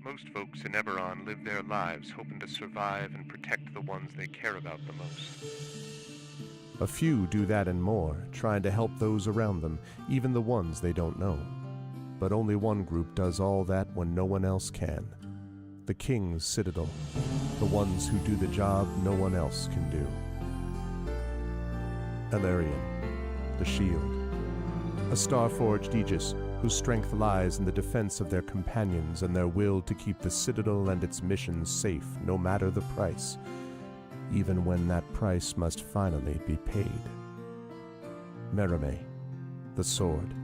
Most folks in Eberron live their lives hoping to survive and protect the ones they care about the most. A few do that and more, trying to help those around them, even the ones they don't know. But only one group does all that when no one else can. The King's Citadel, the ones who do the job no one else can do. Elarian, the Shield, a star-forged Aegis whose strength lies in the defense of their companions and their will to keep the Citadel and its missions safe no matter the price, even when that price must finally be paid. Merime, the Sword,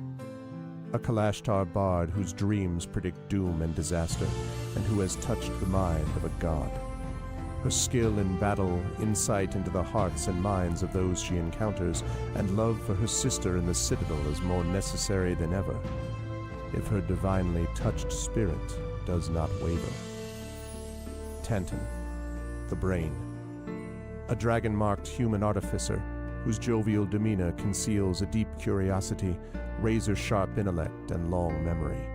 a Kalashtar bard whose dreams predict doom and disaster, and who has touched the mind of a god. Her skill in battle, insight into the hearts and minds of those she encounters, and love for her sister in the Citadel is more necessary than ever, if her divinely touched spirit does not waver. Tantan, the Brain, a dragon-marked human artificer whose jovial demeanor conceals a deep curiosity, razor-sharp intellect, and long memory.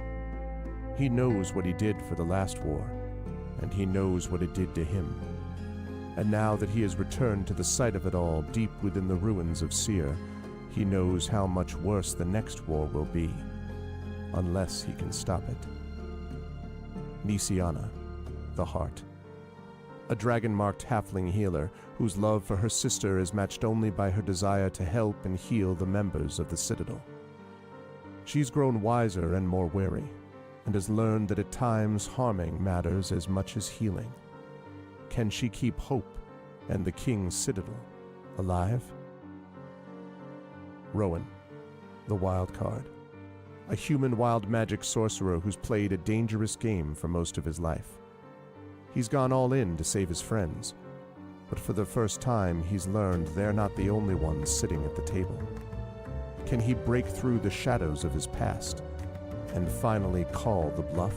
He knows what he did for the last war, and he knows what it did to him. And now that he has returned to the site of it all, deep within the ruins of Seer, he knows how much worse the next war will be, unless he can stop it. Nisiana, the Heart, a dragon-marked halfling healer whose love for her sister is matched only by her desire to help and heal the members of the Citadel. She's grown wiser and more wary, and has learned that at times harming matters as much as healing. Can she keep hope and the King's Citadel alive? Rowan, the Wild Card, a human wild magic sorcerer who's played a dangerous game for most of his life. He's gone all in to save his friends, but for the first time he's learned they're not the only ones sitting at the table. Can he break through the shadows of his past and finally call the bluff?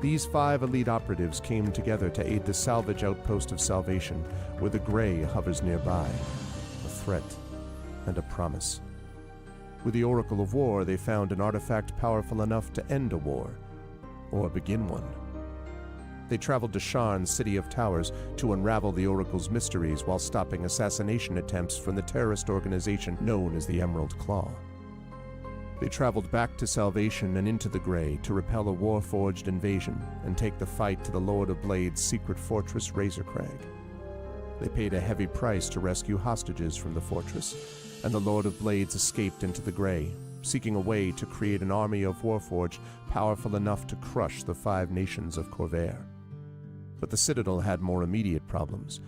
These 5 elite operatives came together to aid the salvage outpost of Salvation, where the Grey hovers nearby, a threat and a promise. With the Oracle of War, they found an artifact powerful enough to end a war, or begin one. They traveled to Sharn's City of Towers to unravel the Oracle's mysteries while stopping assassination attempts from the terrorist organization known as the Emerald Claw. They traveled back to Salvation and into the Grey to repel a war-forged invasion and take the fight to the Lord of Blade's secret fortress Razorcrag. They paid a heavy price to rescue hostages from the fortress, and the Lord of Blades escaped into the Grey, seeking a way to create an army of Warforged powerful enough to crush the 5 nations of Corvair. But the Citadel had more immediate problems,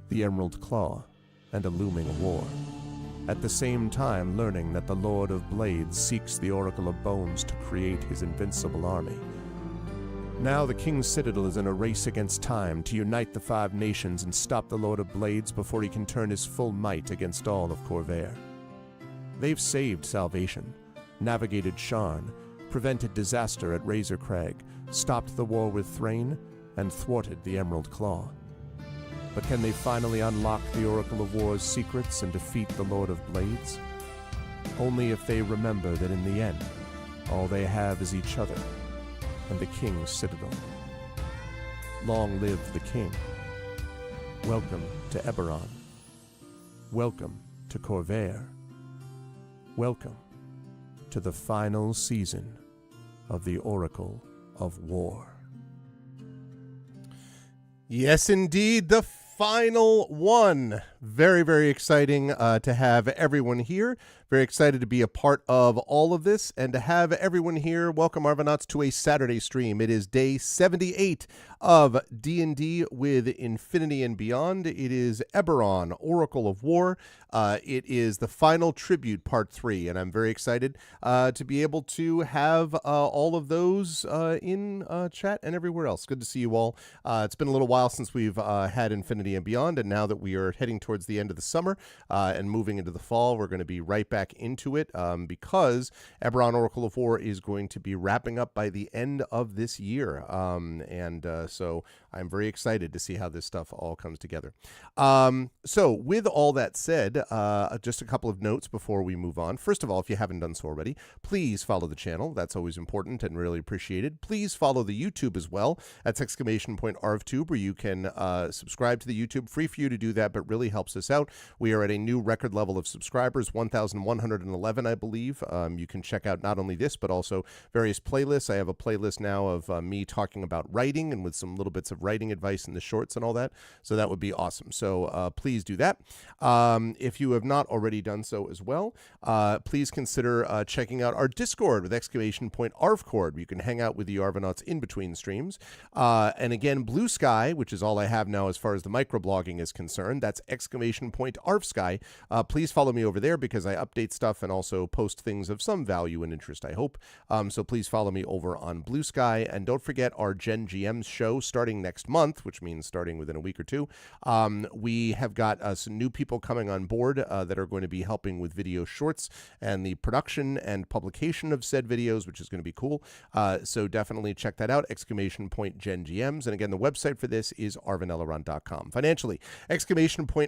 the Emerald Claw, and a looming war. At the same time learning that the Lord of Blades seeks the Oracle of Bones to create his invincible army. Now the King's Citadel is in a race against time to unite the 5 nations and stop the Lord of Blades before he can turn his full might against all of Corvair. They've saved Salvation, navigated Sharn, prevented disaster at Razorcrag, stopped the war with Thrain, and thwarted the Emerald Claw. But can they finally unlock the Oracle of War's secrets and defeat the Lord of Blades? Only if they remember that in the end, all they have is each other and the King's Citadel. Long live the King. Welcome to Eberron. Welcome to Corvair. Welcome to the final season of the Oracle of War. Yes, indeed, the final one. Very, very exciting to have everyone here. Very excited to be a part of all of this and to have everyone here. Welcome, Arvanauts, to a Saturday stream. It is day 78 of D&D with Infinity and Beyond. It is Eberron, Oracle of War. It is the final tribute, part 3, and I'm very excited to be able to have all of those in chat and everywhere else. Good to see you all. It's been a little while since we've had Infinity and Beyond, and now that we are heading towards towards the end of the summer and moving into the fall. We're going to be right back into it because Eberron Oracle of War is going to be wrapping up by the end of this year. So I'm very excited to see how this stuff all comes together. So with all that said, just a couple of notes before we move on. First of all, if you haven't done so already, please follow the channel. That's always important and really appreciated. Please follow the YouTube as well. That's !ArvTube, where you can subscribe to the YouTube. Free for you to do that, but really helps us out. We are at a new record level of subscribers, 1,111, I believe. You can check out not only this, but also various playlists. I have a playlist now of me talking about writing and with some little bits of writing advice in the shorts and all that. So that would be awesome. So please do that. If you have not already done so as well, please consider checking out our Discord with !ArvCord. You can hang out with the Arvanauts in between streams. And again, Blue Sky, which is all I have now as far as the microblogging is concerned. That's !ArvSky. Please follow me over there because I update stuff and also post things of some value and interest, I hope. So please follow me over on Blue Sky. And don't forget our Gen GMs show starting next month, which means starting within a week or two. We have got some new people coming on board that are going to be helping with video shorts and the production and publication of said videos, which is going to be cool. So definitely check that out, !Gen GMs. And again, the website for this is arvanelleron.com. Financially,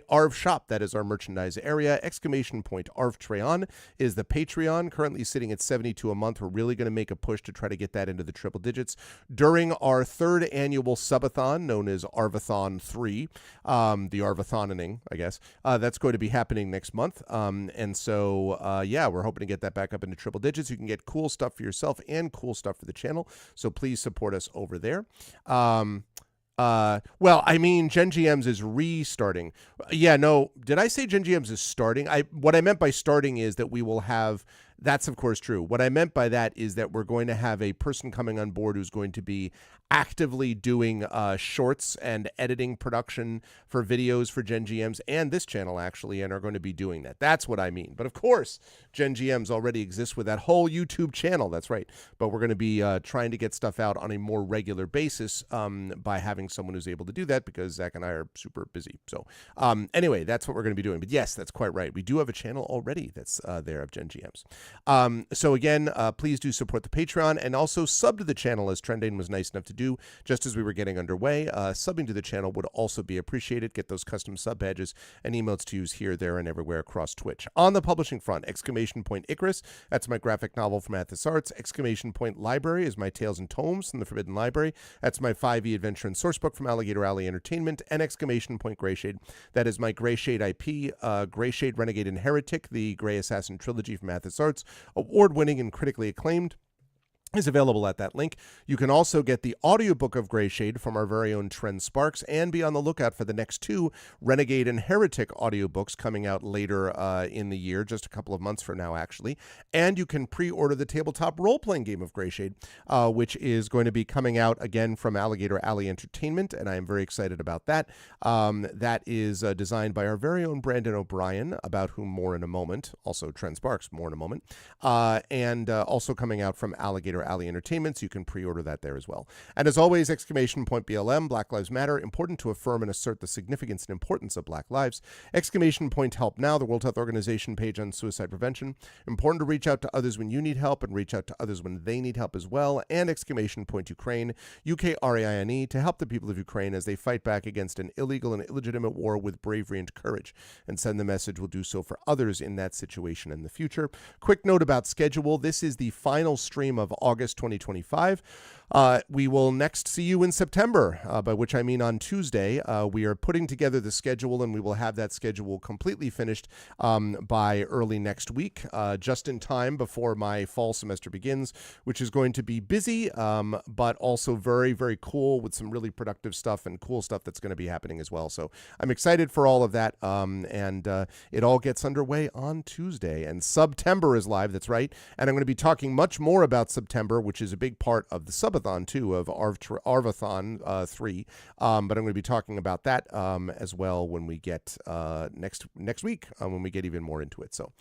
!Arv Shop, that is our merchandise area. !Arvtreon is the Patreon, currently sitting at $72 a month. We're really going to make a push to try to get that into the triple digits during our third annual subathon known as Arvathon 3, the Arvathoning, I guess. That's going to be happening next month. Yeah, we're hoping to get that back up into triple digits. You can get cool stuff for yourself and cool stuff for the channel. So please support us over there. Well, I mean, Gen GMs is restarting. Yeah, no, did I say Gen GMs is starting? What I meant by starting is that we will have, that's of course true. What I meant by that is that we're going to have a person coming on board who's going to be actively doing shorts and editing production for videos for Gen GMs and this channel, actually, and are going to be doing that. That's what I mean. But of course, Gen GMs already exists with that whole YouTube channel. That's right. But we're going to be trying to get stuff out on a more regular basis by having someone who's able to do that, because Zach and I are super busy. So anyway, that's what we're going to be doing. But yes, that's quite right. We do have a channel already that's there of Gen GMs. So again, please do support the Patreon and also sub to the channel, as Trendane was nice enough to do just as we were getting underway. Subbing to the channel would also be appreciated. Get those custom sub badges and emotes to use here, there, and everywhere across Twitch. On the publishing front, !Icarus, that's my graphic novel from Athos Arts. !Library is my Tales and Tomes from the Forbidden Library. That's my 5e adventure and sourcebook from Alligator Alley Entertainment. And !Greyshade, that is my Greyshade IP, Greyshade, Renegade, and Heretic, the Grey Assassin trilogy from Athos Arts, award-winning and critically acclaimed, is available at that link. You can also get the audiobook of Greyshade from our very own Trent Sparks, and be on the lookout for the next two Renegade and Heretic audiobooks coming out later in the year, just a couple of months from now, actually. And you can pre-order the tabletop role-playing game of Greyshade, which is going to be coming out again from Alligator Alley Entertainment, and I am very excited about that. That is designed by our very own Brandon O'Brien, about whom more in a moment. Also Trent Sparks, more in a moment. And also coming out from Alligator Alley Entertainment, so you can pre-order that there as well. And as always, !BLM, Black Lives Matter, important to affirm and assert the significance and importance of Black lives. !Help Now, the World Health Organization page on suicide prevention. Important to reach out to others when you need help and reach out to others when they need help as well. And !Ukraine, UKRAINE, to help the people of Ukraine as they fight back against an illegal and illegitimate war with bravery and courage, and send the message we'll do so for others in that situation in the future. Quick note about schedule. This is the final stream of August 2025. We will next see you in September, by which I mean on Tuesday. We are putting together the schedule, and we will have that schedule completely finished by early next week, just in time before my fall semester begins, which is going to be busy, but also very, very cool, with some really productive stuff and cool stuff that's going to be happening as well. So I'm excited for all of that, and it all gets underway on Tuesday. And September is live, that's right. And I'm going to be talking much more about September, which is a big part of the sub subathon too of Arvathon 3, but I'm going to be talking about that as well when we get next week when we get even more into it. So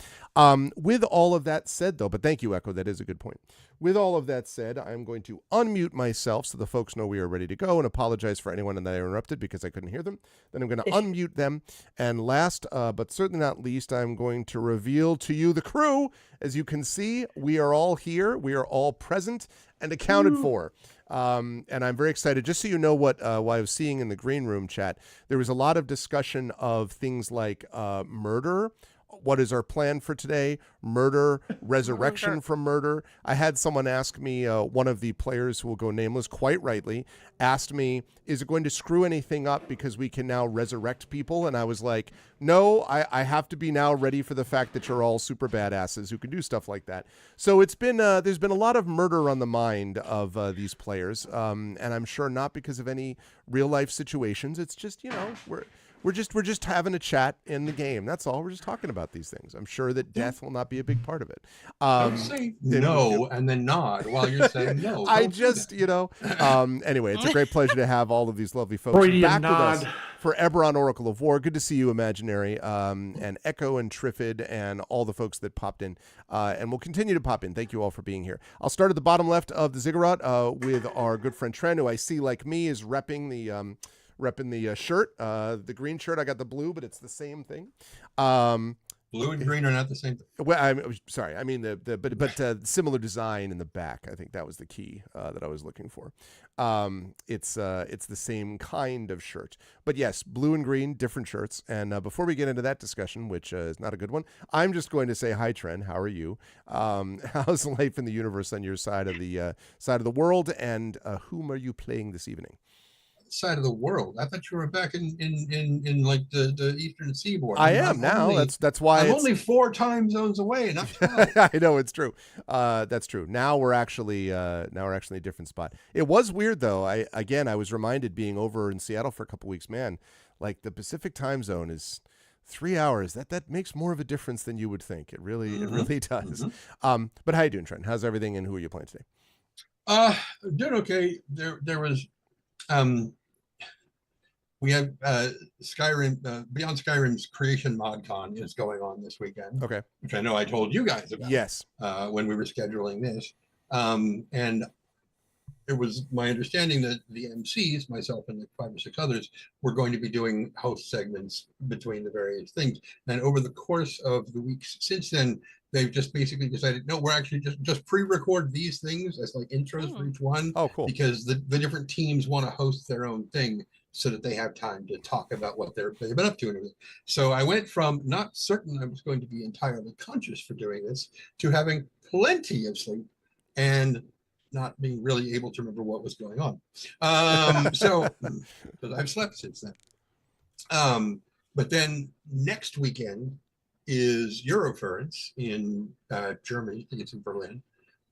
with all of that said, though, but thank you, Echo, that is a good point. With all of that said, I'm going to unmute myself so the folks know we are ready to go, and apologize for anyone that I interrupted because I couldn't hear them. Then I'm going to unmute them. And last, but certainly not least, I'm going to reveal to you the crew. As you can see, we are all here. We are all present and accounted for. And I'm very excited. Just so you know what I was seeing in the green room chat, there was a lot of discussion of things like murder. What is our plan for today? Murder, resurrection from murder. I had someone ask me, one of the players who will go nameless, quite rightly, asked me, is it going to screw anything up because we can now resurrect people? And I was like, no, I have to be now ready for the fact that you're all super badasses who can do stuff like that. So it's been, there's been a lot of murder on the mind of these players. And I'm sure not because of any real life situations. It's just, we're just having a chat in the game. That's all. We're just talking about these things. I'm sure that death will not be a big part of it. Don't say no and then nod while you're saying no. I just, anyway, it's a great pleasure to have all of these lovely folks back with us for Eberron Oracle of War. Good to see you, Imaginary, and Echo and Triffid and all the folks that popped in. And we'll continue to pop in. Thank you all for being here. I'll start at the bottom left of the ziggurat with our good friend Tren, who I see, like me, is repping the shirt, the green shirt. I got the blue, but it's the same thing. Blue and green are not the same thing. Well, I'm sorry. I mean but similar design in the back. I think that was the key that I was looking for. It's the same kind of shirt, but yes, blue and green, different shirts. And before we get into that discussion, which is not a good one, I'm just going to say hi, Tren. How are you? How's life in the universe on your side of the world? And whom are you playing this evening? Side of the world. I thought you were back in like the Eastern Seaboard. I am now. That's why I'm only 4 time zones away. Not 5. I know, it's true. That's true. Now we're actually a different spot. It was weird though. I was reminded being over in Seattle for a couple weeks. Man, like the Pacific time zone is 3 hours. That makes more of a difference than you would think. It really does. But how you doing, Trent? How's everything, and who are you playing today? Doing okay. There was we have Skyrim, Beyond Skyrim's Creation ModCon is going on this weekend. Okay. Which I know I told you guys about. Yes. When we were scheduling this. And it was my understanding that the MCs, myself and like 5 or 6 others, were going to be doing host segments between the various things. And over the course of the weeks since then, they've just basically decided, no, we're actually just pre-record these things as like intros for each one. Oh, cool. Because the different teams want to host their own thing so that they have time to talk about what they've been up to and everything. So I went from not certain I was going to be entirely conscious for doing this to having plenty of sleep and not being really able to remember what was going on. So, because I've slept since then. But then next weekend is Eurofurence in Germany. I think it's in Berlin.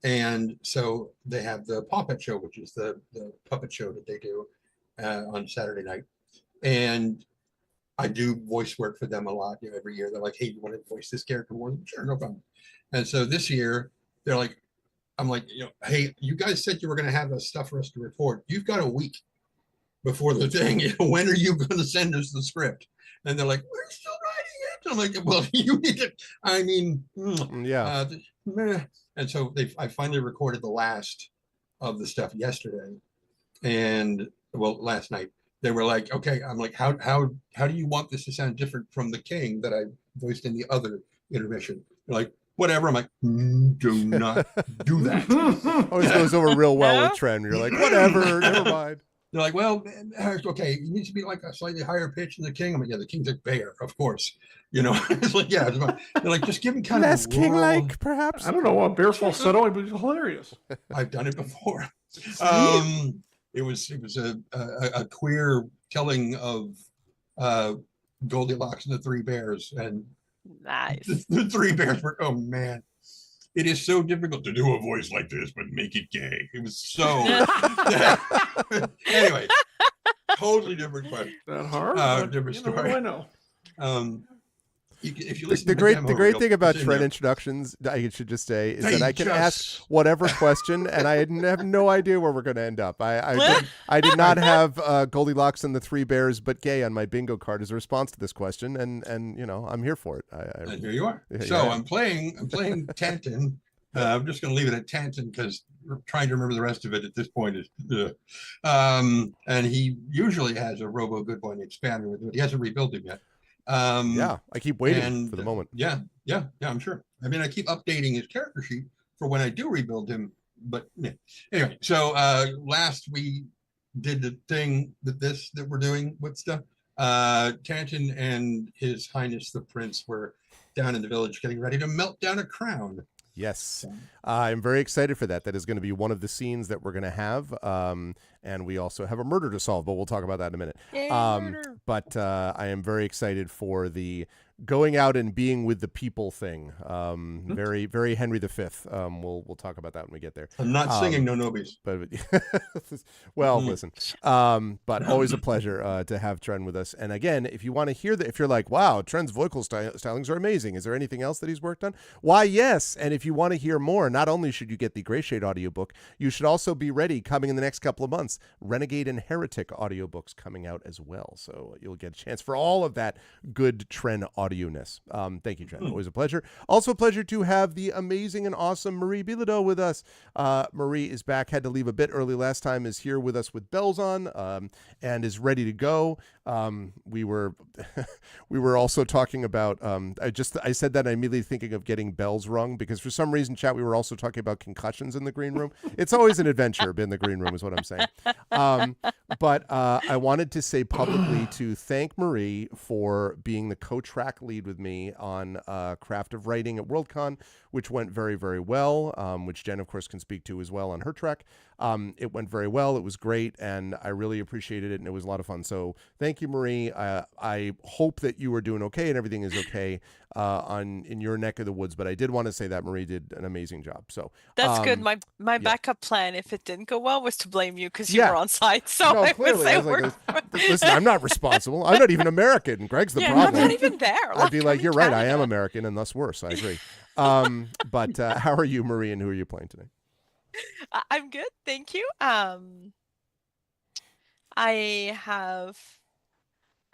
And so they have the Puppet Show, which is the puppet show that they do on Saturday night. And I do voice work for them a lot. Every year they're like, hey, you want to voice this character more? Sure, no problem. And so this year they're like, I'm like, hey, you guys said you were going to have stuff for us to record. You've got a week before the thing. When are you going to send us the script? And they're like, we're still writing it. I'm like, well, you need to, I mean, yeah. And so I finally recorded the last of the stuff yesterday. And well, last night they were like, okay, I'm like, how do you want this to sound different from the King that I voiced in the other intermission? They're like, whatever. I'm like, do not do that. Always goes over real well with Trent. You're like, whatever, never mind. They're like, well, okay, it needs to be like a slightly higher pitch than the King. I'm like, yeah, the King's a bear, of course. It's like, yeah. They're like, just give me kind less of king-like, perhaps. I don't know. A bear falsetto would be hilarious. I've done it before. It was a queer telling of Goldilocks and the Three Bears, and nice. The Three Bears were, oh man, it is so difficult to do a voice like this but make it gay. It was so anyway, totally different question. That hard? Different story. I know. if you listen The to great demo the great reel, thing about it's in Trend there. introductions, I should just say, is They that I can ask whatever question, and I have no idea where we're going to end up. I did not have Goldilocks and the Three Bears but Gay on my bingo card as a response to this question, and I'm here for it. And here you are. Yeah, So yeah. I'm playing Tantin. I'm just going to leave it at Tantin because trying to remember the rest of it at this point is. And he usually has a Robo Good Boy expander with it. He hasn't rebuilt him yet. Yeah, I keep waiting for the moment. Yeah, I'm sure. I mean, I keep updating his character sheet for when I do rebuild him. But yeah. Anyway, so last we did the thing that we're doing with stuff. Tantin and His Highness the Prince were down in the village getting ready to melt down a crown. Yes, I'm very excited for that. That is going to be one of the scenes that we're going to have. And we also have a murder to solve, but we'll talk about that in a minute. Yay, murder. But I am very excited for the going out and being with the people thing. Very, very Henry V. We'll talk about that when we get there. I'm not singing No Nobbies. But well, listen. But always a pleasure to have Trent with us. And again, if you want to hear that, if you're like, wow, Trent's vocal stylings are amazing. Is there anything else that he's worked on? Why, yes. And if you want to hear more, not only should you get the Gray Shade audiobook, you should also be ready coming in the next couple of months. Renegade and Heretic audiobooks coming out as well. So you'll get a chance for all of that good Trent audio-ness. Thank you, Trent. Always a pleasure. Also a pleasure to have the amazing and awesome Marie Bilodeau with us. Marie is back, had to leave a bit early last time, is here with us with bells on, and is ready to go. We were we were also talking about I said that and I'm immediately thinking of getting bells rung because for some reason, chat, we were also talking about concussions in the green room. It's always an adventure in the green room is what I'm saying. But I wanted to say publicly to thank Marie for being the co-track lead with me on Craft of Writing at Worldcon, which went very, very well, which Jen, of course, can speak to as well on her track. It went very well. It was great, and I really appreciated it, and it was a lot of fun. So thank you, Marie. I hope that you are doing okay and everything is okay in your neck of the woods, but I did want to say that Marie did an amazing job. So that's good. My backup plan, if it didn't go well, was to blame you because you were on site. So no, clearly, I was like, listen, I'm not responsible. I'm not even American. Greg's the problem. I'm not even there. I'd be like, you're right. I am American, and thus worse. I agree. But how are you, Marie, and who are you playing today? I'm good, thank you. I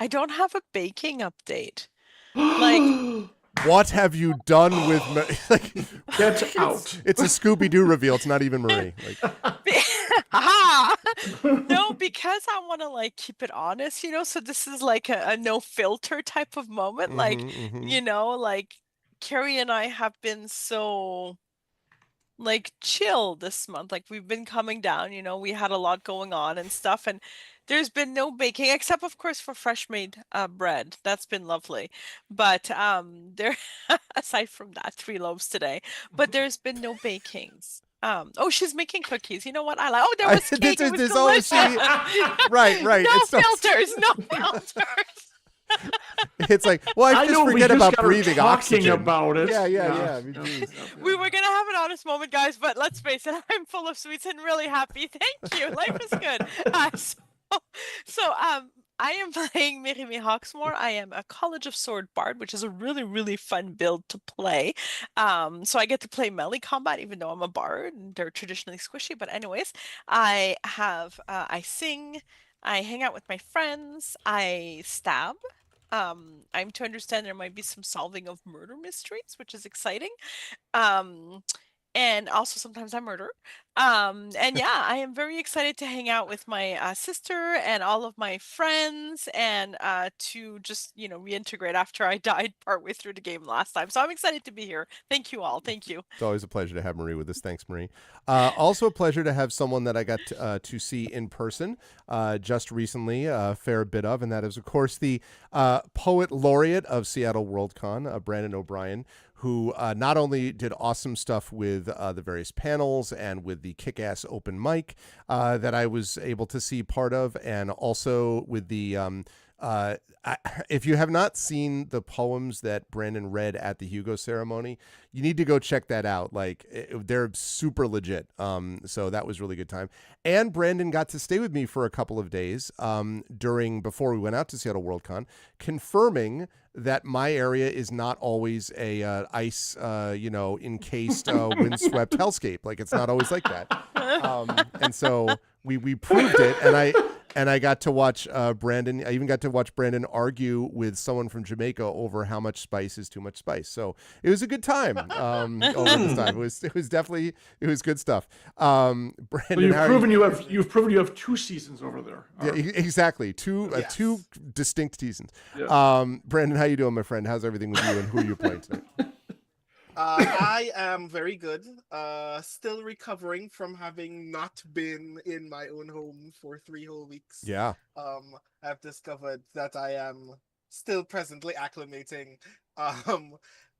don't have a baking update. Like, what have you done with like? Get out! It's a Scooby-Doo reveal. It's not even Marie. Like, no, because I want to like keep it honest, So this is like a no filter type of moment. Like, like Carrie and I have been so like chill this month. Like we've been coming down, we had a lot going on and stuff, and there's been no baking except of course for fresh made bread. That's been lovely. But there aside from that, 3 loaves today, but there's been no bakings. She's making cookies. You know what? I like. Oh, there was cake. It was delicious. Right. No filters. It's like, well, I just forget about breathing oxygen. About it. Yeah. We were gonna have an honest moment, guys, but let's face it, I'm full of sweets and really happy. Thank you. Life is good. So I am playing Mérimée Hawksmoor. I am a College of Sword Bard, which is a really, really fun build to play. So I get to play melee combat, even though I'm a bard, and they're traditionally squishy. But anyways, I sing, I hang out with my friends, I stab. I'm to understand there might be some solving of murder mysteries, which is exciting. And also sometimes I murder. And yeah, I am very excited to hang out with my sister and all of my friends and to just, reintegrate after I died partway through the game last time. So I'm excited to be here. Thank you all. Thank you. It's always a pleasure to have Marie with us. Thanks, Marie. Also a pleasure to have someone that I got to see in person just recently, a fair bit of, and that is, of course, the poet laureate of Seattle Worldcon, Brandon O'Brien, who not only did awesome stuff with the various panels and with the kick-ass open mic that I was able to see part of, and also with the If you have not seen the poems that Brandon read at the Hugo ceremony, you need to go check that out. Like they're super legit. So that was really good time. And Brandon got to stay with me for a couple of days before we went out to Seattle Worldcon, confirming that my area is not always a ice, encased, windswept hellscape. Like it's not always like that. And so we proved it, and I got to watch Brandon. I even got to watch Brandon argue with someone from Jamaica over how much spice is too much spice. So it was a good time over this time. It was definitely good stuff. Brandon, so you've proven you have 2 seasons over there. Yeah, exactly. Two distinct seasons. Yeah. Brandon, how you doing, my friend? How's everything with you, and who are you playing tonight? I am very good. Still recovering from having not been in my own home for 3 whole weeks. Yeah. I've discovered that I am still presently acclimating.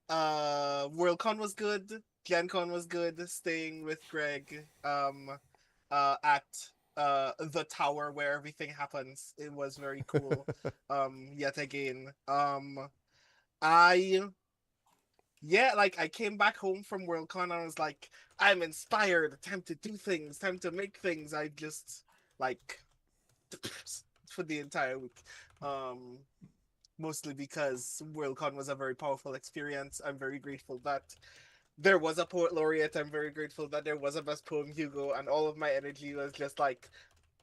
Worldcon was good. Gen Con was good. Staying with Greg at the tower where everything happens. It was very cool. Yet again. I came back home from Worldcon and I was like, I'm inspired. Time to do things. Time to make things. I just for the entire week. Mostly because Worldcon was a very powerful experience. I'm very grateful that there was a poet laureate. I'm very grateful that there was a best poem Hugo, and all of my energy was just like,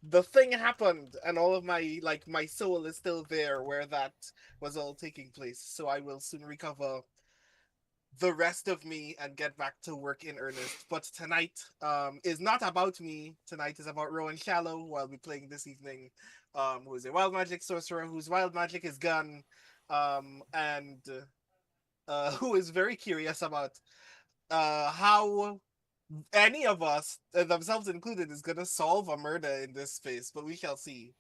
the thing happened, and all of my my soul is still there where that was all taking place. So I will soon recover the rest of me and get back to work in earnest. But tonight is not about me. Tonight is about Rowan Shallow, who I'll be playing this evening, who is a wild magic sorcerer whose wild magic is gun, and who is very curious about how any of us, themselves included, is going to solve a murder in this space, but we shall see.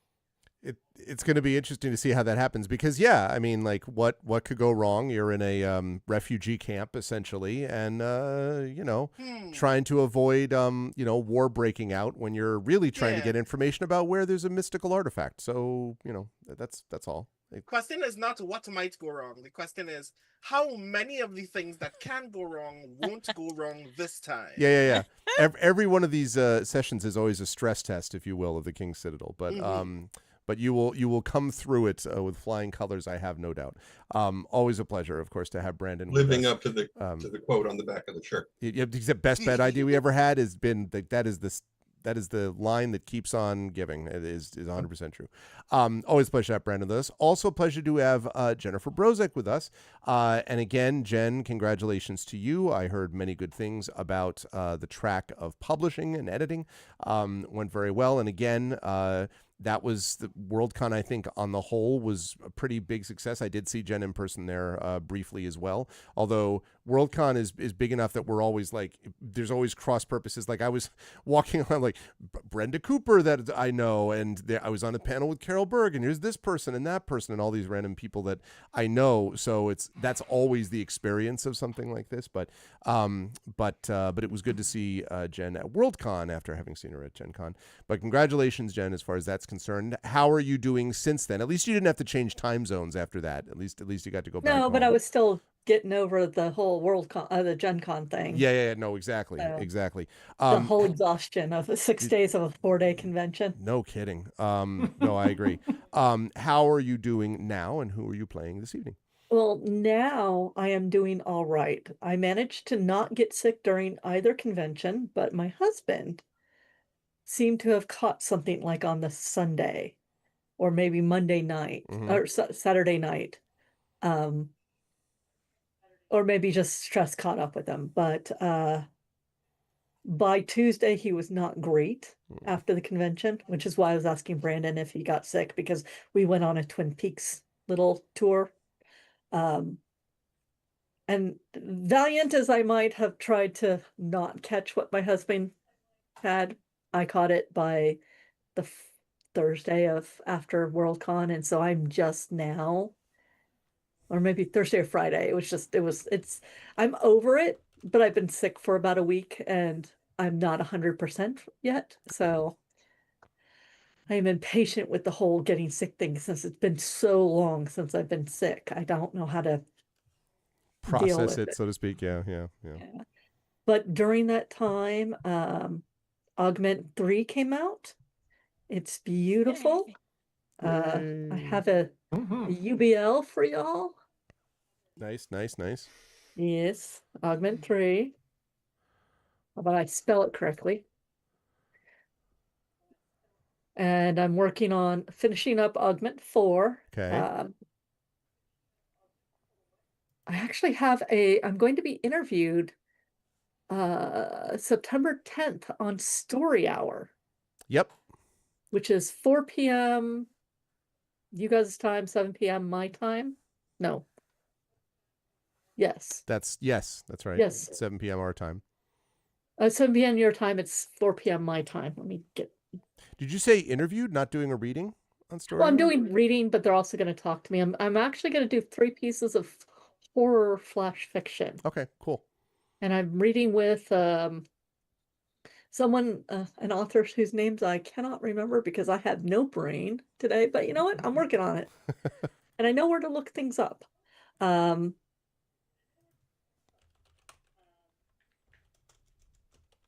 It's going to be interesting to see how that happens because, yeah, I mean, like what could go wrong? You're in a refugee camp essentially, and trying to avoid war breaking out when you're really trying to get information about where there's a mystical artifact. So that's all. The question is not what might go wrong. The question is how many of the things that can go wrong won't go wrong this time. Yeah. Every one of these sessions is always a stress test, if you will, of the King's Citadel. But but you will come through it with flying colors, I have no doubt. Always a pleasure, of course, to have Brandon living up to the quote on the back of the shirt. The best bed idea we ever had has been that is the line that keeps on giving. It is 100% true. Always a pleasure to have Brandon with us. Also a pleasure to have Jennifer Brozek with us. And again, Jen, congratulations to you. I heard many good things about the track of publishing and editing. Went very well. And again, that was the Worldcon, I think, on the whole, was a pretty big success. I did see Jen in person there briefly as well. Although Worldcon is big enough that we're always like, there's always cross purposes. Like I was walking around like Brenda Cooper that I know, and I was on a panel with Carol Berg, and here's this person and that person and all these random people that I know. So that's always the experience of something like this. But it was good to see Jen at Worldcon after having seen her at Gen Con. But congratulations, Jen, as far as that's concerned. How are you doing since then? At least you didn't have to change time zones after that. At least you got to go back. No, but I was still getting over the whole Worldcon, the Gen Con thing. Yeah, no, exactly. The whole exhaustion of the 6 days of a 4-day convention. No kidding. No, I agree. How are you doing now, and who are you playing this evening? Well, now I am doing all right. I managed to not get sick during either convention, but my husband seemed to have caught something like on the Sunday or maybe Monday night or Saturday night. Or maybe just stress caught up with him. But by Tuesday, he was not great after the convention, which is why I was asking Brandon if he got sick, because we went on a Twin Peaks little tour. And valiant as I might have tried to not catch what my husband had, I caught it by the Thursday after Worldcon, and so I'm just now, or maybe Thursday or Friday. I'm over it, but I've been sick for about a week and I'm not 100% yet. So I am impatient with the whole getting sick thing since it's been so long since I've been sick. I don't know how to deal Process with it, so to speak. Yeah. Yeah. But during that time, Augment 3 came out. It's beautiful. I have a UBL for y'all. Nice, nice, nice. Yes, Augment 3. How about I spell it correctly? And I'm working on finishing up Augment 4. Okay. I actually have I'm going to be interviewed September 10th on Story Hour. Yep. Which is 4 p.m. you guys' time, 7 p.m. my time. No. Yes. That's right. Yes. 7 p.m. our time. 7 p.m. your time, it's 4 p.m. my time. Let me get. Did you say interviewed, not doing a reading on Story? Well, I'm doing reading, but they're also going to talk to me. I'm actually going to do 3 pieces of horror flash fiction. Okay, cool. And I'm reading with someone, an author whose names I cannot remember because I have no brain today. But you know what? I'm working on it, and I know where to look things up.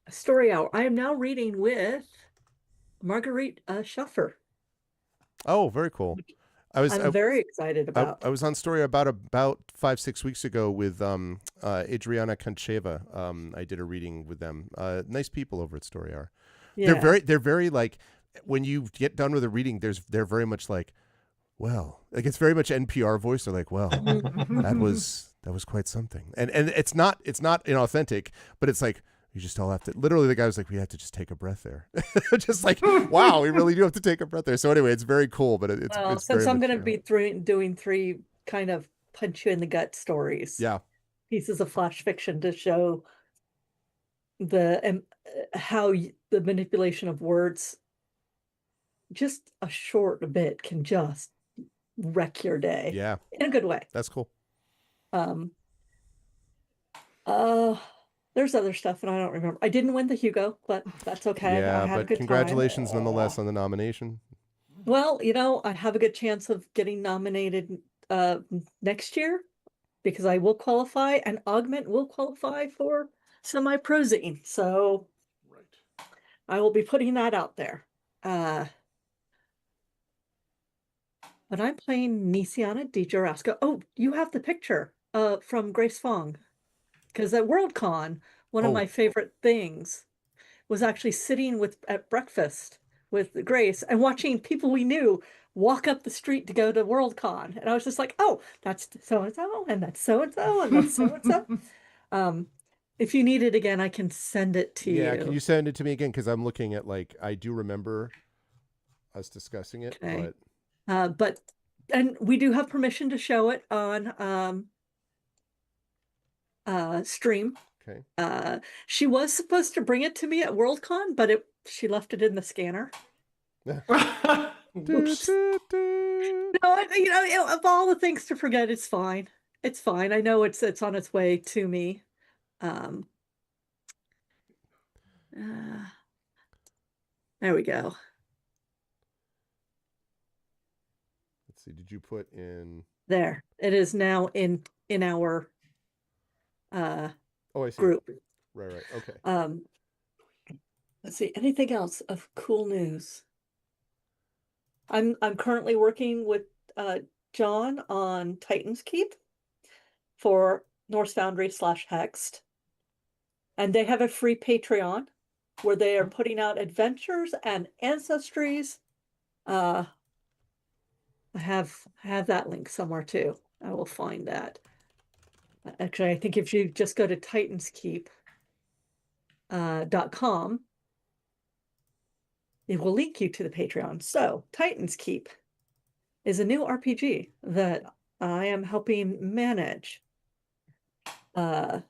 Story Hour. I am now reading with Marguerite Schuffer. Oh, very cool. I'm very excited about. I was on Story about 5-6 weeks ago with Adriana Concheva. I did a reading with them. Nice people over at Story Hour. Yeah. They're very like, when you get done with a reading, they're very much like, well, like it's very much NPR voice. They're like, well, that was quite something. And it's not inauthentic, but it's like, you just all have to, literally the guy was like, we have to just take a breath there. Just like, wow, we really do have to take a breath there. So anyway, it's very cool, but it's since I'm going to be doing 3 kind of punch you in the gut stories. Yeah. Pieces of flash fiction to show the how the manipulation of words, just a short bit, can just wreck your day. Yeah. In a good way. That's cool. There's other stuff, and I don't remember. I didn't win the Hugo, but that's okay. Yeah, I had a good congratulations time. nonetheless on the nomination. Well, I have a good chance of getting nominated next year because I will qualify, and Augment will qualify for semi-prozine. So I will be putting that out there. But I'm playing Nisiana Di Jurasco. Oh, you have the picture from Grace Fong. Because at Worldcon, one of my favorite things was actually sitting at breakfast with Grace and watching people we knew walk up the street to go to Worldcon. And I was just like, oh, that's so-and-so, and that's so-and-so, and that's so-and-so. If you need it again, I can send it to you. Yeah, can you send it to me again? Because I'm looking at, like, I do remember us discussing it. Okay. And we do have permission to show it on stream. Okay. She was supposed to bring it to me at Worldcon, but she left it in the scanner. Oops. No, of all the things to forget, it's fine. It's fine. I know it's on its way to me. There we go. Let's see. Did you put in? There. It is now in our I see. Group. Right. Okay. Let's see. Anything else of cool news? I'm currently working with John on Titan's Keep for Norse Foundry /Hexed. And they have a free Patreon where they are putting out adventures and ancestries. I have that link somewhere too. I will find that. Actually, I think if you just go to titanskeep.com, it will link you to the Patreon. So, Titan's Keep is a new RPG that I am helping manage. Because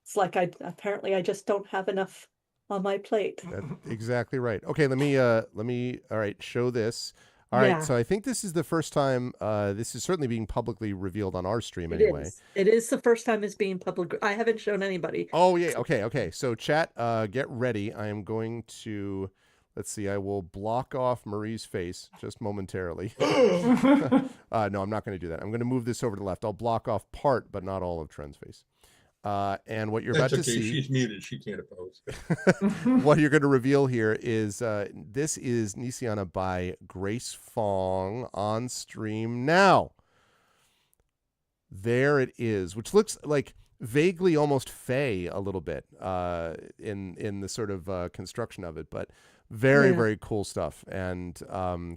it's like apparently I just don't have enough on my plate. That's exactly right. Okay, let me all right, show this. All right, Yeah. so I think this is the first time. This is certainly being publicly revealed on our stream anyway. It is the first time it's being public. I haven't shown anybody. Oh yeah. Okay. So chat, get ready. I am going to. Let's see. I will block off Marie's face just momentarily. No, I'm not going to do that. I'm going to move this over to the left. I'll block off part, but not all of Trent's face. And what you're That's about to okay. see. She's muted. She can't oppose. What you're going to reveal here is this is Nisiana by Grace Fong on stream now. There it is, which looks like vaguely almost fey a little bit in the sort of construction of it, but very cool stuff. And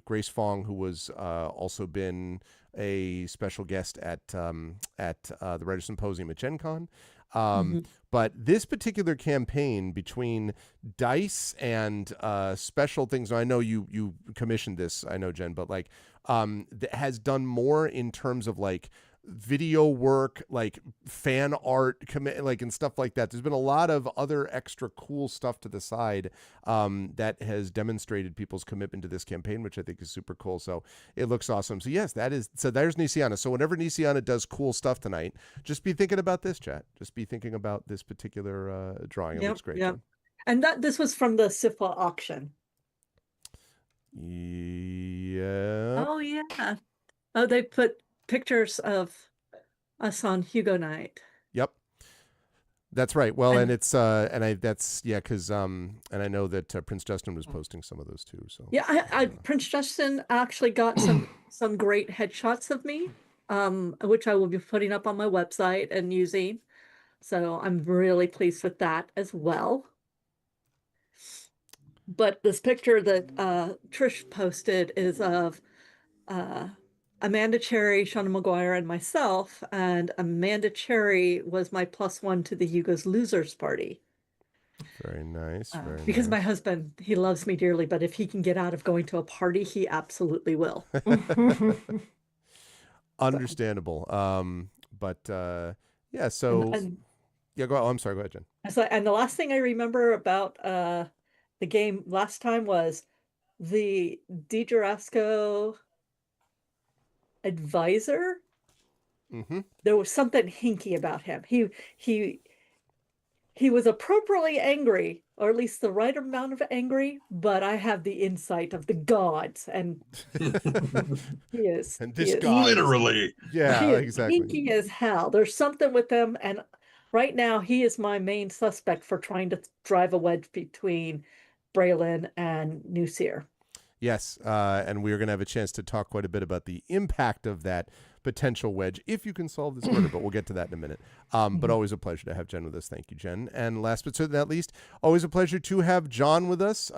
Grace Fong, who was also been a special guest at the Writers Symposium at Gen Con. But this particular campaign between dice and special things, I know you commissioned this, I know, Jen, but like that has done more in terms of like video work, like fan art, like and stuff like that. There's been a lot of other extra cool stuff to the side that has demonstrated people's commitment to this campaign, which I think is super cool. So it looks awesome. So yes, there's Nisiana. So whenever Nisiana does cool stuff tonight, just be thinking about this, chat. Just be thinking about this particular drawing. It looks great. Yep. And this was from the SIFA auction. Yeah. Oh yeah. Oh, they put pictures of us on Hugo Night. Yep. That's right. Well, and it's because and I know that Prince Justin was posting some of those too. So yeah, Prince Justin actually got some great headshots of me, which I will be putting up on my website and using. So I'm really pleased with that as well. But this picture that Trish posted is of Amanda Cherry, Shauna McGuire, and myself. And Amanda Cherry was my +1 to the Hugo's Losers Party. Very nice. Because my husband, he loves me dearly, but if he can get out of going to a party, he absolutely will. Understandable. But yeah, so yeah, go. Oh, I'm sorry. Go ahead, Jen. And the last thing I remember about the game last time was the DiGerasco advisor. There was something hinky about him. He was appropriately angry, or at least the right amount of angry, but I have the insight of the gods, and he is. And this guy literally. Yeah, he is exactly. hinky as hell. There's something with him, and right now he is my main suspect for trying to drive a wedge between Braylon and Newseer. Yes, and we're going to have a chance to talk quite a bit about the impact of that potential wedge if you can solve this murder, but we'll get to that in a minute. But always a pleasure to have Jen with us. Thank you, Jen. And last but certainly not least, always a pleasure to have John with us.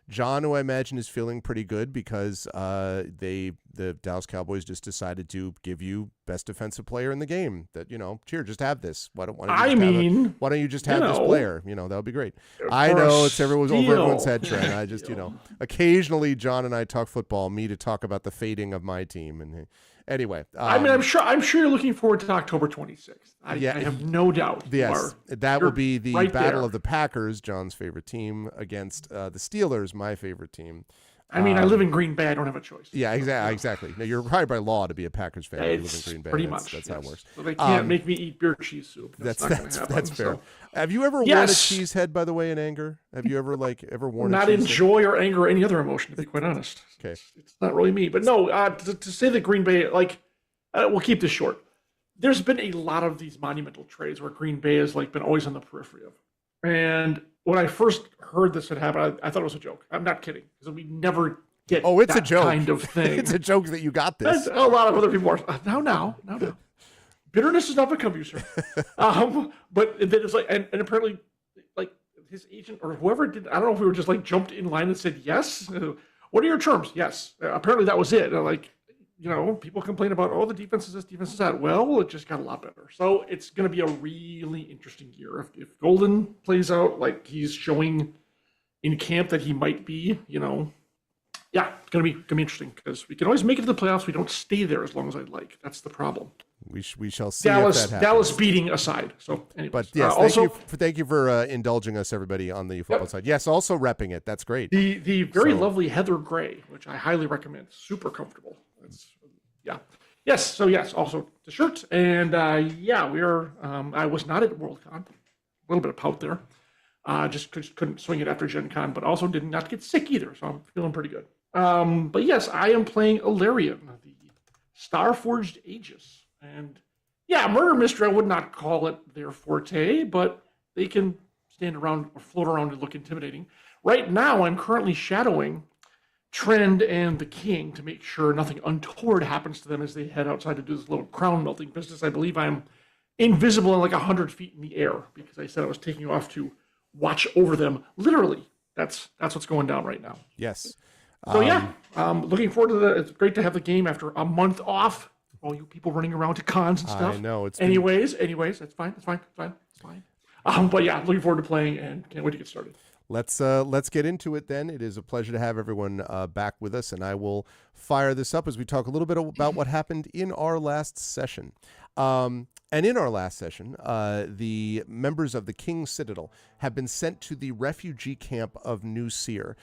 John, who I imagine is feeling pretty good because the Dallas Cowboys just decided to give you best defensive player in the game. That, cheer, just have this. Why don't you just have this player? That would be great. I know it's over everyone's head, Trent. I just, occasionally John and I talk football, me to talk about the fading of my team. And anyway, I'm sure you're looking forward to October 26th. I have no doubt. Yes, that will be the right battle there. of the Packers, John's favorite team, against the Steelers, my favorite team. I live in Green Bay. I don't have a choice. Yeah, exactly. Now, you're required by law to be a Packers fan. You live in Green Bay. Pretty much. That's how it works. So they can't make me eat beer cheese soup. That's fair. So. Have you ever worn a cheese head, by the way, in anger? Have you ever worn not a cheese in joy or anger or any other emotion, to be quite honest. Okay. It's not really me. But no, to say that Green Bay, we'll keep this short. There's been a lot of these monumental trades where Green Bay has been always on the periphery of. And when I first heard this had happened, I thought it was a joke. I'm not kidding, because we never get it's that a joke. kind of thing. It's a joke that you got this. A lot of other people are now. Bitterness has not become you, sir. But then it's and apparently his agent or whoever did, I don't know if we were just jumped in line and said yes. What are your terms? Yes. Apparently that was it. People complain about, the defense is this, defense is that. Well, it just got a lot better. So it's going to be a really interesting year. If Golden plays out like he's showing in camp that he might be, it's going to be interesting because we can always make it to the playoffs. We don't stay there as long as I'd like. That's the problem. We shall see Dallas if that happens. Dallas beating aside. So anyways, But yes, also thank you for indulging us, everybody, on the football side. Yes, also repping it. That's great. the very lovely Heather Gray, which I highly recommend. Super comfortable. Yes. So yes, also the shirt, and we are. I was not at Worldcon. A little bit of pout there. Just couldn't swing it after Gen Con, but also did not get sick either, so I'm feeling pretty good. But yes, I am playing Ilarion, the Starforged Aegis, and murder mystery. I would not call it their forte, but they can stand around or float around and look intimidating. Right now, I'm currently shadowing Trend and the King to make sure nothing untoward happens to them as they head outside to do this little crown melting business. I believe I'm invisible in like 100 feet in the air because I said I was taking off to watch over them. Literally, that's what's going down right now. Yes. So looking forward to it's great to have the game after a month off. All you people running around to cons and stuff. I know. Anyways, that's fine. It's fine. But yeah, looking forward to playing and can't wait to get started. Let's get into it then. It is a pleasure to have everyone back with us, and I will fire this up as we talk a little bit about what happened in our last session. And in our last session, the members of the King's Citadel have been sent to the refugee camp of New Seer.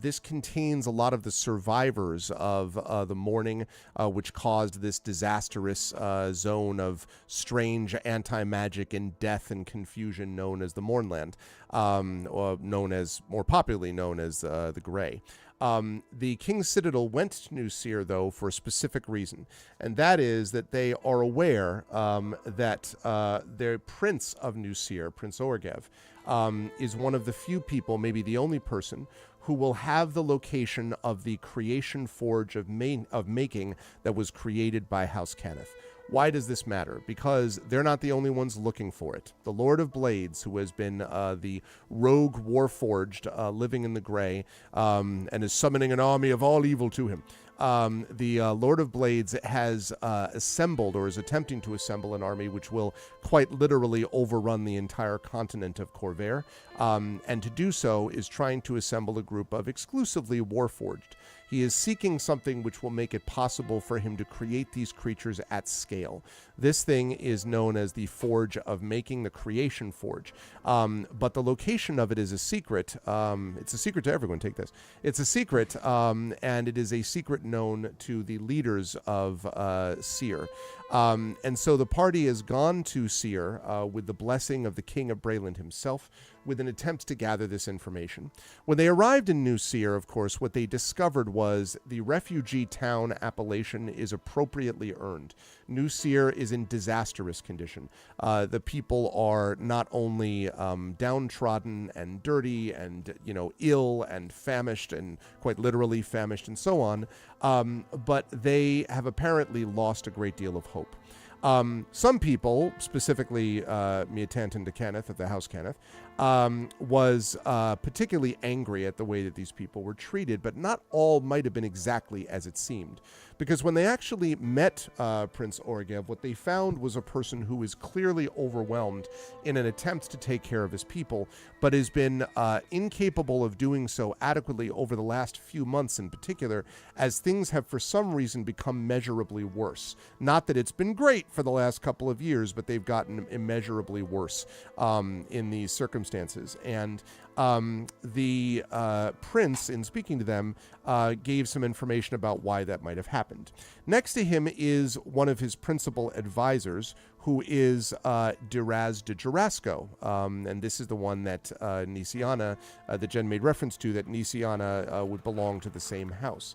This contains a lot of the survivors of the morning, which caused this disastrous zone of strange anti-magic and death and confusion known as the Mournland, or more popularly known as the Grey. The King's Citadel went to New Seer, though, for a specific reason, and that is that they are aware that their Prince of New Seer, Prince Orgev, is one of the few people, maybe the only person, who will have the location of the creation forge of making that was created by House Cannith. Why does this matter? Because they're not the only ones looking for it. The Lord of Blades, who has been the rogue warforged living in the Grey and is summoning an army of all evil to him. The Lord of Blades has assembled, or is attempting to assemble, an army which will quite literally overrun the entire continent of Corvair, and to do so is trying to assemble a group of exclusively warforged. He is seeking something which will make it possible for him to create these creatures at scale. This thing is known as the Forge of Making, the Creation Forge. But the location of it is a secret. It's a secret to everyone. Take this. It's a secret, and it is a secret known to the leaders of Seer. And so the party has gone to Seer with the blessing of the King of Brayland himself, with an attempt to gather this information. When they arrived in New Seer, of course, what they discovered was the refugee town appellation is appropriately earned. New Seer is in disastrous condition. The people are not only downtrodden and dirty and, ill and famished, and quite literally famished and so on, but they have apparently lost a great deal of hope. Some people, specifically Miatanton de Cannith of the House Cannith, was particularly angry at the way that these people were treated, but not all might have been exactly as it seemed. Because when they actually met Prince Orgev, what they found was a person who is clearly overwhelmed in an attempt to take care of his people, but has been incapable of doing so adequately over the last few months in particular, as things have for some reason become measurably worse. Not that it's been great for the last couple of years, but they've gotten immeasurably worse in these circumstances. And the prince, in speaking to them, gave some information about why that might have happened. Next to him is one of his principal advisors, who is Diraz de Jarasco. And this is the one that Nisiana, that Jen made reference to, that Nisiana would belong to the same house.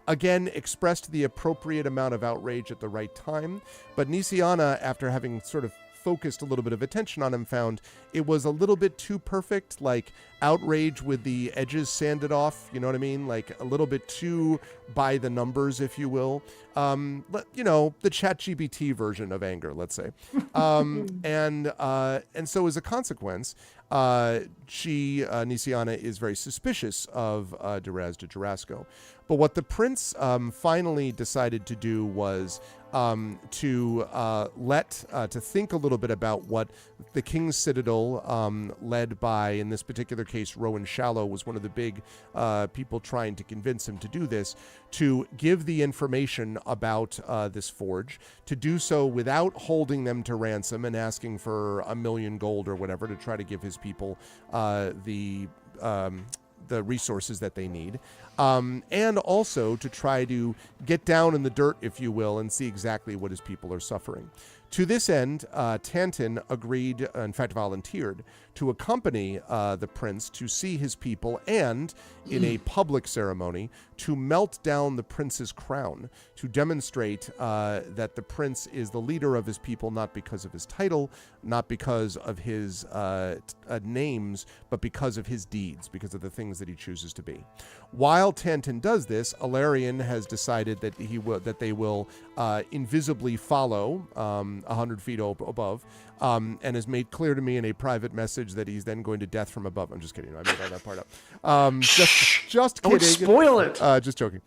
Again, expressed the appropriate amount of outrage at the right time, but Nisiana, after having sort of focused a little bit of attention on him, found it was a little bit too perfect, like outrage with the edges sanded off, you know what I mean? Like a little bit too by the numbers, if you will. The ChatGPT version of anger, let's say. And so as a consequence, Nisiana is very suspicious of Diraz de Jarasco. But what the prince finally decided to do was to think a little bit about what the King's Citadel, led by, in this particular case, Rowan Shallow, was one of the big people trying to convince him to do this, to give the information about this forge, to do so without holding them to ransom and asking for 1 million gold or whatever, to try to give his people the resources that they need, and also to try to get down in the dirt, if you will, and see exactly what his people are suffering. To this end, Tantin agreed, in fact volunteered, to accompany the prince to see his people and, in a public ceremony, to melt down the prince's crown, to demonstrate that the prince is the leader of his people, not because of his title, not because of his names, but because of his deeds, because of the things that he chooses to be. While Tantin does this, Alarion has decided that they will invisibly follow 100 feet above, and has made clear to me in a private message that he's then going to death from above. I'm just kidding. I made all that part up. Just kidding. Don't spoil it. Just joking.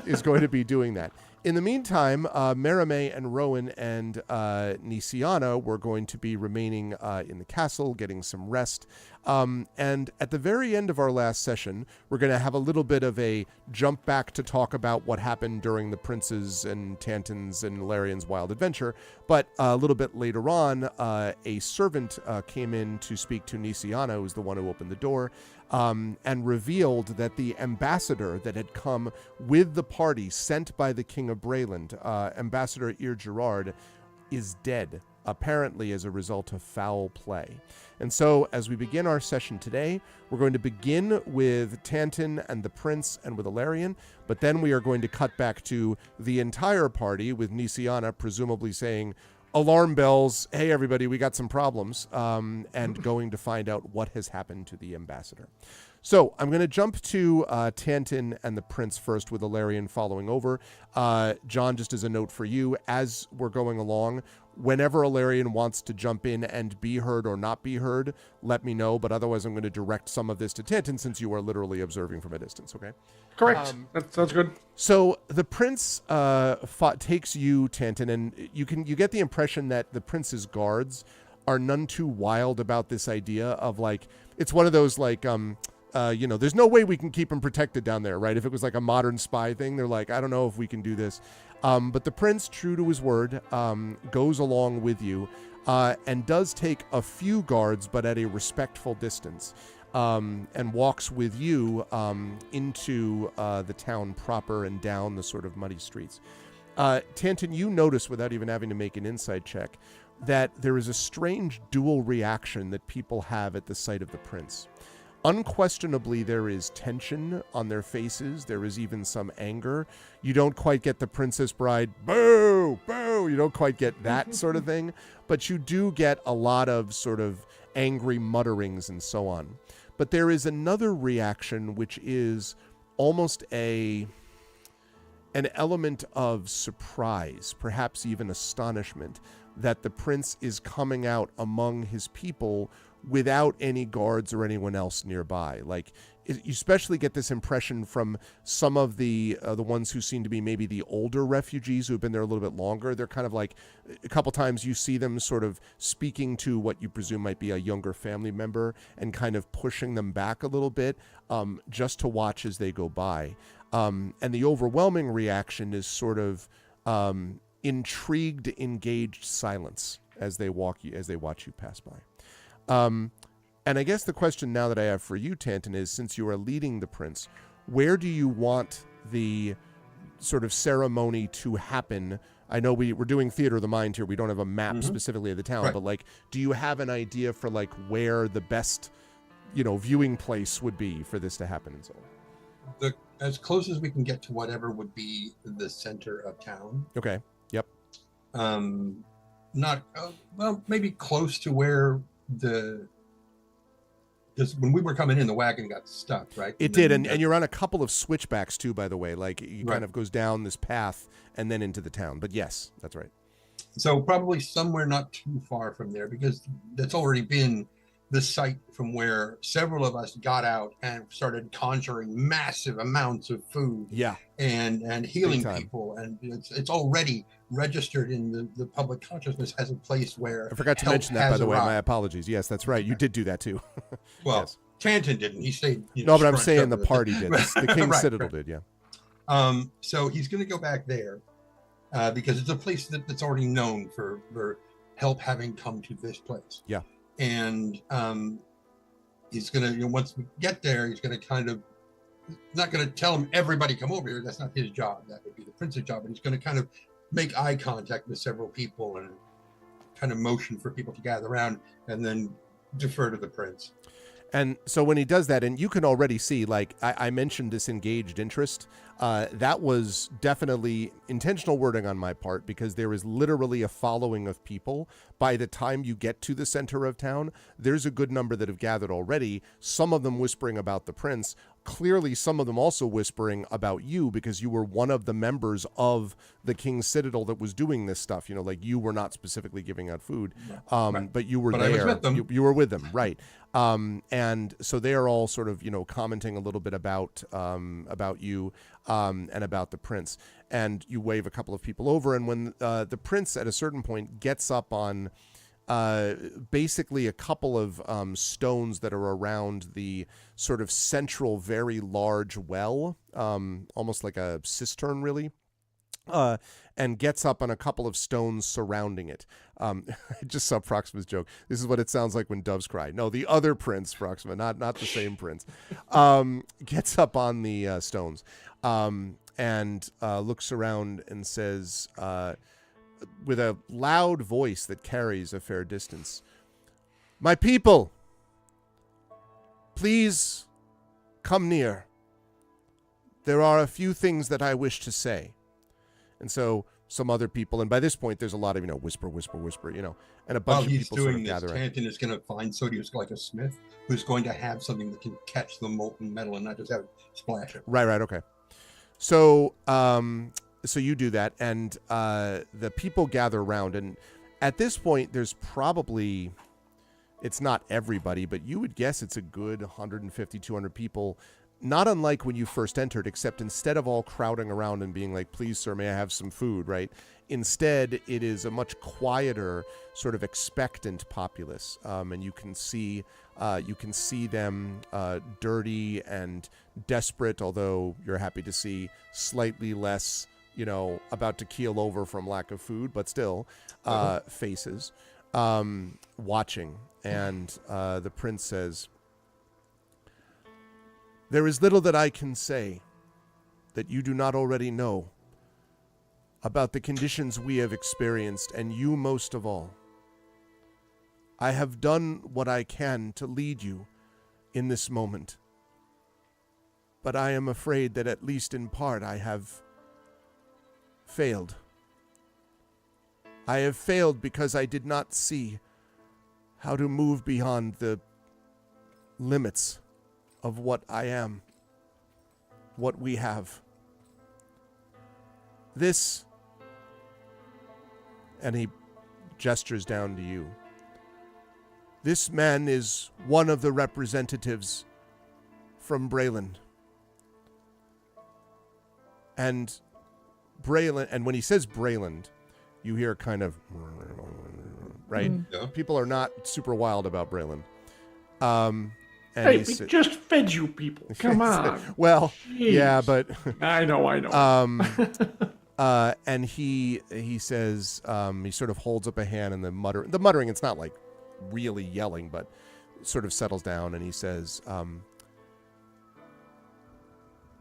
Is going to be doing that. In the meantime, Merime and Rowan and Nisiana were going to be remaining in the castle, getting some rest. And at the very end of our last session, we're going to have a little bit of a jump back to talk about what happened during the Prince's and Tantin's and Larion's wild adventure. But a little bit later on, a servant came in to speak to Nisiana, who was the one who opened the door, and revealed that the ambassador that had come with the party sent by the King of Brayland, Ambassador Ir Gerard, is dead, apparently as a result of foul play. And so, as we begin our session today, we're going to begin with Tantin and the prince and with Alarion, but then we are going to cut back to the entire party with Nisiana presumably saying, "Alarm bells, hey everybody, we got some problems," and going to find out what has happened to the ambassador. So I'm going to jump to Tantin and the prince first, with Alarion following over. John, just as a note for you, as we're going along, whenever Alarion wants to jump in and be heard or not be heard, let me know, but otherwise I'm going to direct some of this to Tantin since you are literally observing from a distance, okay? Correct. That sounds good. So the prince takes you, Tantin, and you get the impression that the prince's guards are none too wild about this idea of, like, it's one of those, like, there's no way we can keep him protected down there, right? If it was like a modern spy thing, they're like, I don't know if we can do this. But the prince, true to his word, goes along with you and does take a few guards, but at a respectful distance, and walks with you into the town proper and down the sort of muddy streets. Tantin, you notice, without even having to make an insight check, that there is a strange dual reaction that people have at the sight of the prince. Unquestionably, there is tension on their faces. There is even some anger. You don't quite get the Princess Bride, boo, boo. You don't quite get that sort of thing. But you do get a lot of sort of angry mutterings and so on. But there is another reaction, which is almost an element of surprise, perhaps even astonishment, that the prince is coming out among his people without any guards or anyone else nearby. Like, you especially get this impression from some of the ones who seem to be maybe the older refugees who have been there a little bit longer. They're kind of like, a couple times you see them sort of speaking to what you presume might be a younger family member and kind of pushing them back a little bit, just to watch as they go by. And the overwhelming reaction is sort of intrigued, engaged silence as they watch you pass by. And I guess the question now that I have for you, Tantin, is, since you are leading the prince, where do you want the sort of ceremony to happen? I know we're doing theater of the mind here. We don't have a map specifically of the town, but, like, do you have an idea for, like, where the best, viewing place would be for this to happen and so on? As close as we can get to whatever would be the center of town. Okay. Yep. Not maybe close to where because when we were coming in, the wagon got stuck, right? It did, and you're on a couple of switchbacks too, by the way. Like, it kind of goes down this path and then into the town. But yes, that's right. So probably somewhere not too far from there, because that's already been the site from where several of us got out and started conjuring massive amounts of food. Yeah. And healing people, and it's already registered in the public consciousness as a place where I forgot to mention that, by the way. My apologies. Yes, that's right. You did do that too. Well, yes. Tanton didn't. He stayed. No, but I'm saying the party did. The King's Right, Citadel right. did. Yeah. So he's going to go back there because it's a place that's already known for help having come to this place. Yeah. And he's going to, once we get there, he's going to kind of, not going to tell him everybody come over here. That's not his job. That would be the prince's job. But he's going to kind of make eye contact with several people and kind of motion for people to gather around and then defer to the prince. And so when he does that, and you can already see, like I mentioned this engaged interest, that was definitely intentional wording on my part, because there is literally a following of people. By the time you get to the center of town, there's a good number that have gathered already, some of them whispering about the prince, clearly some of them also whispering about you, because you were one of the members of the King's Citadel that was doing this stuff. Like you were not specifically giving out food, Right. but you were But there. I was with them. You were with them, right? And so they are all sort of, commenting a little bit about you and about the prince. And you wave a couple of people over, and when the prince at a certain point gets up on basically a couple of stones that are around the sort of central, very large well, almost like a cistern, really. And gets up on a couple of stones surrounding it. I just saw Proxima's joke. This is what it sounds like when doves cry. No, the other prince, Proxima, not the same prince. Gets up on the stones and looks around and says, with a loud voice that carries a fair distance, "My people, please come near. There are a few things that I wish to say." And so some other people, and by this point, there's a lot of, whisper, and a bunch of people sort of gathering. Tanton is going to find somebody who's like a smith who's going to have something that can catch the molten metal and not just have it splash it. Right, okay. So, so you do that, and the people gather around, and at this point, there's probably, it's not everybody, but you would guess it's a good 150, 200 people. Not unlike when you first entered, except instead of all crowding around and being like, "Please, sir, may I have some food," right? Instead, it is a much quieter, sort of expectant populace, and you can see them dirty and desperate, although you're happy to see slightly less, about to keel over from lack of food, but still, faces watching. And the prince says, "There is little that I can say that you do not already know about the conditions we have experienced, and you most of all. I have done what I can to lead you in this moment, but I am afraid that at least in part I have failed. I have failed because I did not see how to move beyond the limits of what I am, what we have. This," and he gestures down to you, "this man is one of the representatives from Brayland. And Brayland, and when he says Brayland, you hear kind of, right? Yeah. People are not super wild about Brayland. And Hey, we just fed you people. Come on. Well, Jeez. yeah, but I know. and he says, he sort of holds up a hand, and the muttering, it's not like really yelling, but sort of settles down, and he says,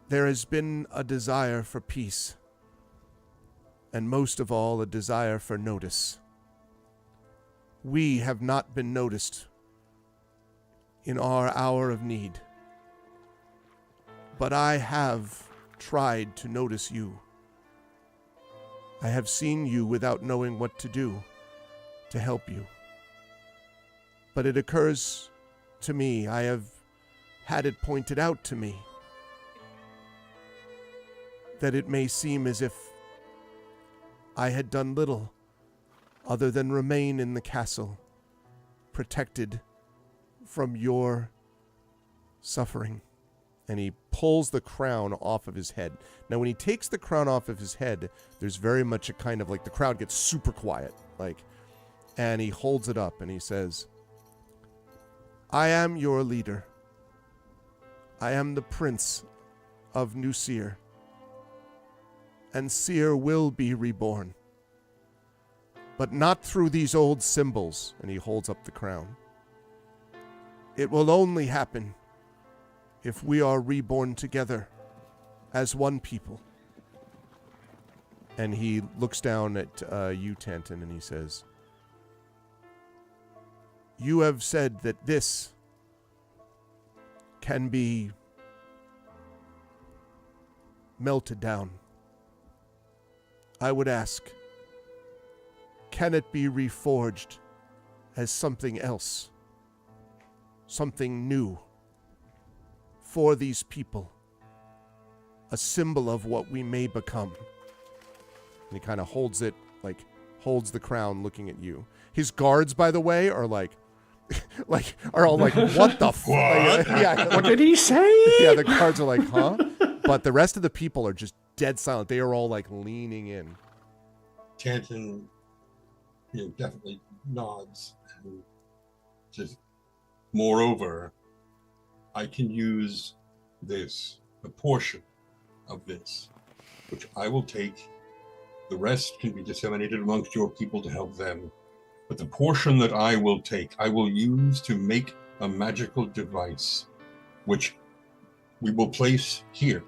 "There has been a desire for peace, and most of all, a desire for notice. We have not been noticed in our hour of need, but I have tried to notice you. I have seen you without knowing what to do to help you. But it occurs to me, I have had it pointed out to me, that it may seem as if I had done little other than remain in the castle, protected from your suffering. And he pulls the crown off of his head. Now, when he takes the crown off of his head, there's very much a kind of like the crowd gets super quiet, and he holds it up and he says, I am your leader. I am the prince of New Seer. And Seer will be reborn. But not through these old symbols. And he holds up the crown. It will only happen if we are reborn together as one people. And he looks down at you, Tanton, and he says, you have said that this can be melted down. I would ask, can it be reforged as something else? Something new for these people? A symbol of what we may become. And he kind of holds it, holds the crown looking at you. His guards, by the way, are are all like, what the fuck? Yeah, what did he say? Yeah, the guards are like, huh? But the rest of the people are just dead silent. They are all leaning in. Tanton, definitely nods and says, moreover, I can use this, a portion of this, which I will take. The rest can be disseminated amongst your people to help them. But the portion that I will take, I will use to make a magical device, which we will place here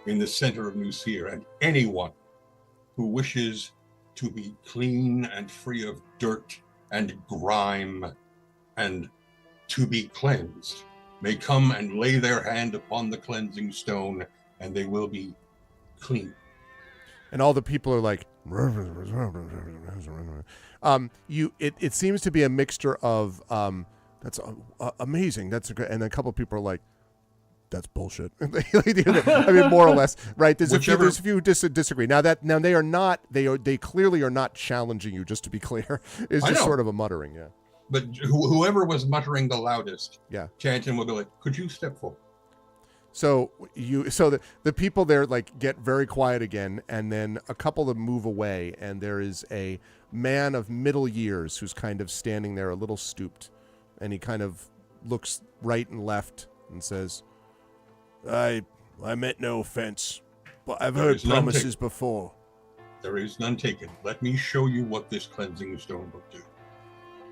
in the center of New Seer. And anyone who wishes to be clean and free of dirt and grime and to be cleansed may come and lay their hand upon the cleansing stone, and they will be clean. And all the people are like, it seems to be a mixture of, that's amazing. That's a great, and a couple of people are like, that's bullshit. I mean, more or less, right? There's a few who disagree. Now they clearly are not challenging you. Just to be clear, it's just sort of a muttering, yeah. But whoever was muttering the loudest, yeah, Tanton will be like, could you step forward? So the people there get very quiet again, and then a couple of them move away, and there is a man of middle years who's kind of standing there a little stooped, and he kind of looks right and left and says, I meant no offense, but I've heard promises before. There is none taken. Let me show you what this cleansing stone will do.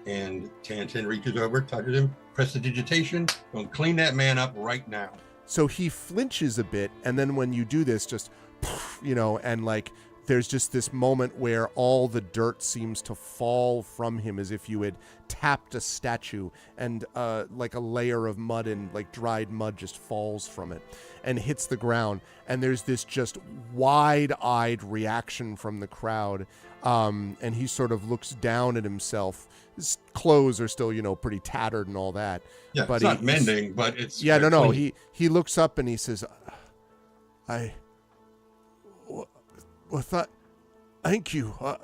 And Tanton reaches over, touches him, prestidigitation, and clean that man up right now. So he flinches a bit, and then when you do this, just, and there's just this moment where all the dirt seems to fall from him as if you had tapped a statue, and a layer of mud and dried mud just falls from it and hits the ground. And there's this just wide-eyed reaction from the crowd, and he sort of looks down at himself. His clothes are still, pretty tattered and all that. Yeah, but it's not mending, but it's... Yeah, no. He looks up and he says, thank you.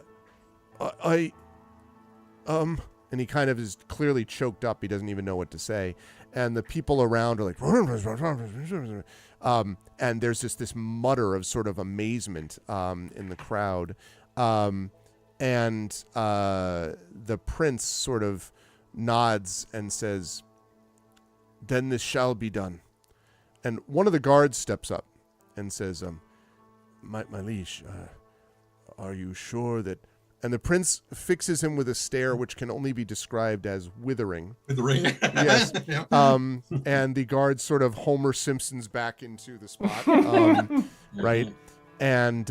And he kind of is clearly choked up. He doesn't even know what to say. And the people around are like, and there's just this mutter of sort of amazement in the crowd. And the prince sort of nods and says, then this shall be done. And one of the guards steps up and says, my liege, are you sure that... And the prince fixes him with a stare which can only be described as withering. Withering. Yes. Yeah. And the guard sort of Homer Simpsons back into the spot. Right? And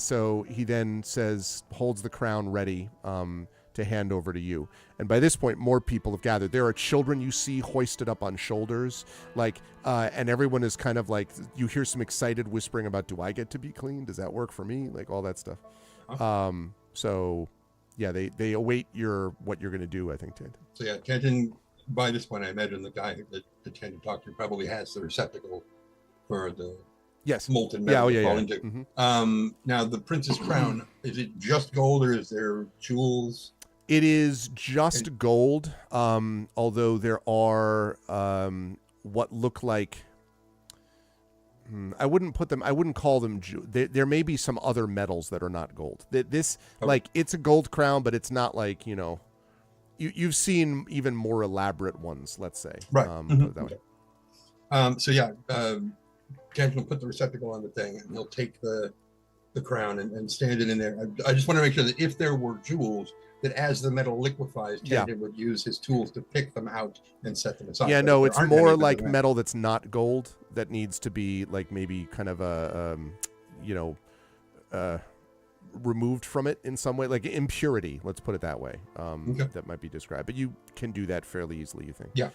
so he then says, holds the crown ready to hand over to you. And by this point, more people have gathered. There are children you see hoisted up on shoulders, and everyone is kind of you hear some excited whispering about, do I get to be clean? Does that work for me? All that stuff. So yeah, they await what you're going to do, I think, Tanton. So yeah, Tanton, by this point, I imagine the guy that Tanton talked to probably has the receptacle for the molten metal to fall into. Mm-hmm. Now, the prince's crown, is it just gold or is there jewels? It is just gold, although there are what look like. I wouldn't call them. There may be some other metals that are not gold. This, like, it's a gold crown, but it's not like, you've seen even more elaborate ones, let's say. Right. Put it that way. So yeah, Ken will put the receptacle on the thing, and he'll take the crown and stand it in there. I just want to make sure that if there were jewels, that as the metal liquefies, Tandon would use his tools to pick them out and set them aside. Yeah, no, it's more like metal that's not gold that needs to be like maybe kind of removed from it in some way, like impurity. Let's put it that way. That might be described, but you can do that fairly easily, you think? Yeah.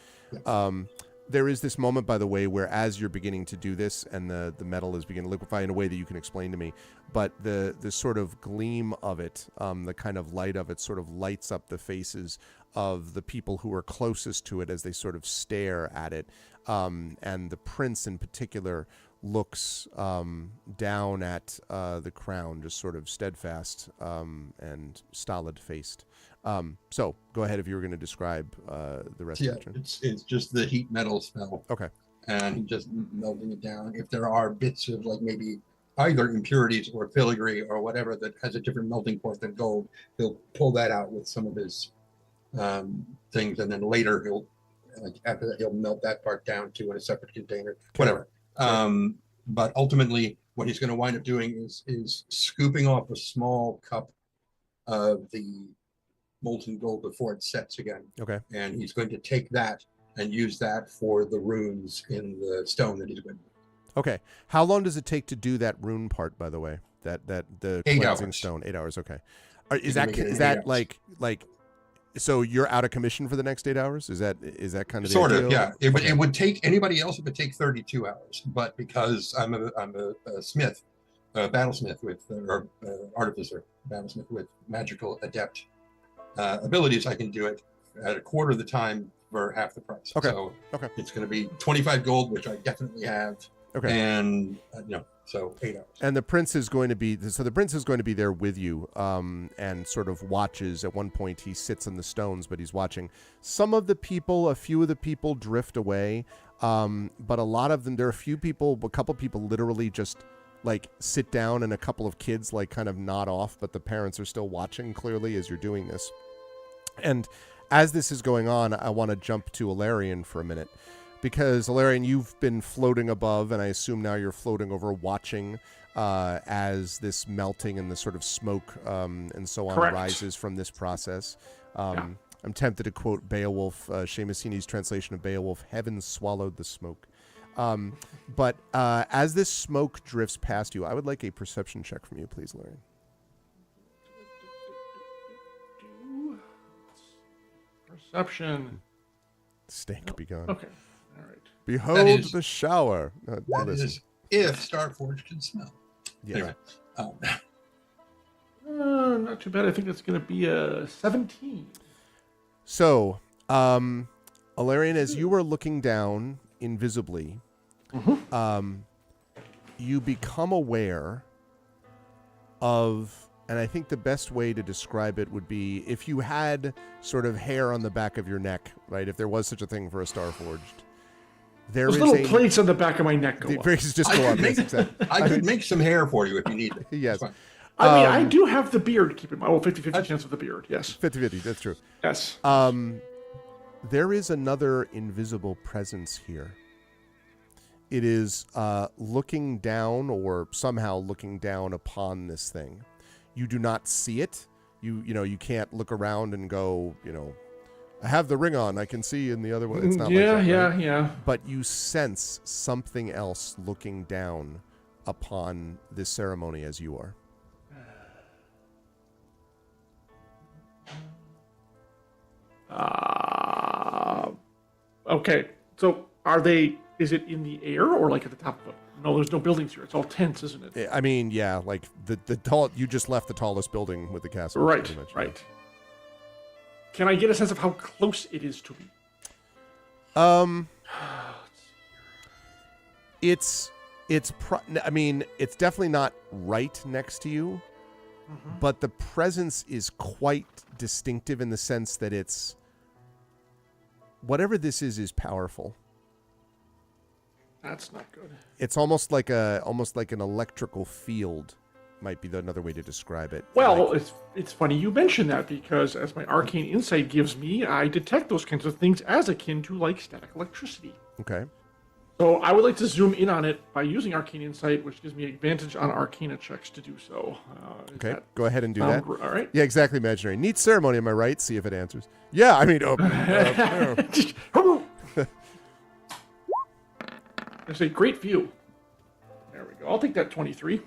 There is this moment, by the way, where as you're beginning to do this and the metal is beginning to liquefy in a way that you can explain to me, but the sort of gleam of it, the kind of light of it sort of lights up the faces of the people who are closest to it as they sort of stare at it. And the prince in particular looks down at the crown, just sort of steadfast and stolid-faced. So go ahead if you were going to describe the rest of the turn. It's just the heat metal spell. Okay. And just melting it down. If there are bits of like maybe either impurities or filigree or whatever that has a different melting point than gold, he'll pull that out with some of his things, and then later after that he'll melt that part down too in a separate container. Whatever. But ultimately, what he's going to wind up doing is scooping off a small cup of the molten gold before it sets again. Okay. And he's going to take that and use that for the runes in the stone that he's going to do. Okay. How long does it take to do that rune part, by the way? That the 8 cleansing hours. stone. 8 hours. Okay. Is that like so you're out of commission for the next 8 hours? Is that kind of sort the of? deal? Yeah. It would take anybody else. It would take 32 hours. But because I'm a smith, a battlesmith or artificer, battlesmith with magical adept abilities, I can do it at a quarter of the time for half the price. Okay. So it's going to be 25 gold, which I definitely have. Okay. And so 8 hours. And the prince is going to be there with you, and sort of watches. At one point, he sits on the stones, but he's watching. A few of the people drift away, but a lot of them. There are a couple people literally just like sit down, and a couple of kids like kind of nod off, but the parents are still watching clearly as you're doing this. And as this is going on, I want to jump to Ilarion for a minute, because Ilarion, you've been floating above, and I assume now you're floating over, watching as this melting and the sort of smoke and so on rises from this process. I'm tempted to quote Beowulf, Seamus translation of Beowulf, "Heaven swallowed the smoke." But as this smoke drifts past you, I would like a perception check from you, please, Ilarion. Perception. Stink be gone. Okay. All right. Behold the shower. That is if Starforge can smell. Yeah. Anyway. Not too bad. I think that's going to be a 17. So, Ilarion, as you were looking down invisibly, you become aware of, and I think the best way to describe it would be if you had sort of hair on the back of your neck, right? If there was such a thing for a Starforged. Those little plates on the back of my neck go up. Just go up. Exactly. I could make some hair for you if you need it. Yes. I mean, I do have the beard, keep in mind. Well, 50-50 chance of the beard, yes. 50-50, that's true. Yes. There is another invisible presence here. It is looking down, or somehow looking down upon this thing. You do not see it. You can't look around and go, I have the ring on, I can see in the other one. It's not like that, right? Yeah. But you sense something else looking down upon this ceremony as you are. Okay. So is it in the air or like at the top of it? No, there's no buildings here. It's all tents, isn't it? I mean, yeah, like the tall, you just left the tallest building with the castle. Right. Can I get a sense of how close it is to me? It's definitely not right next to you, but the presence is quite distinctive in the sense that it's whatever this is powerful. That's not good. It's almost like an electrical field might be another way to describe it. Well, it's funny you mention that because as my arcane insight gives me, I detect those kinds of things as akin to like static electricity. Okay. So I would like to zoom in on it by using arcane insight, which gives me advantage on arcana checks to do so. Okay, go ahead and do that. All right. Yeah, exactly. Imaginary. Neat ceremony, am I right? See if it answers. Yeah, I mean, It's a great view. There we go. I'll take that 23.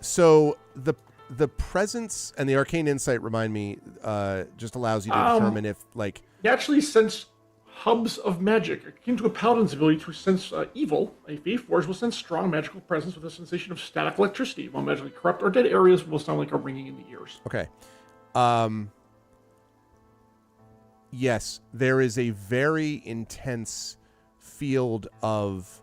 So the presence and the arcane insight remind me just allows you to determine if like naturally sense hubs of magic akin to a paladin's ability to sense evil. A faith forge will sense strong magical presence with a sensation of static electricity, while magically corrupt or dead areas will sound like a ringing in the ears. Okay. Yes, there is a very intense field of,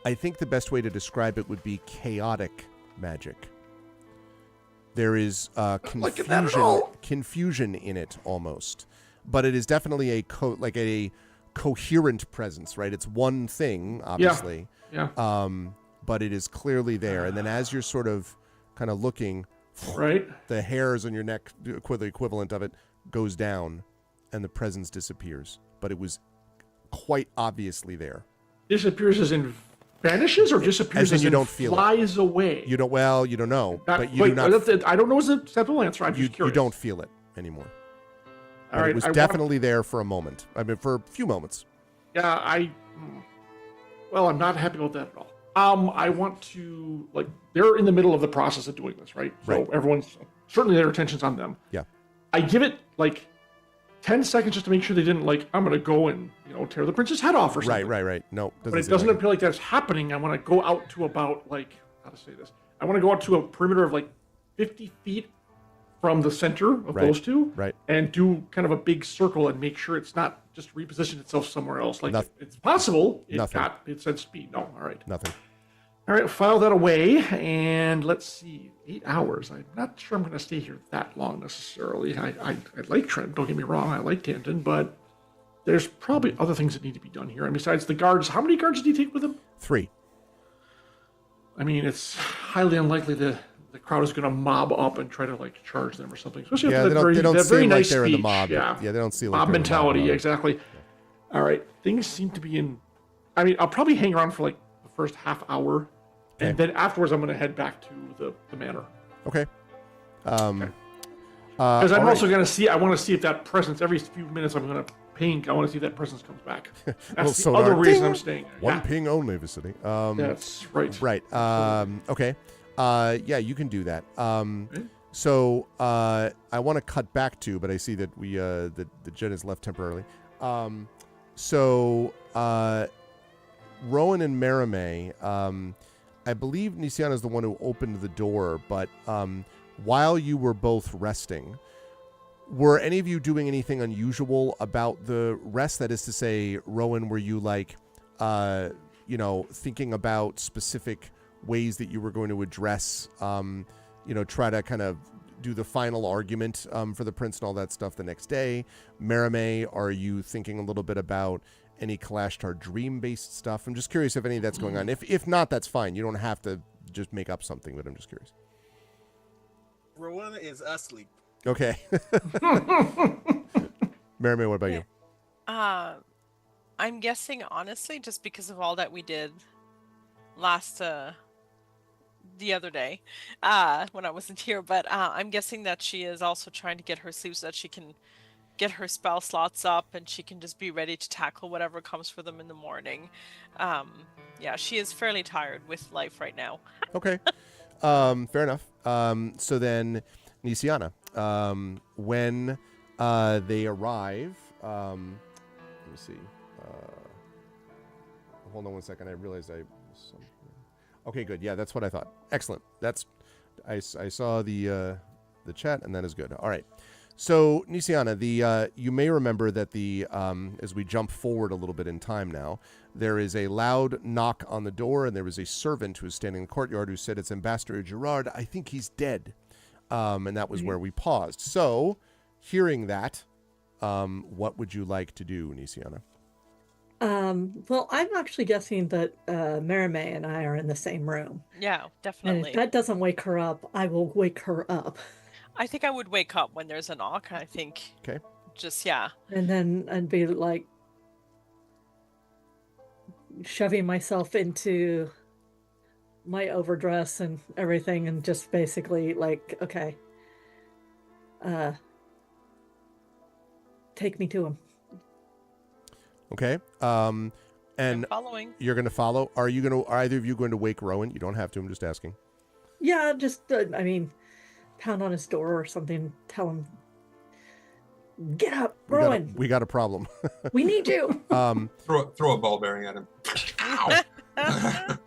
I think the best way to describe it would be chaotic magic. There is confusion in it almost, but it is definitely a coherent presence, right? It's one thing, obviously. Yeah. But it is clearly there. And then as you're sort of kind of looking, right, the hairs on your neck, the equivalent of it, goes down and the presence disappears. But it was quite obviously there. Disappears as in vanishes or disappears as in don't feel flies away? You don't know. But you wait, do not. I don't know is the simple answer. I'm just curious. You don't feel it anymore. All right, it was definitely there for a moment. I mean, for a few moments. Yeah, well, I'm not happy about that at all. I want to, like, they're in the middle of the process of doing this, right? So everyone's, certainly their attention's on them. Yeah. I give it, like, 10 seconds just to make sure they didn't, like, I'm going to go and, tear the prince's head off or something. Right. No. But it doesn't appear like that's happening. I want to go out to about, like, how to say this? I want to go out to a perimeter of, like, 50 feet from the center of those two. Right. And do kind of a big circle and make sure it's not just repositioned itself somewhere else. Like, it's possible it said speed. No, all right. Nothing. All right, file that away, and let's see, 8 hours. I'm not sure I'm going to stay here that long necessarily. I like Trent, don't get me wrong, I like Tanton, but there's probably other things that need to be done here. And besides the guards, how many guards did he take with him? 3. I mean, it's highly unlikely the crowd is going to mob up and try to, like, charge them or something. Especially after they don't that very seem nice like they're speech. in the mob. Yeah, they don't see like mob they're mentality, in the mob. exactly. Yeah. All right, things seem to be in... I mean, I'll probably hang around for, like, the first half hour. Okay. And then afterwards, I'm going to head back to the manor. Okay. Because I'm also going to see, I want to see if that presence, every few minutes I'm going to ping, I want to see if that presence comes back. That's the other reason I'm staying there. One ping only, vicinity. That's right. Right. Okay. Yeah, you can do that. So I want to cut back to, but I see that the Jen is left temporarily. Rowan and Merime, I believe Nisiana is the one who opened the door, but while you were both resting, were any of you doing anything unusual about the rest? That is to say, Rowan, were you like, thinking about specific ways that you were going to address, try to kind of do the final argument for the prince and all that stuff the next day? Merime, are you thinking a little bit about any Kalashtar dream-based stuff? I'm just curious if any of that's going on. If not, that's fine. You don't have to just make up something, but I'm just curious. Rowan is asleep. Okay. Merime, what about you? I'm guessing, honestly, just because of all that we did last the other day when I wasn't here, but I'm guessing that she is also trying to get her sleep so that she can get her spell slots up and she can just be ready to tackle whatever comes for them in the morning. Yeah, she is fairly tired with life right now. Okay. Fair enough. So then, Nisiana, when they arrive, let me see. Hold on one second. I realized okay, good. Yeah, that's what I thought. Excellent. I saw the chat, and that is good. All right. So, Nisiana, you may remember that as we jump forward a little bit in time now, there is a loud knock on the door, and there was a servant who was standing in the courtyard who said, "It's Ambassador Gerard. I think he's dead." And that was where we paused. So, hearing that, what would you like to do, Nisiana? Well, I'm actually guessing that Merime and I are in the same room. Yeah, And definitely. if that doesn't wake her up, I will wake her up. I think I would wake up when there's a knock. I think. Okay. Just, yeah. And then I'd be like shoving myself into my overdress and everything and just basically like, okay, take me to him. Okay. I'm And following. you're going to follow? Are either of you going to wake Rowan? You don't have to. I'm just asking. Yeah, just, I mean, pound on his door or something. Tell him, get up, Rowan. We got a problem. We need you. Throw a ball bearing at him. Ow.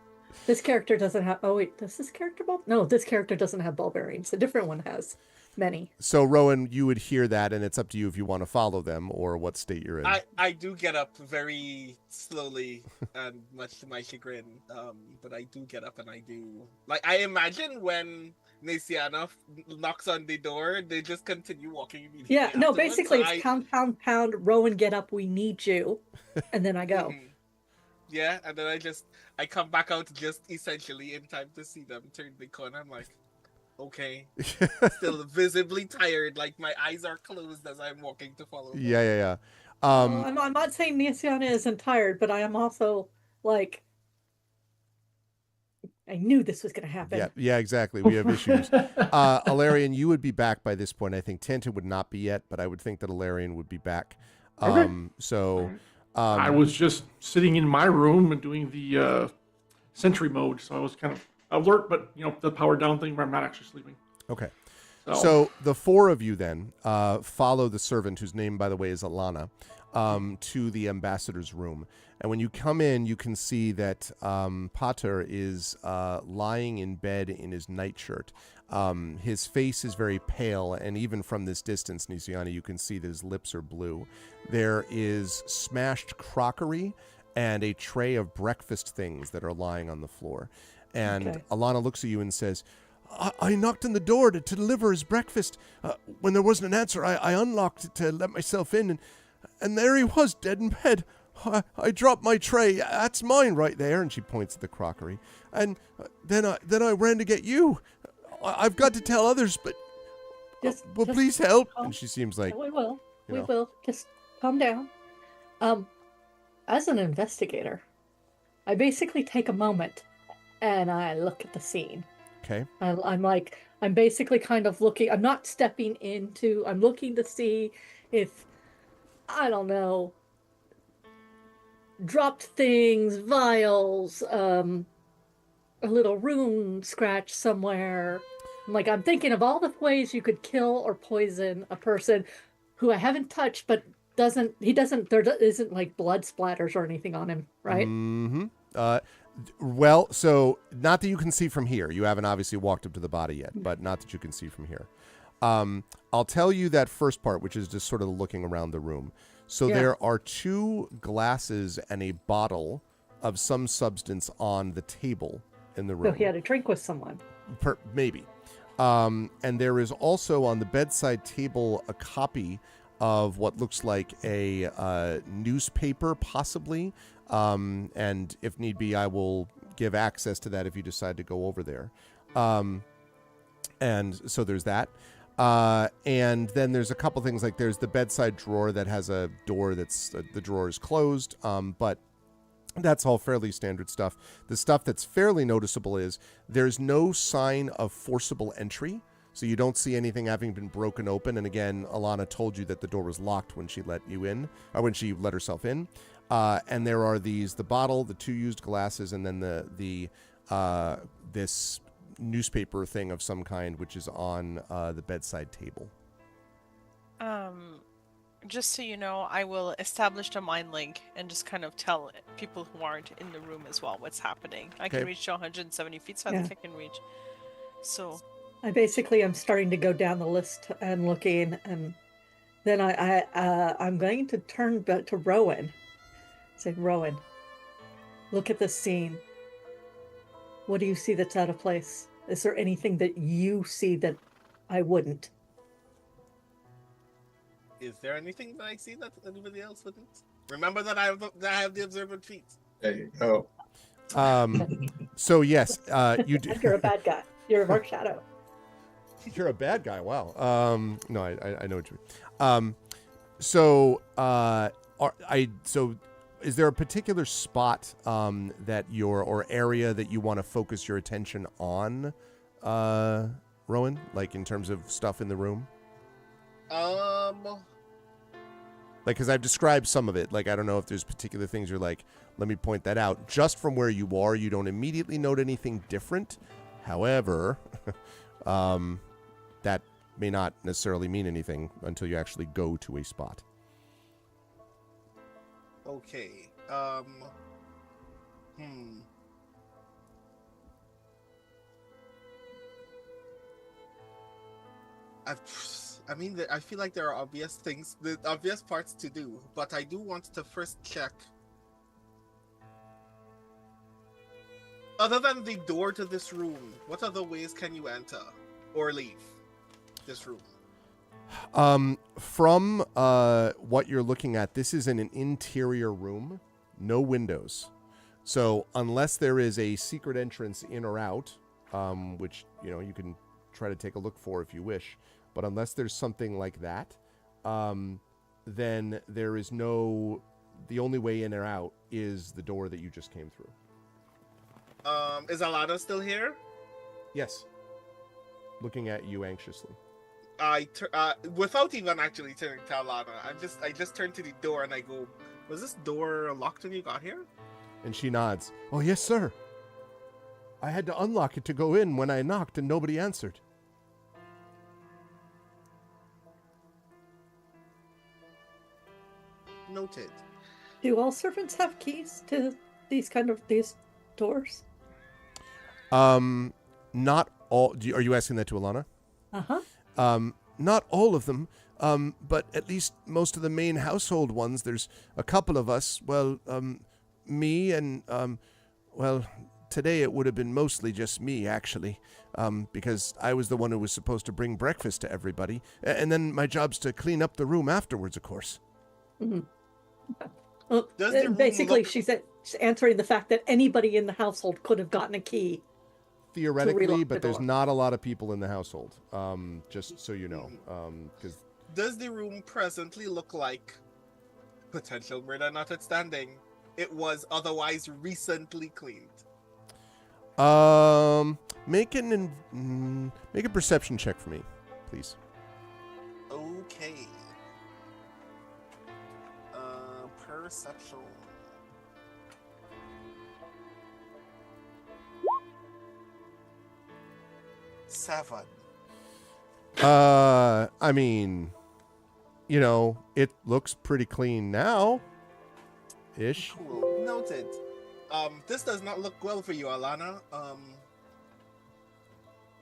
This character doesn't have. Oh wait, does this character ball? No, this character doesn't have ball bearings. A different one has many. So, Rowan, you would hear that, and it's up to you if you want to follow them or what state you're in. I do get up very slowly and much to my chagrin, but I do get up and I do. Like, I imagine when Nisiana knocks on the door, they just continue walking immediately. Yeah, no, afterwards, basically so it's pound, pound, pound. Rowan, get up. We need you. And then I go. Yeah, and then I come back out just essentially in time to see them turn the corner. I'm like, okay, still visibly tired, like my eyes are closed as I'm walking to follow them. Yeah. I'm not saying Nisiana isn't tired, but I am also like, I knew this was going to happen. Yeah, exactly. We have issues. Alarian, you would be back by this point. I think Tanton would not be yet, but I would think that Alarian would be back. Okay. So... I was just sitting in my room and doing the sentry mode, so I was kind of alert, but the power down thing where I'm not actually sleeping. Okay. So the four of you then follow the servant, whose name, by the way, is Alana, to the ambassador's room. And when you come in, you can see that Pater is lying in bed in his nightshirt. His face is very pale, and even from this distance, Nisiana, you can see that his lips are blue. There is smashed crockery and a tray of breakfast things that are lying on the floor. And Alana looks at you and says, I knocked on the door to deliver his breakfast. When there wasn't an answer, I unlocked it to let myself in, and there he was, dead in bed. I dropped my tray. That's mine right there. And she points at the crockery. And then I ran to get you. I've got to tell others, but please help. And she seems like... We will. We will. Just calm down. As an investigator, I basically take a moment and I look at the scene. Okay. I'm basically kind of looking, I'm not stepping into, I'm looking to see if, I don't know, dropped things, vials, a little rune scratch somewhere. I'm thinking of all the ways you could kill or poison a person who I haven't touched, but there isn't like blood splatters or anything on him, right? Mm-hmm. Well, so not that you can see from here. You haven't obviously walked up to the body yet, but not that you can see from here. I'll tell you that first part, which is just sort of looking around the room. So there are 2 glasses and a bottle of some substance on the table in the room. So he had a drink with someone. Maybe. And there is also on the bedside table a copy of what looks like a newspaper, possibly. And if need be, I will give access to that if you decide to go over there. And so there's that. And then there's a couple things, like there's the bedside drawer that has a door that's the drawer is closed. But that's all fairly standard stuff. The stuff that's fairly noticeable is there's no sign of forcible entry. So you don't see anything having been broken open. And again, Alana told you that the door was locked when she let you in, or when she let herself in. And there are the bottle, the 2 used glasses, and then this newspaper thing of some kind, which is on the bedside table. Just so you know, I will establish a mind link and just kind of tell people who aren't in the room as well what's happening. I can reach to 170 feet, so I think I can reach. So I basically am starting to go down the list and looking, and then I'm going to turn back to Rowan. Say, Rowan, look at this scene. What do you see that's out of place? Is there anything that you see that I wouldn't? Is there anything that I see that anybody else wouldn't? Remember that I have the observer feat. There you go. So yes, you do. You're a bad guy. You're a dark shadow. You're a bad guy. Wow. No, I know what you mean. So is there a particular spot that or area that you want to focus your attention on, Rowan? Like in terms of stuff in the room? Like, because I've described some of it. Like, I don't know if there's particular things you're like, let me point that out. Just from where you are, you don't immediately note anything different. However, that may not necessarily mean anything until you actually go to a spot. Okay. I mean, I feel like there are obvious things, the obvious parts to do, but I do want to first check. Other than the door to this room, what other ways can you enter or leave this room? From what you're looking at, this is in an interior room, no windows. So unless there is a secret entrance in or out, which you can try to take a look for if you wish, but unless there's something like that, then there is no. The only way in or out is the door that you just came through. Is Alana still here? Yes. Looking at you anxiously. Without even actually turning to Alana, I just turn to the door and I go, "Was this door locked when you got here?" And she nods. Oh, yes, sir. I had to unlock it to go in when I knocked and nobody answered. Noted. Do all servants have keys to these doors? Not all. Are you asking that to Alana? Uh-huh. Not all of them, but at least most of the main household ones. There's a couple of us. Well, me and, today it would have been mostly just me, actually, because I was the one who was supposed to bring breakfast to everybody. And then my job's to clean up the room afterwards, of course. Mm-hmm. Well, basically, she's answering the fact that anybody in the household could have gotten a key. Theoretically, but there's not a lot of people in the household, just so you know. Does the room presently look like, potential murder notwithstanding, it was otherwise recently cleaned? Make a perception check for me, please. Okay. Perception. Seven. I mean, it looks pretty clean now. Ish. Cool. Noted. This does not look well for you, Alana.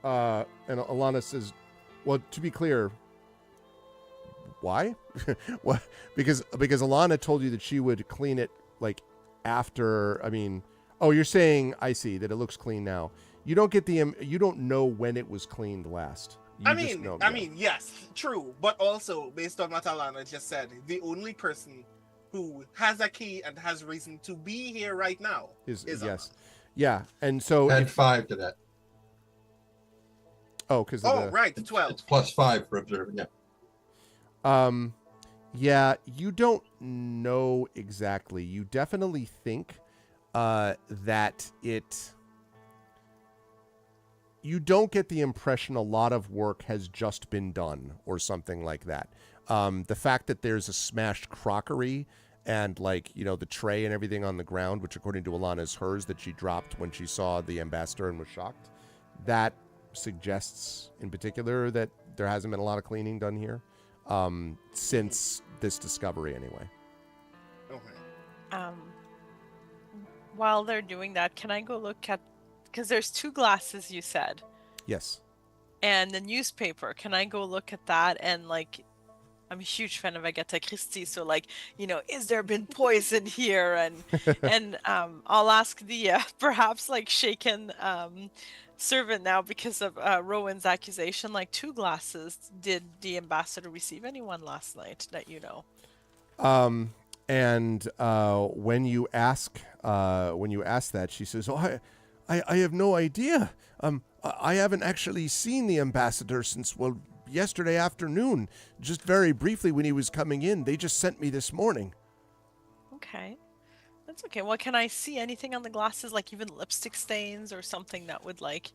And Alana says, well, to be clear, why? What? Because Alana told you that she would clean it like after. I mean, oh, you're saying I see that it looks clean now. You don't get you don't know when it was cleaned last. I mean, yes, true, but also based on what Alana just said, the only person who has a key and has reason to be here right now is yes, Alana. Yeah, and so add 5 to that. Oh, because right, 12. It's +5 for observing. Yeah. Yeah, you don't know exactly. You definitely think that it. You don't get the impression a lot of work has just been done or something like that. The fact that there's a smashed crockery and the tray and everything on the ground, which according to Alana is hers that she dropped when she saw the ambassador and was shocked, that suggests in particular that there hasn't been a lot of cleaning done here since this discovery anyway. Okay. While they're doing that, can I go look at, because there's 2 glasses you said. Yes. And the newspaper, can I go look at that? And like, I'm a huge fan of Agatha Christie, so like, is there been poison here? And I'll ask the perhaps like shaken servant now because of Rowan's accusation. Like 2 glasses. Did the ambassador receive anyone last night that you know? And when you ask that, she says, "Oh, I have no idea. I haven't actually seen the ambassador since yesterday afternoon. Just very briefly when he was coming in. They just sent me this morning." Okay, that's okay. Well, can I see anything on the glasses, like even lipstick stains or something that would like?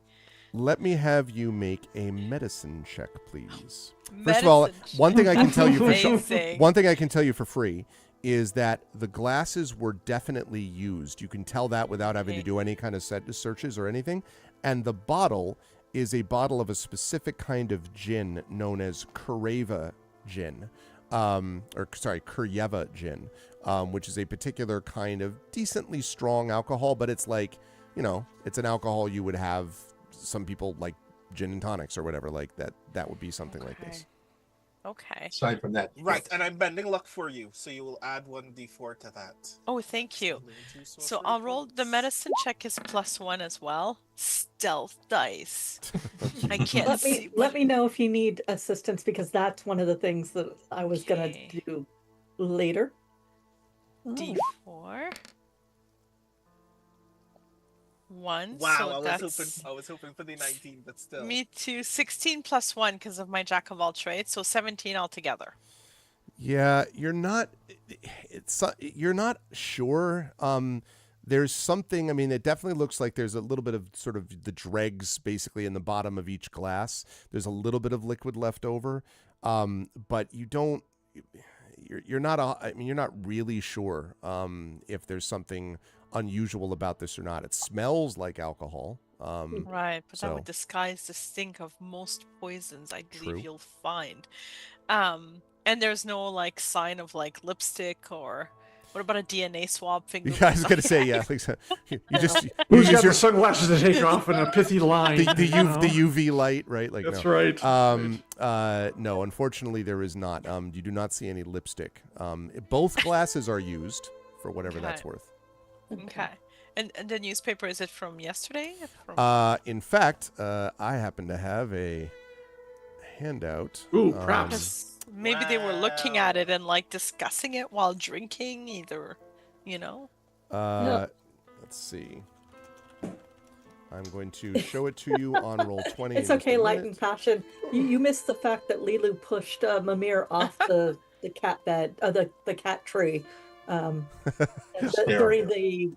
Let me have you make a medicine check, please. First of all, Medicine one thing I can tell you for Amazing. one thing I can tell you for free is that the glasses were definitely used. You can tell that without having to do any kind of set searches or anything. And the bottle is a bottle of a specific kind of gin known as Kureva gin, Kuryeva gin, which is a particular kind of decently strong alcohol, but it's like, it's an alcohol you would have. Some people like gin and tonics or whatever like that. That would be something like this. Okay. Aside from that, Right, and I'm bending luck for you, so you will add 1d4 to that. Oh, thank you. Two So sorcery I'll roll the points. medicine check is +1 as well. Stealth dice. I can't Let see. me know if you need assistance, because that's one of the things that I was gonna Okay. do later. Oh. D4. 1. Wow, so I that's was hoping for the 19, but still. me too. 16 + 1 because of my jack of all trades, so 17 altogether. Yeah, you're not sure. There's something, I mean, it definitely looks like there's a little bit of sort of the dregs basically in the bottom of each glass. There's a little bit of liquid left over. But you're not really sure if there's something unusual about this or not. It smells like alcohol. Right, but that would so- disguise the stink of most poisons I believe True. you'll find. And there's no like sign of like lipstick or what about a DNA swab finger? Yeah, I was gonna say, yeah. Like, so you just you Who's use got your the sunglasses to take off and a pithy line? the you know? UV light, right? Like That's no. right. No, unfortunately there is not. You do not see any lipstick. Both glasses are used for whatever that's Okay. worth. Okay. And the newspaper, is it from yesterday? From... In fact, I happen to have a handout. Ooh, props. 'Cause maybe they were looking at it and like discussing it while drinking, either, Yeah. Let's see. I'm going to show it to you on roll 20. It's in just okay, a Light minute. and Passion. You missed the fact that Lilu pushed Mimir off the cat bed, the cat tree, during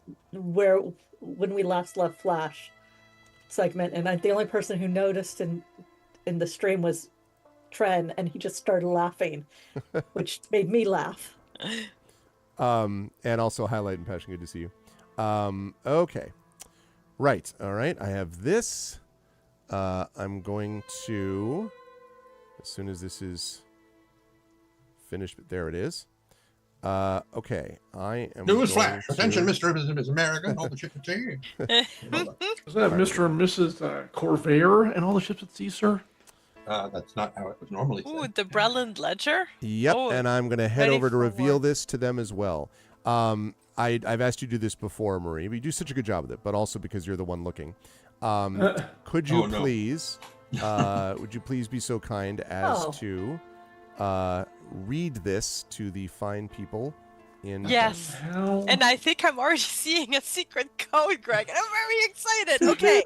when we last left Flash segment, and the only person who noticed in the stream was Tren, and he just started laughing, which made me laugh. And also Highlight and Passion, good to see you. Okay. Right. All right. I have this. I'm going to, as soon as this is finished, there it is. Okay. I am Newsflash! going Attention, to- Mr. and Mrs. America, and all the ships at sea. Doesn't that have Mr. and Mrs. Corvair and all the ships at sea, sir? That's not how it was normally said. Ooh, the Breland Ledger? Yep, Oh, and I'm going to head ready over to for reveal war. this to them as well. I've asked you to do this before, Marie, but you do such a good job with it, but also because you're the one looking. Could you Oh, no. please, would you please be so kind as Oh. to read this to the fine people in... Yes. Hell. And I think I'm already seeing a secret code, Greg. And I'm very excited. Okay.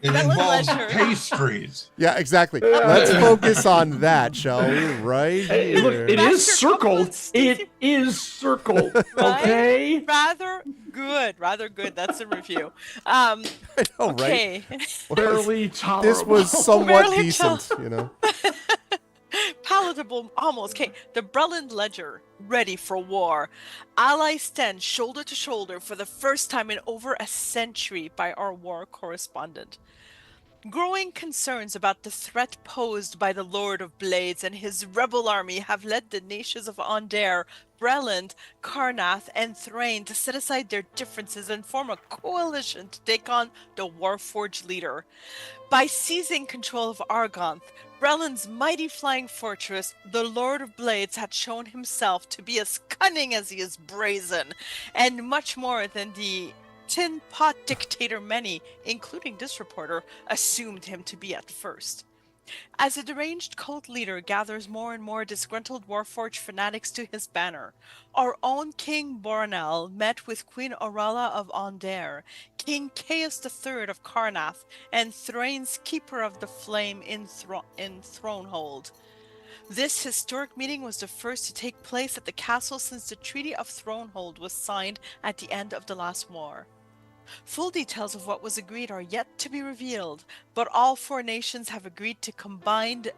It That was involves leisure. pastries. Yeah, exactly. Let's focus on that, shall we? Right Hey, look, here. it Master is circled. Couplets. It is circled. Right? Okay. Rather good. Rather good. That's a review. I know, right? Okay. Barely tolerable. This was somewhat Barely decent, you know? Palatable, almost. Okay, the Breland Ledger, ready for war. Allies stand shoulder to shoulder for the first time in over a century by our war correspondent. Growing concerns about the threat posed by the Lord of Blades and his rebel army have led the nations of Aundair, Breland, Karnath, and Thrain to set aside their differences and form a coalition to take on the Warforged leader. By seizing control of Argonth, Breland's mighty flying fortress, the Lord of Blades had shown himself to be as cunning as he is brazen, and much more than the tin pot dictator many, including this reporter, assumed him to be at first. As a deranged cult leader gathers more and more disgruntled Warforged fanatics to his banner, our own King Bornel met with Queen Aurala of Aundair, King Chaos III of Karnath, and Thrain's Keeper of the Flame in Thronehold. This historic meeting was the first to take place at the castle since the Treaty of Thronehold was signed at the end of the last war. Full details of what was agreed are yet to be revealed, but all four nations have agreed to combined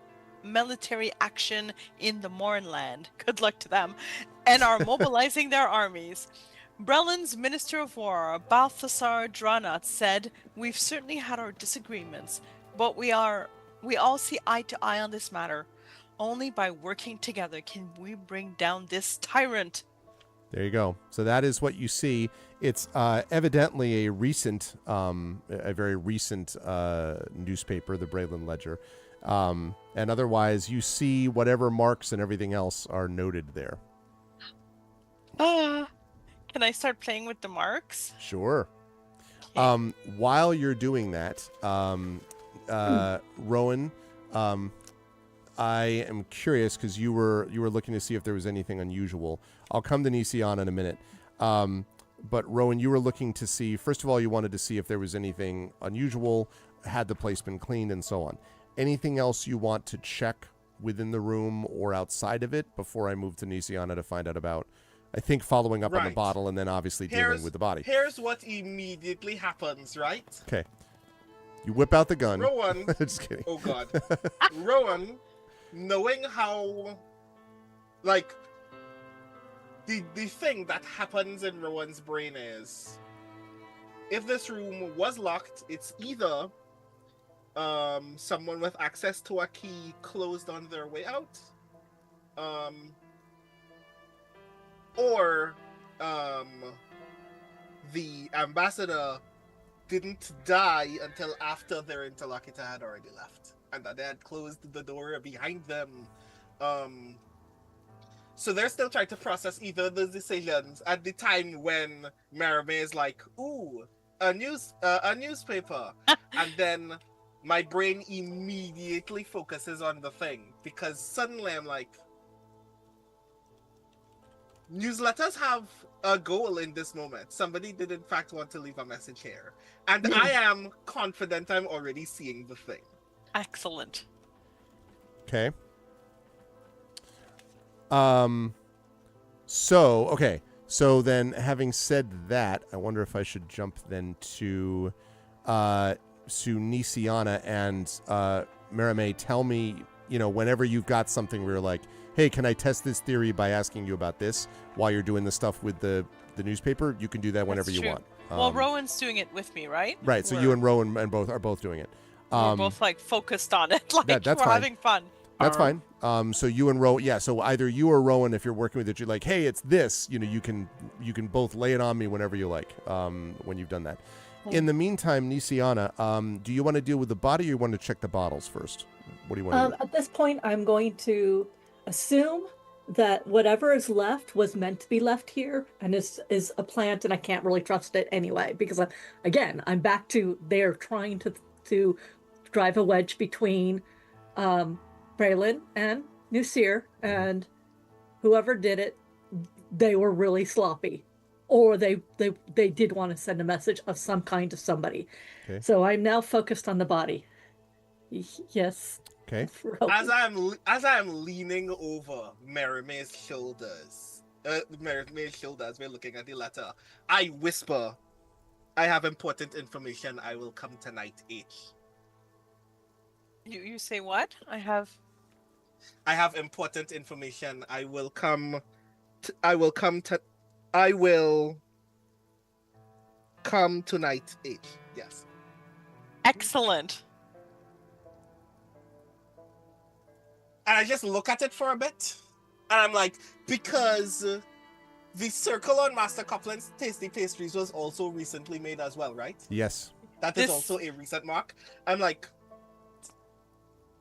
military action in the Mornland. Good luck to them. And are mobilizing their armies. Breland's Minister of War, Balthasar Dranat, said, "We've certainly had our disagreements, but we all see eye to eye on this matter. Only by working together can we bring down this tyrant." There you go. So that is what you see. It's evidently a recent, a very recent newspaper, the Breland Ledger. And otherwise, you see whatever marks and everything else are noted there. Can I start playing with the marks? Sure. Okay. While you're doing that, Rowan, I am curious because you were looking to see if there was anything unusual. I'll come to Nisiana in a minute. But Rowan, you were looking to see, first of all, you wanted to see if there was anything unusual, had the place been cleaned, and so on. Anything else you want to check within the room or outside of it before I move to Nisiana to find out about, I think, following up on the Right. bottle and then obviously dealing with the body. Here's what immediately happens, right? Okay. You whip out the gun. Rowan. Just kidding. Oh God. Rowan, knowing how, like, the thing that happens in Rowan's brain is, if this room was locked, it's either someone with access to a key closed on their way out, or the ambassador didn't die until after their interlocutor had already left, and that they had closed the door behind them. So they're still trying to process either of those decisions at the time when Marame is like, "Ooh, a newspaper," and then my brain immediately focuses on the thing, because suddenly I'm like, newsletters have a goal in this moment. Somebody did in fact want to leave a message here, and I am confident I'm already seeing the thing. Excellent. Okay. So then, having said that, I wonder if I should jump then to Nisiana and Marame. Tell me, whenever you've got something where you're like, hey, can I test this theory by asking you about this while you're doing the stuff with the newspaper? You can do that whenever That's you true. want. Well, Rowan's doing it with me, right? Right. So you and Rowan are both doing it. We're both like focused on it. Like that's we're fine. having fun. That's fine. So you and Rowan, yeah. So either you or Rowan, if you're working with it, you're like, hey, it's this. You can both lay it on me whenever you like. When you've done that. In the meantime, Nisiana, do you want to deal with the body or you want to check the bottles first? What do you want to do? At this point, I'm going to assume that whatever is left was meant to be left here and is a plant, and I can't really trust it anyway because I'm back to they're trying to drive a wedge between Braylon and Nusir, and whoever did it, they were really sloppy, or they did want to send a message of some kind to somebody. Okay. So I'm now focused on the body. Yes. Okay. As I'm leaning over Marame's shoulders, we're looking at the letter, I whisper, "I have important information. I will come tonight, H." You say what? I have important information. I will come tonight, H. Yes. Excellent. And I just look at it for a bit. And I'm like, because the circle on Master Copland's Tasty Pastries was also recently made as well, right? Yes. That is also a recent mark. I'm like,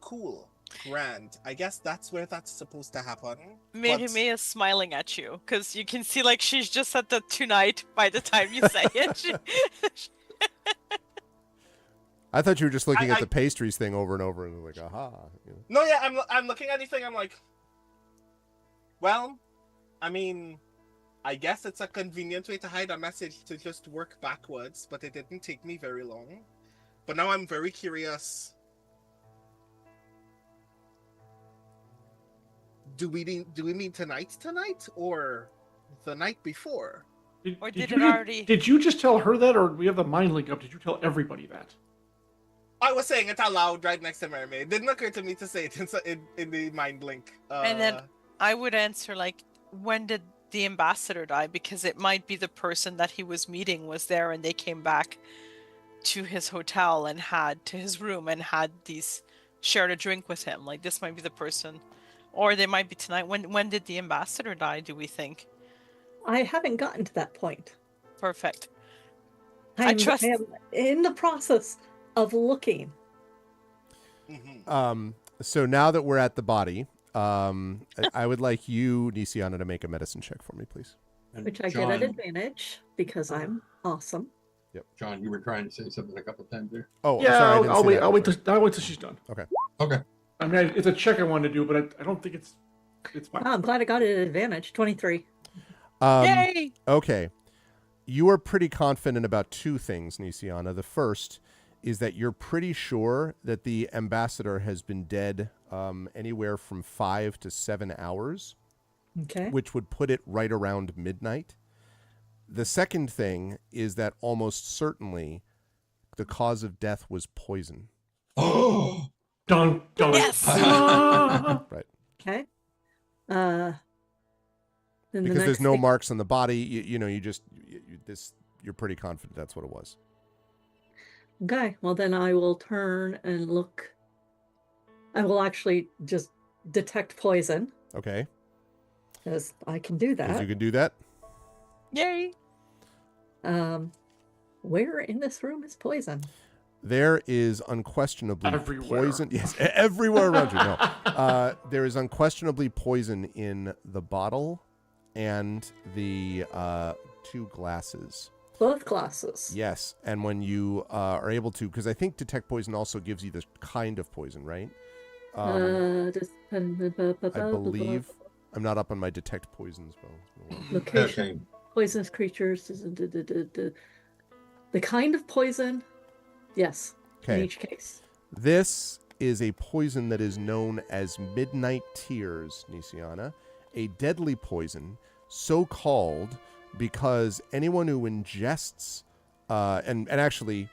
cool. Grand. I guess that's where that's supposed to happen. Mei is smiling at you because you can see like she's just at the tonight by the time you say it. I thought you were just looking at the pastries thing over and over and like, aha. You know. No, yeah, I'm looking at anything. I'm like, well, I mean, I guess it's a convenient way to hide a message to just work backwards, but it didn't take me very long. But now I'm very curious. Do we mean tonight or the night before? Did you just tell her that, or we have the mind link up? Did you tell everybody that? I was saying it out loud right next to Mermaid. It didn't occur to me to say it in the mind link. And then I would answer like, when did the ambassador die? Because it might be the person that he was meeting was there, and they came back to his hotel and to his room and had shared a drink with him. Like, this might be the person. Or they might be tonight. When did the ambassador die, do we think? I haven't gotten to that point. Perfect. I am in the process of looking. Mm-hmm. So now that we're at the body, I would like you, Nisiana, to make a medicine check for me, please. And Which I get at advantage because I'm awesome. Yep. John, you were trying to say something a couple times there. Oh, yeah. sorry, I'll wait till she's done. Okay. Okay. I mean, it's a check I wanted to do, but I don't think it's fine. Oh, I'm glad I got it at advantage. 23. Yay! Okay. You are pretty confident about two things, Nisiana. The first is that you're pretty sure that the ambassador has been dead anywhere from 5 to 7 hours, Okay. which would put it right around midnight. The second thing is that almost certainly the cause of death was poison. Oh! Dun, dun. Yes! Right. Okay. Because there's no marks on the body, you're pretty confident that's what it was. Okay, well then I will turn and look. I will actually just detect poison. Okay. Because I can do Because that. you can do that. Yay! Where in this room is poison? There is unquestionably Everywhere. poison. Yes, everywhere around you. No, there is unquestionably poison in the bottle and the 2 glasses. Both glasses. Yes, and when you are able to, because I think detect poison also gives you the kind of poison, right? I believe. I'm not up on my detect poison spell. Location. Okay. Poisonous creatures. The kind of poison. Yes. In Okay. each case. This is a poison that is known as Midnight Tears, Nisiana, a deadly poison, so called because anyone who ingests, and actually,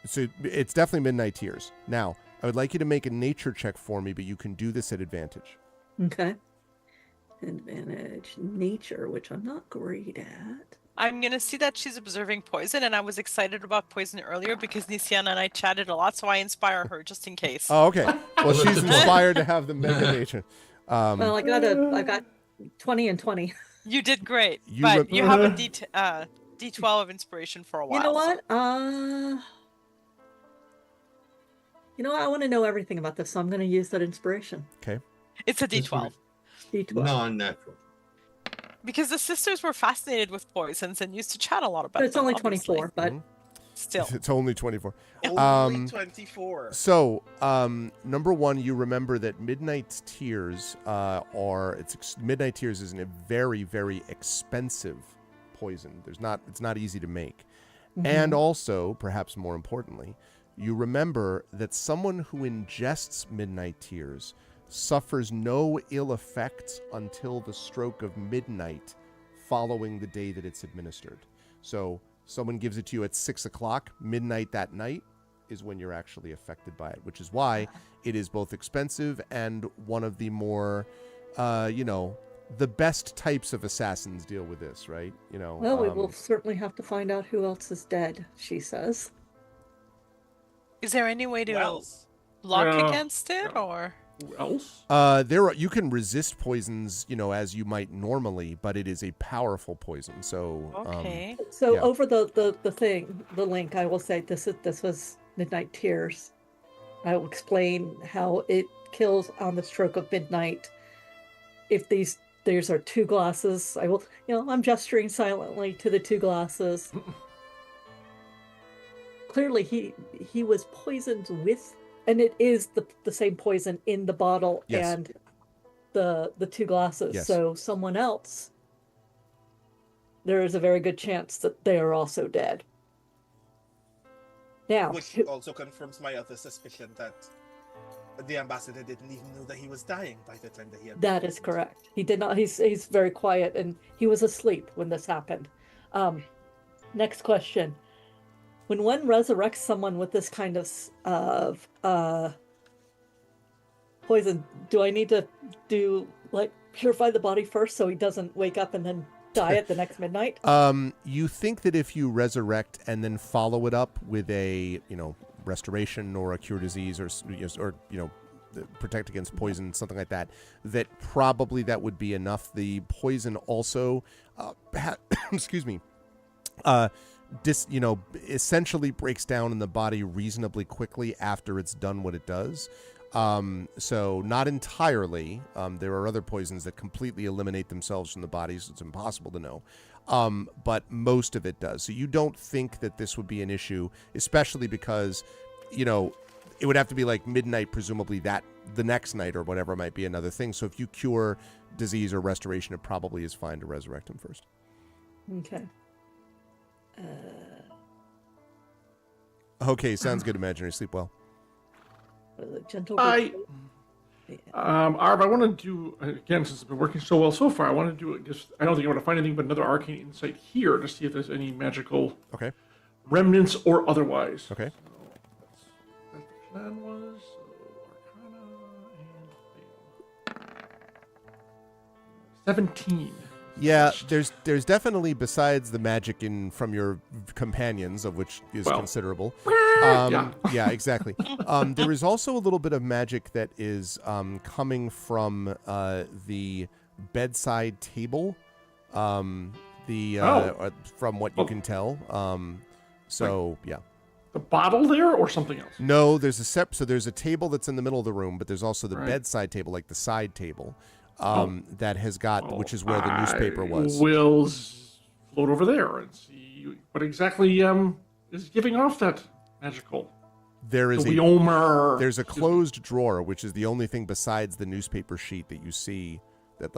so it's definitely Midnight Tears. Now, I would like you to make a nature check for me, but you can do this at advantage. Okay. Advantage nature, which I'm not great at. I'm gonna see that she's observing poison, and I was excited about poison earlier because Nisiana and I chatted a lot, so I inspire her just in case. Oh, okay. Well, she's inspired to have them make a nature. Well, I got 20 and 20. You did great, You but you have a D12 of inspiration for a while. You know what? I want to know everything about this, so I'm going to use that inspiration. Okay. It's a D12. D12. Non-natural. Because the sisters were fascinated with poisons and used to chat a lot about But it's them, only obviously. 24, but Still. It's only 24. Only 24. So, number one, you remember that Midnight Tears Midnight Tears is a very, very expensive poison. It's not easy to make. Mhm. And also, perhaps more importantly, you remember that someone who ingests Midnight Tears suffers no ill effects until the stroke of midnight following the day that it's administered. So someone gives it to you at 6 o'clock, midnight that night is when you're actually affected by it, which is why it is both expensive and one of the more, the best types of assassins deal with this, right? well, we will certainly have to find out who else is dead, she says. Is there any way to Well, lock Yeah. against it, or? Who else? You can resist poisons, as you might normally, but it is a powerful poison. So Okay. So Yeah. over the link, I will say this was Midnight Tears. I will explain how it kills on the stroke of midnight. If these are two glasses, I will, I'm gesturing silently to the two glasses. Clearly he was poisoned with, and it is the same poison in the bottle Yes. and the two glasses. Yes. So someone else, there is a very good chance that they are also dead. Now, Which also confirms my other suspicion that the ambassador didn't even know that he was dying by the time that he had. that is correct. He did not. He's very quiet, and he was asleep when this happened. Next question: when one resurrects someone with this kind of poison, do I need to purify the body first so he doesn't wake up and then die at the next midnight? You think that if you resurrect and then follow it up with a, restoration or a cure disease or protect against poison, something like that, that probably that would be enough. The poison also, excuse me, essentially breaks down in the body reasonably quickly after it's done what it does. So not entirely. There are other poisons that completely eliminate themselves from the body, so it's impossible to know. But most of it does. So you don't think that this would be an issue, especially because, it would have to be like midnight, presumably the next night or whatever might be another thing. So if you cure disease or restoration, it probably is fine to resurrect him first. Okay. Okay, sounds good, Imaginary. Sleep well. Gentle. Arv, I want to do, again, since it's been working so well so far, I want to do just, I don't think I want to find anything but another arcane insight here to see if there's any magical Okay. remnants or otherwise. Okay. So that's what the plan was. So Arcana and 17. Yeah, there's definitely, besides the magic from your companions, of which is considerable. Yeah, exactly. There is also a little bit of magic that is coming from the bedside table. From what you can tell. Yeah. The bottle there or something else? No, there's a table that's in the middle of the room, but there's also the bedside table, like the side table. That has got, which is where the newspaper was. We'll float over there and see what exactly is giving off that magical. There's a closed drawer, which is the only thing besides the newspaper sheet that you see that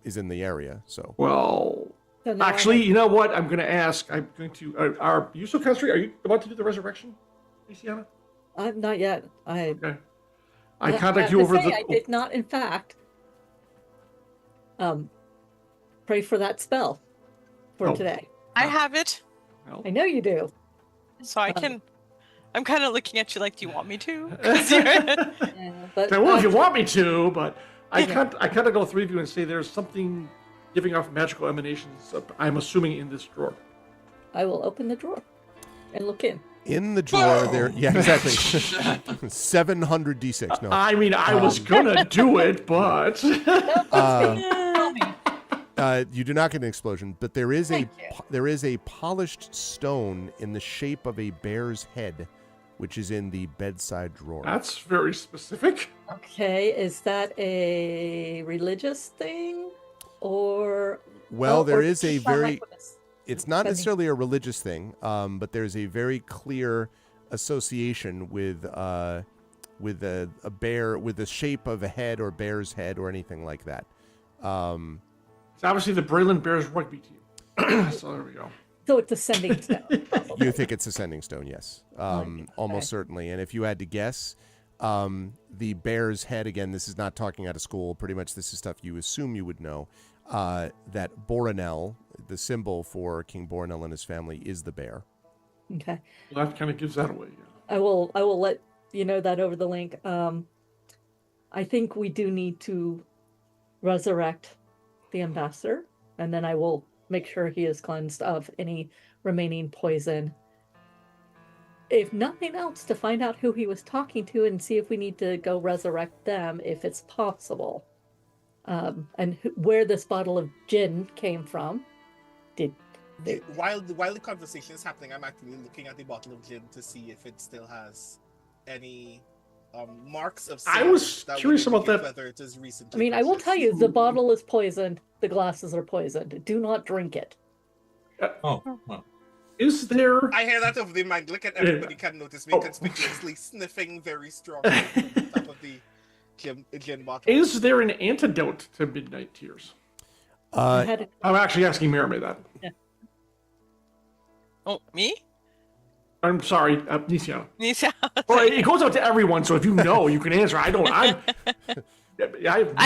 is in the area. So actually, you know what? I'm going to ask. I'm going to. Are you so concentrated? Are you about to do the resurrection, Luciana? Not yet. Okay. I contact you over the. I did not, in fact. Pray for that spell for today. I have it. I know you do. So I can. I'm kind of looking at you like, do you want me to? Well, if you want me to, but I kind of go through you and say there's something giving off magical emanations. I'm assuming in this drawer. I will open the drawer and look in. In the drawer, yeah, exactly. 700 d6. No, I mean, I was gonna do it, but you do not get an explosion. But there is a polished stone in the shape of a bear's head, which is in the bedside drawer. That's very specific. Okay, is that a religious thing, or? Well, there is a very. It's not necessarily a religious thing, but there's a very clear association with a bear, with the shape of a head or bear's head or anything like that. It's obviously the Braylon Bears rugby team. So there we go. So it's ascending stone. You think it's ascending stone? Yes, almost certainly. And if you had to guess, the bear's head, again, this is not talking out of school. Pretty much, this is stuff you assume you would know. That Boronel, the symbol for King Boronel and his family, is the bear. Okay. Well, that kind of gives that away. Yeah. I will let you know that over the link. I think we do need to resurrect the ambassador, and then I will make sure he is cleansed of any remaining poison. if nothing else, to find out who he was talking to and see if we need to go resurrect them if it's possible. And where this bottle of gin came from. While the conversation is happening, I'm actually looking at the bottle of gin to see if it still has any marks of. I was curious about that. Whether it is recently. I mean, I will tell you, the bottle is poisoned. The glasses are poisoned. Do not drink it. Is there? I hear that over the mind. Look at everybody can notice me conspicuously sniffing very strongly from the top of the gin bottle. Is there an antidote to Midnight Tears? I'm actually asking Merime that. Yeah. Oh, me? I'm sorry, Nisia. Nisia. Well, it goes out to everyone, so if you know, you can answer. I don't. I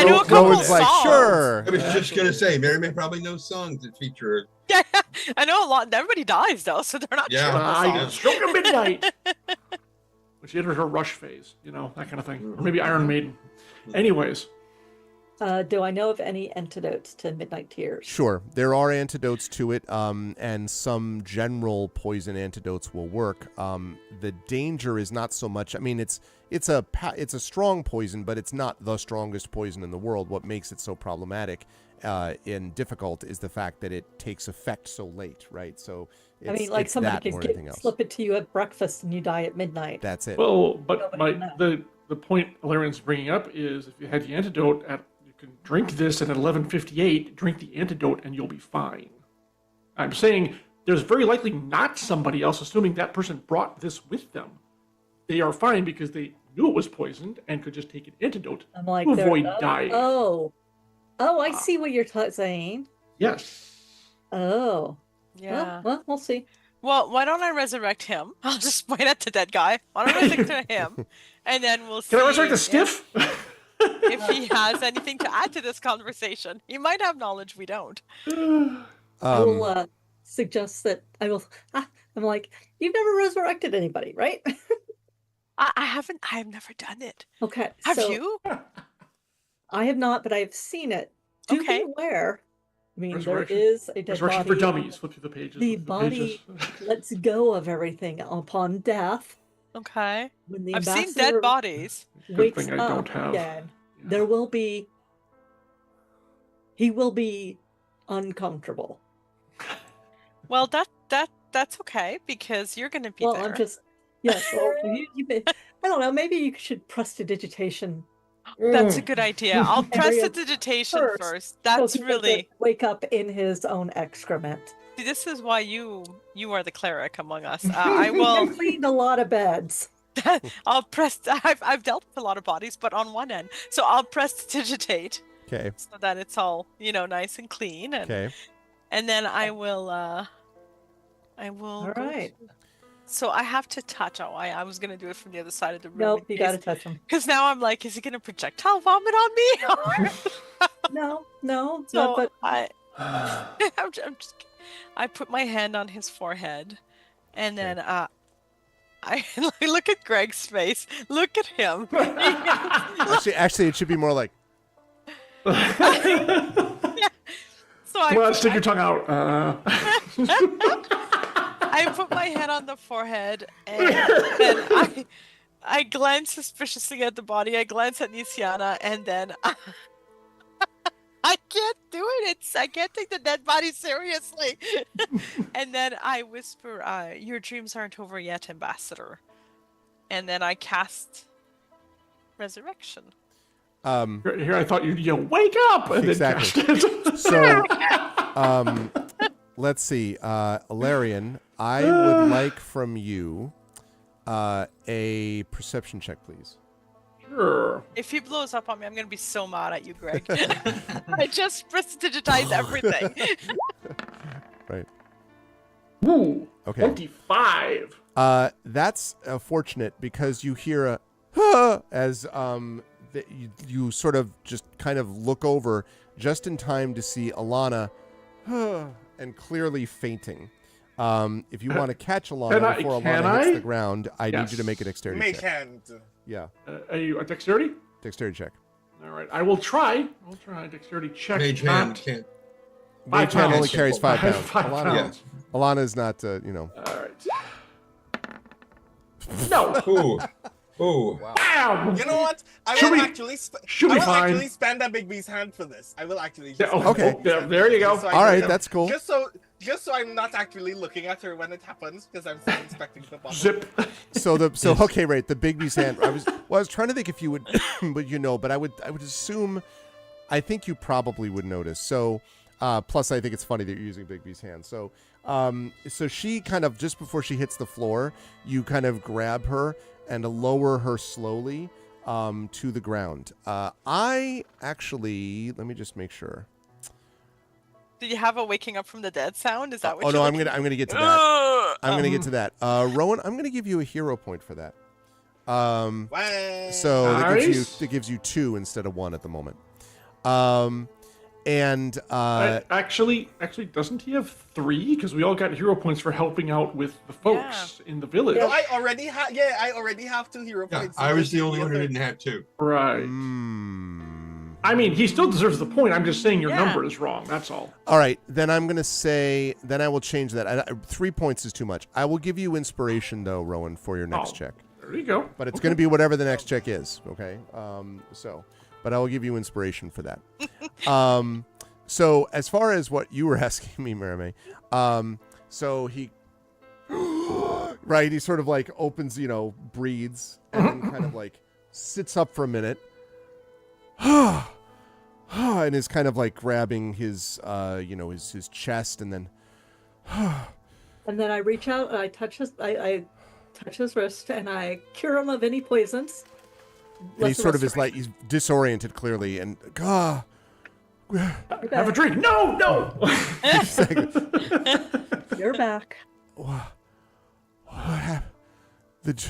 know a couple Rowan's like, songs. sure. I was just gonna say, Mary May probably knows songs that feature. Yeah, I know a lot. Everybody dies though, so they're not Yeah. sure. of the songs. Stroke of Midnight. When she entered her Rush phase, that kind of thing. Or maybe Iron Maiden. Anyways. Do I know of any antidotes to Midnight Tears? Sure, there are antidotes to it, and some general poison antidotes will work. The danger is not so much. I mean, it's a strong poison, but it's not the strongest poison in the world. What makes it so problematic and difficult is the fact that it takes effect so late, right? So it's somebody that could slip it to you at breakfast and you die at midnight. That's it. Well, but the point Valerian's bringing up is if you had the antidote you can drink this at 11:58, drink the antidote, and you'll be fine. I'm saying there's very likely not somebody else, assuming that person brought this with them. They are fine because they knew it was poisoned and could just take an antidote to avoid dying. Oh, I see what you're saying. Yes. Oh. Yeah. Well, we'll see. Well, why don't I resurrect him? I'll just point at the dead guy. Why don't I resurrect him? And then we'll see. Can I resurrect the stiff? If he has anything to add to this conversation. He might have knowledge we don't. I will suggest that I'm like, you've never resurrected anybody, right? I haven't. I have never done it. Okay. Have you? I have not, but I've seen it. Do be aware. I mean, there is a dead Resurrection body. for dummies. Flip through the pages. The body lets go of everything upon death. Okay. When the I've seen ambassador dead bodies. wakes thing I don't up have. again, there will be. He will be uncomfortable. Well, that's okay because you're going to be Well, there. I'm just. Yes. Well, I don't know. Maybe you should prestidigitation. That's a good idea. I'll Andrea, prestidigitation first. That's so he really. doesn't wake up in his own excrement. See, this is why you are the cleric among us. I will. I've cleaned a lot of beds. I'll I've dealt with a lot of bodies, but on one end, so I'll prestidigitate. Okay. So that it's all nice and clean, and and then I will. All right. So I have to touch. Oh, I was gonna do it from the other side of the room. Nope, you gotta touch him. Because now I'm like, is he gonna projectile vomit on me? No. So But I'm just. I put my hand on his forehead, and then I look at Greg's face. Look at him. Actually, it should be more like. So I Come on, stick your tongue out. I put my hand on the forehead, and then I glance suspiciously at the body. I glance at Nisiana, and then I can't do it. I can't take the dead body seriously. And then I whisper, "Your dreams aren't over yet, Ambassador." And then I cast resurrection. Here, I thought you'd yell, "Wake up!" And Exactly. then cast it. So, let's see, Alarian, I would like from you a perception check, please. Sure. If he blows up on me, I'm going to be so mad at you, Greg. I just prestidigitize everything. Right. Ooh. Okay. 25. That's fortunate because you hear a "huh" as you sort of just kind of look over just in time to see Alana and clearly fainting. If you want to catch Alana before Alana hits the ground, I need you to make a dexterity check. Hand. Yeah. Are you a dexterity? Dexterity check. All right. I will try. I'll try dexterity check. Mage hand can't. Mage hand only carries 5 pounds. Five pounds. Alana is not, All right. No. Ooh. Ooh. Wow. Bam! You know what? I Should will we- actually should be fine. actually spend a Bigby's hand for this. I will actually just Yeah, spend okay. a Bigby's hand There for you this, go. just so I All know right, that- that's cool. Just so I'm not actually looking at her when it happens, because I'm still inspecting the bottle. Zip. Okay, right. The Bigby's hand. I was trying to think if you would, but I would assume. I think you probably would notice. So, plus I think it's funny that you're using Bigby's hand. So, so she kind of just before she hits the floor, you kind of grab her and lower her slowly to the ground. I actually let me just make sure. Did you have a waking up from the dead sound? Is that what? Oh no, you're I'm gonna get to that. I'm gonna get to that. Rowan, I'm gonna give you a hero point for that. Wow. So Nice. that gives you 2 instead of 1 at the moment. And Actually, doesn't he have 3? Because we all got hero points for helping out with the folks in the village. No, I already have 2 hero Yeah, points. I was the only one who other- didn't have 2. Right. mm, I mean, he still deserves the point. I'm just saying your Yeah. number is wrong. That's all. all right, then I'm gonna say. Then I will change that. 3 points is too much. I will give you inspiration though, Rowan, for your next Oh. check. There you go. But it's gonna be whatever the next check is. Okay. But I will give you inspiration for that. So as far as what you were asking me, Marime, so he, right, he sort of like opens, breathes, and then kind of like sits up for a minute, and is kind of like grabbing his, his chest, and then, And then I reach out and I touch his wrist and I cure him of any poisons. and he sort of is like, he's disoriented clearly, and, Have a drink. No. he's like, You're back. what happened?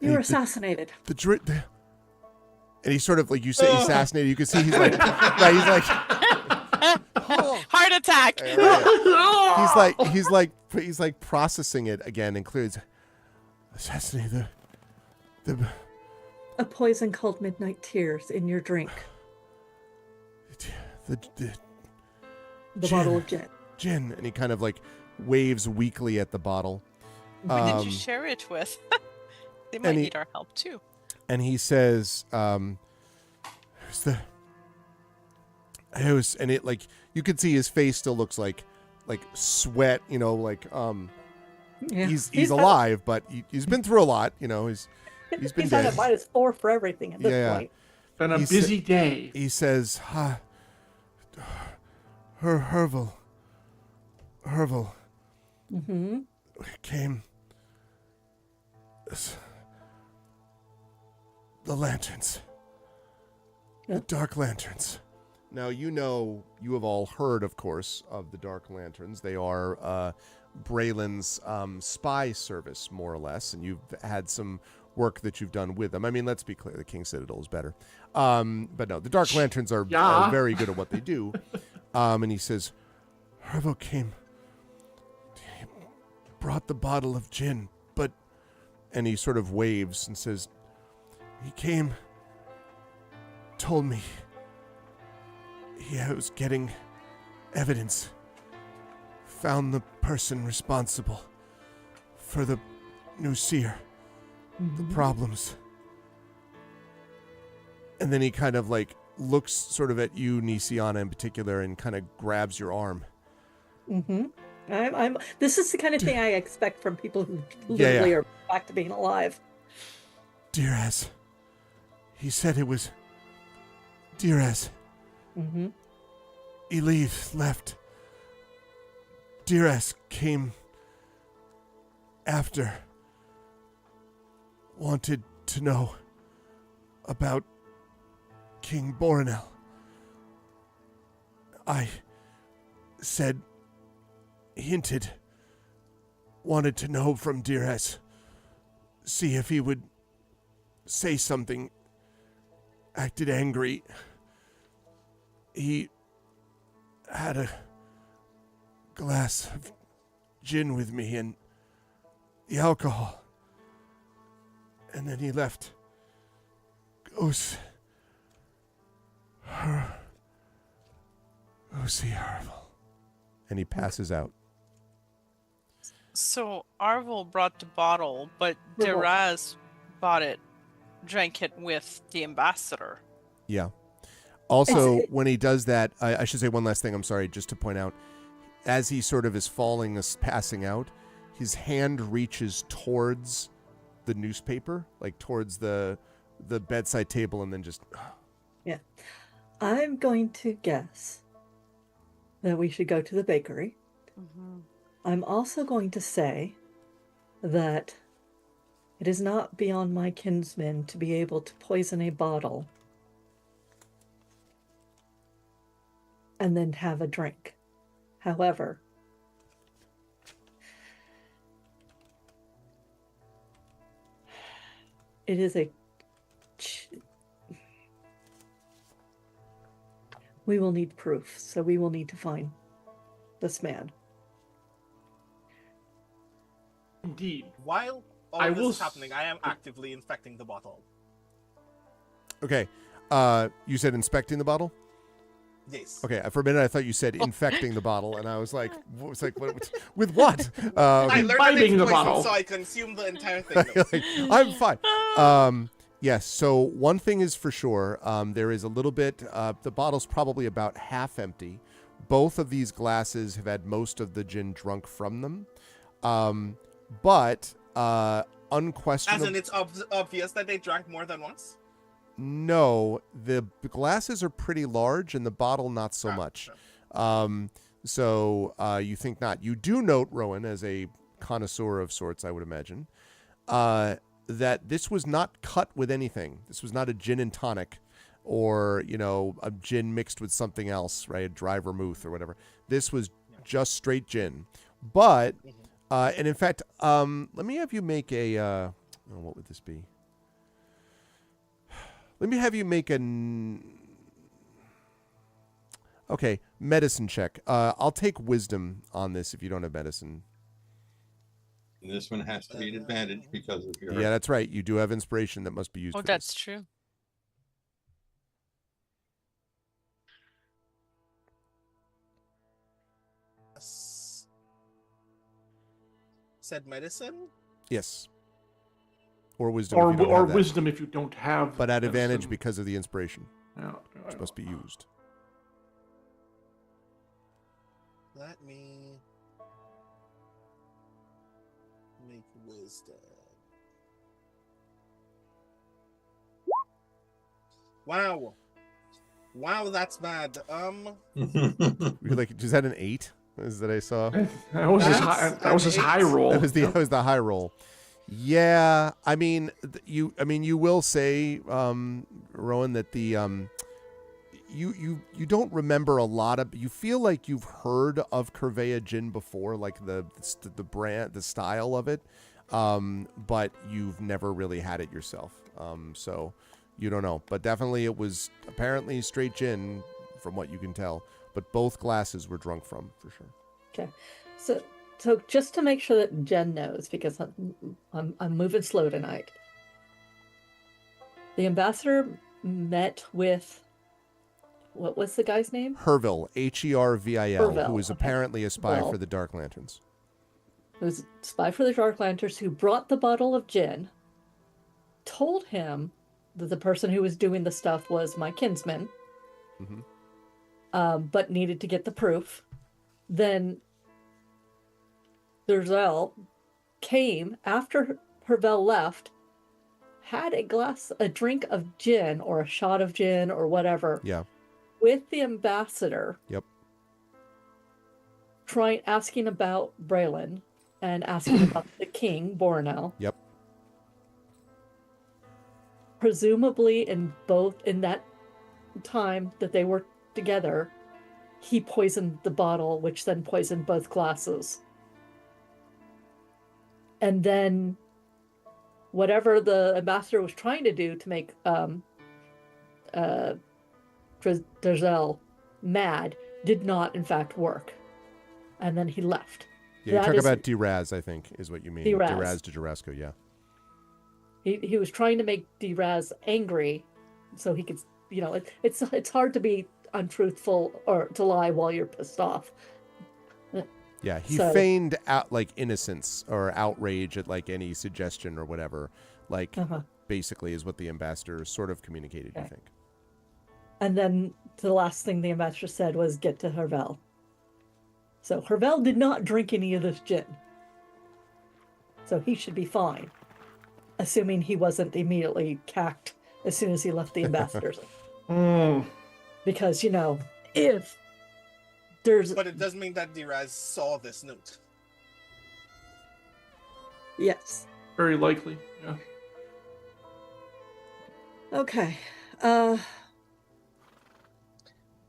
You were assassinated. And he's sort of like, you say assassinated, you can see he's like, right, he's like, Heart attack. he's like processing it again and clearly assassinated the A poison called Midnight Tears in your drink. the The Gin. bottle of gin. gin, and he kind of like waves weakly at the bottle. Who did you share it with? They might and he- need our help too. And he says, and it like you can see his face still looks like sweat, Yeah. he's alive, but he's been through a lot, he's been He's at dead. a -4 for everything at this Yeah. point. Been a He's- busy day. He says, Herval Mm-hmm. came. The lanterns. The Yep. Dark Lanterns. Now, you have all heard, of course, of the Dark Lanterns. They are Braylon's spy service, more or less, and you've had some work that you've done with them. I mean, let's be clear, the King's Citadel is better. But no, the Dark Lanterns are very good at what they do. And he says, Hervo came. He brought the bottle of gin, but... And he sort of waves and says, he came, told me he was getting evidence, found the person responsible for the new seer, the problems. And then he kind of like looks sort of at you, Nisiana, in particular, and kind of grabs your arm. Mm-hmm. This is the kind of thing I expect from people who Yeah, literally yeah. are back to being alive. Dear as. He said it was dear as. Mm-hmm. Elive left. Dear as came after. Wanted to know about King Boronel. I said, hinted, wanted to know from Dear as. See if he would say something. Acted angry. He had a glass of gin with me and the alcohol. And then he left. Goes see Herval. And he passes out. So Arvel brought the bottle, but Revolt. Deraz drank it with the ambassador. Yeah. Also, It's- when he does that, I should say one last thing. I'm sorry, just to point out, as he sort of is falling, passing out, his hand reaches towards the newspaper, like towards the bedside table, and then just. Yeah. I'm going to guess that we should go to the bakery. Mm-hmm. I'm also going to say that it is not beyond my kinsmen to be able to poison a bottle and then have a drink. However, it is we will need proof, so we will need to find this man. Indeed. While all I this will is happening, I am actively infecting the bottle. Okay. You said inspecting the bottle? Yes. Okay. For a minute, I thought you said infecting the bottle, and I was like, what, with what? I learned that Imbibing it's the poison, bottle. so I consume the entire thing. though. I'm fine. Yes. So one thing is for sure, there is a little bit. The bottle's probably about half empty. Both of these glasses have had most of the gin drunk from them, but unquestionably, As in, it's obvious that they drank more than once. no, the glasses are pretty large, and the bottle not so much. Sure. So you think not? You do note, Rowan, as a connoisseur of sorts, I would imagine, that this was not cut with anything. This was not a gin and tonic, or a gin mixed with something else, right? A dry vermouth or whatever. This was just straight gin. But and in fact, let me have you make a. What would this be? Let me have you make okay, medicine check. I'll take wisdom on this if you don't have medicine. And this one has to be an advantage because of your. Yeah, that's right. You do have inspiration that must be used Oh, for that's this. true. Said medicine. Yes. Or wisdom Or if you don't have that. wisdom if you don't have. But at advantage medicine. because of the inspiration, Yeah, which must be used. Let me make wisdom. Wow, that's bad. Like, is that an 8? Is that I saw? That was his high. That's That was his an high eight. roll. That was the high roll. Yeah, I mean, you will say, Rowan, that the you don't remember a lot of. You feel like you've heard of Curvea gin before, like the brand, the style of it, but you've never really had it yourself. So you don't know. But definitely, it was apparently straight gin, from what you can tell. But both glasses were drunk from, for sure. Okay. So just to make sure that Jen knows, because I'm moving slow tonight. The ambassador met with, what was the guy's name? Hervil, Hervil, Hervil, who is okay. apparently a spy Well, for the Dark Lanterns. It was a spy for the Dark Lanterns who brought the bottle of gin, told him that the person who was doing the stuff was my kinsman, but needed to get the proof. Then Durzel came after Hervel left, had a drink of gin or a shot of gin or whatever. Yeah. With the ambassador. Yep. Asking about Braylon and asking about the king, Bornell. Yep. Presumably in that time that they were together, he poisoned the bottle, which then poisoned both glasses. And then whatever the ambassador was trying to do to make Durzel mad did not in fact work. And then he left. Yeah, you That talk is- about Deraz, I think, is what you mean. Deraz. Deraz de Jarasco, yeah. He was trying to make Deraz angry so he could, it's hard to be untruthful or to lie while you're pissed off. Yeah, he So- feigned out like innocence or outrage at like any suggestion or whatever. Like basically is what the ambassador sort of communicated, you think. And then the last thing the ambassador said was get to Hervel. So Hervel did not drink any of this gin. So he should be fine. Assuming he wasn't immediately cacked as soon as he left the ambassador's. Because, you know, if there's... But it does mean that Diraz saw this note. Yes. Very likely, yeah. Okay.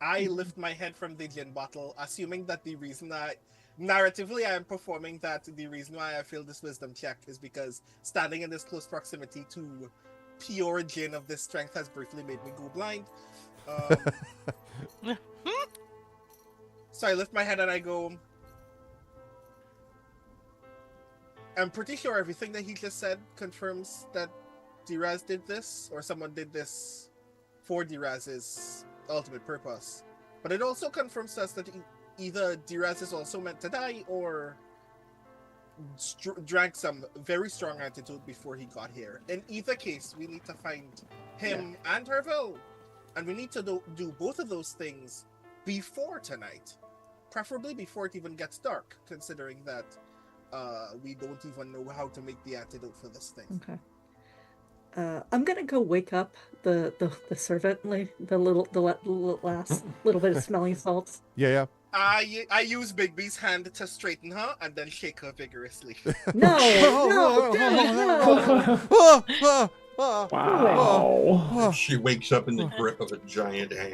I lift my head from the gin bottle, assuming that the reason narratively I am performing that the reason why I failed this wisdom check is because standing in this close proximity to pure gin of this strength has briefly made me go blind. So I lift my head and I go, I'm pretty sure everything that he just said confirms that Diraz did this, or someone did this for Diraz's ultimate purpose. But it also confirms to us that either Diraz is also meant to die, or drank some very strong antidote before he got here. In either case, we need to find him and Hervel. And we need to do both of those things before tonight. Preferably before it even gets dark, considering that we don't even know how to make the antidote for this thing. Okay. I'm gonna go wake up the servant, like the last little bit of smelling salts. Yeah. I use Bigby's hand to straighten her and then shake her vigorously. No, no. Wow. She wakes up in the grip of a giant hand.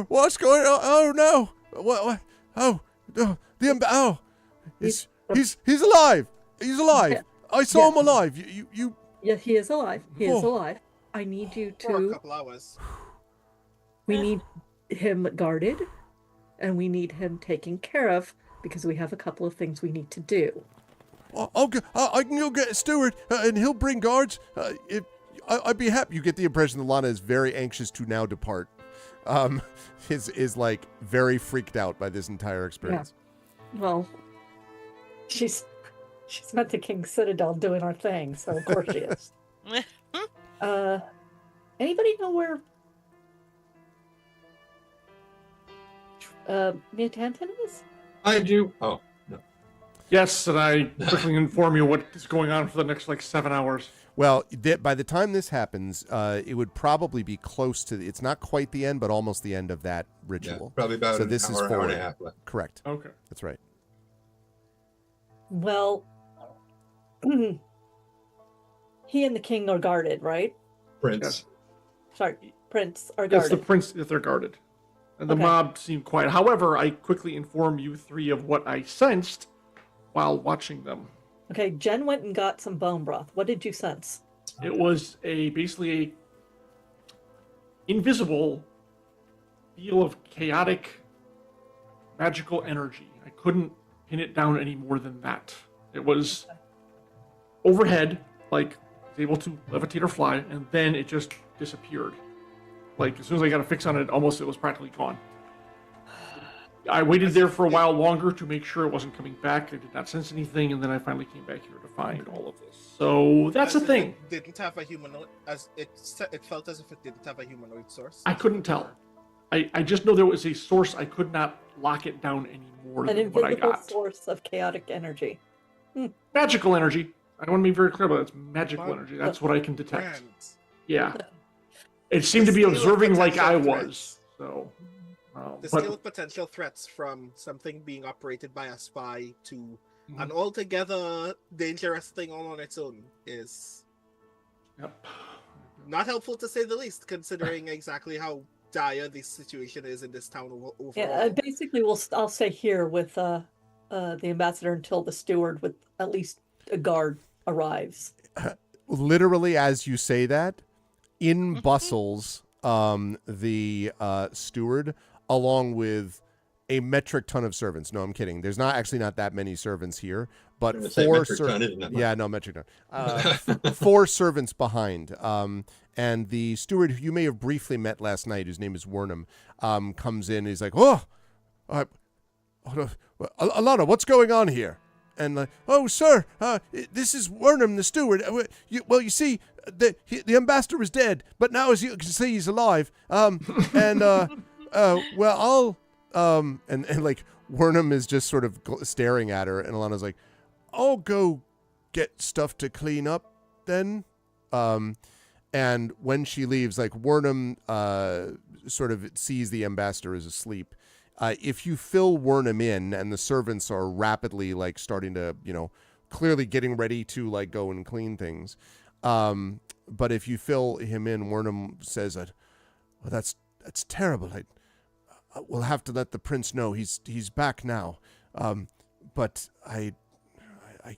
What's going on? Oh no! What? Oh, he's alive. He's alive. Yeah. I saw him alive. You. Yeah, he is alive. He is alive. I need you For a to. couple hours. We need him guarded, and we need him taken care of because we have a couple of things we need to do. I can go get a steward, and he'll bring guards. I'd be happy. You get the impression that Lana is very anxious to now depart. Is like very freaked out by this entire experience. Yeah. Well, she's met the King's Citadel doing our thing, so of course she is. Anybody know where Mia Tanton is? I do. Oh, no. Yes, and I quickly inform you what is going on for the next 7 hours. Well, by the time this happens, it would probably be close to. It's not quite the end, but almost the end of that ritual. Yeah, probably about so an this hour, is hour and a forward. half left. Correct. Okay. That's right. Well, he and the king are guarded, right? Prince. Yes. Sorry, Prince are Yes, guarded. the prince, if they're guarded. And the Okay. mob seem quiet. However, I quickly inform you three of what I sensed while watching them. Okay, Jen went and got some bone broth. What did you sense? It was basically a invisible feel of chaotic magical energy. I couldn't pin it down any more than that. It was overhead, like able to levitate or fly, and then it just disappeared. Like as soon as I got a fix on it, it was practically gone. I waited there for a while longer to make sure it wasn't coming back. I did not sense anything, and then I finally came back here to find all of this. So that's the As if thing. It didn't have a humanoid, as it felt as if it didn't have a humanoid source. I couldn't tell. I just know there was a source. I could not lock it down any more An than what I invisible got. source of chaotic energy. Magical energy. I want to be very clear about that. It's magical energy. That's what I can detect. And Yeah. It seemed to be scale of observing like I potential was. So, the but scale of potential threats from something being operated by a spy to an altogether dangerous thing all on its own is yep. not helpful to say the least, considering exactly how dire this situation is in this town overall. Yeah, basically, I'll stay here with the ambassador until the steward with at least a guard arrives. Literally, as you say that, in bustles the steward, along with a metric ton of servants. No, I'm kidding. There's not that many servants here, but I would say four metric ton isn't that much. yeah, no, metric ton. Four servants behind. And the steward who you may have briefly met last night, whose name is Wernham, comes in. He's like, Alana, what's going on here? And like, oh, sir, this is Wernham, the steward. You see, the ambassador is dead, but now, as you can see, he's alive. And like Wernham is just sort of staring at her, and Alana's like, I'll go get stuff to clean up then. And when she leaves, like Wernham sort of sees the ambassador is asleep. If you fill Wernham in, and the servants are rapidly like starting to, clearly getting ready to like go and clean things. But if you fill him in, Wernham says, "Well, that's terrible. We'll have to let the prince know he's back now. But I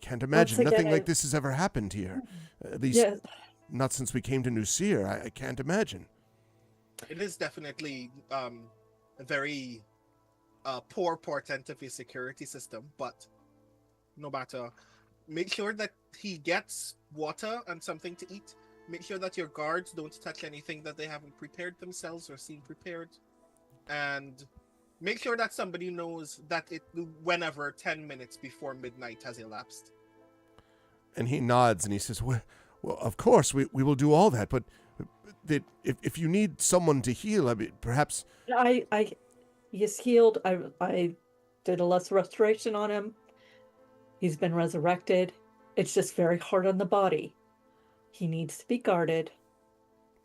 can't imagine nothing like this has ever happened here. At least not since we came to New Seer. I can't imagine." It is definitely a very poor portent of his security system, but no matter, make sure that he gets water and something to eat. Make sure that your guards don't touch anything that they haven't prepared themselves or seen prepared, and make sure that somebody knows that whenever 10 minutes before midnight has elapsed. And he nods and he says, well, of course we will do all that, but if you need someone to heal, I mean, perhaps he's healed. I did a lesser restoration on him. He's been resurrected. It's just very hard on the body. He needs to be guarded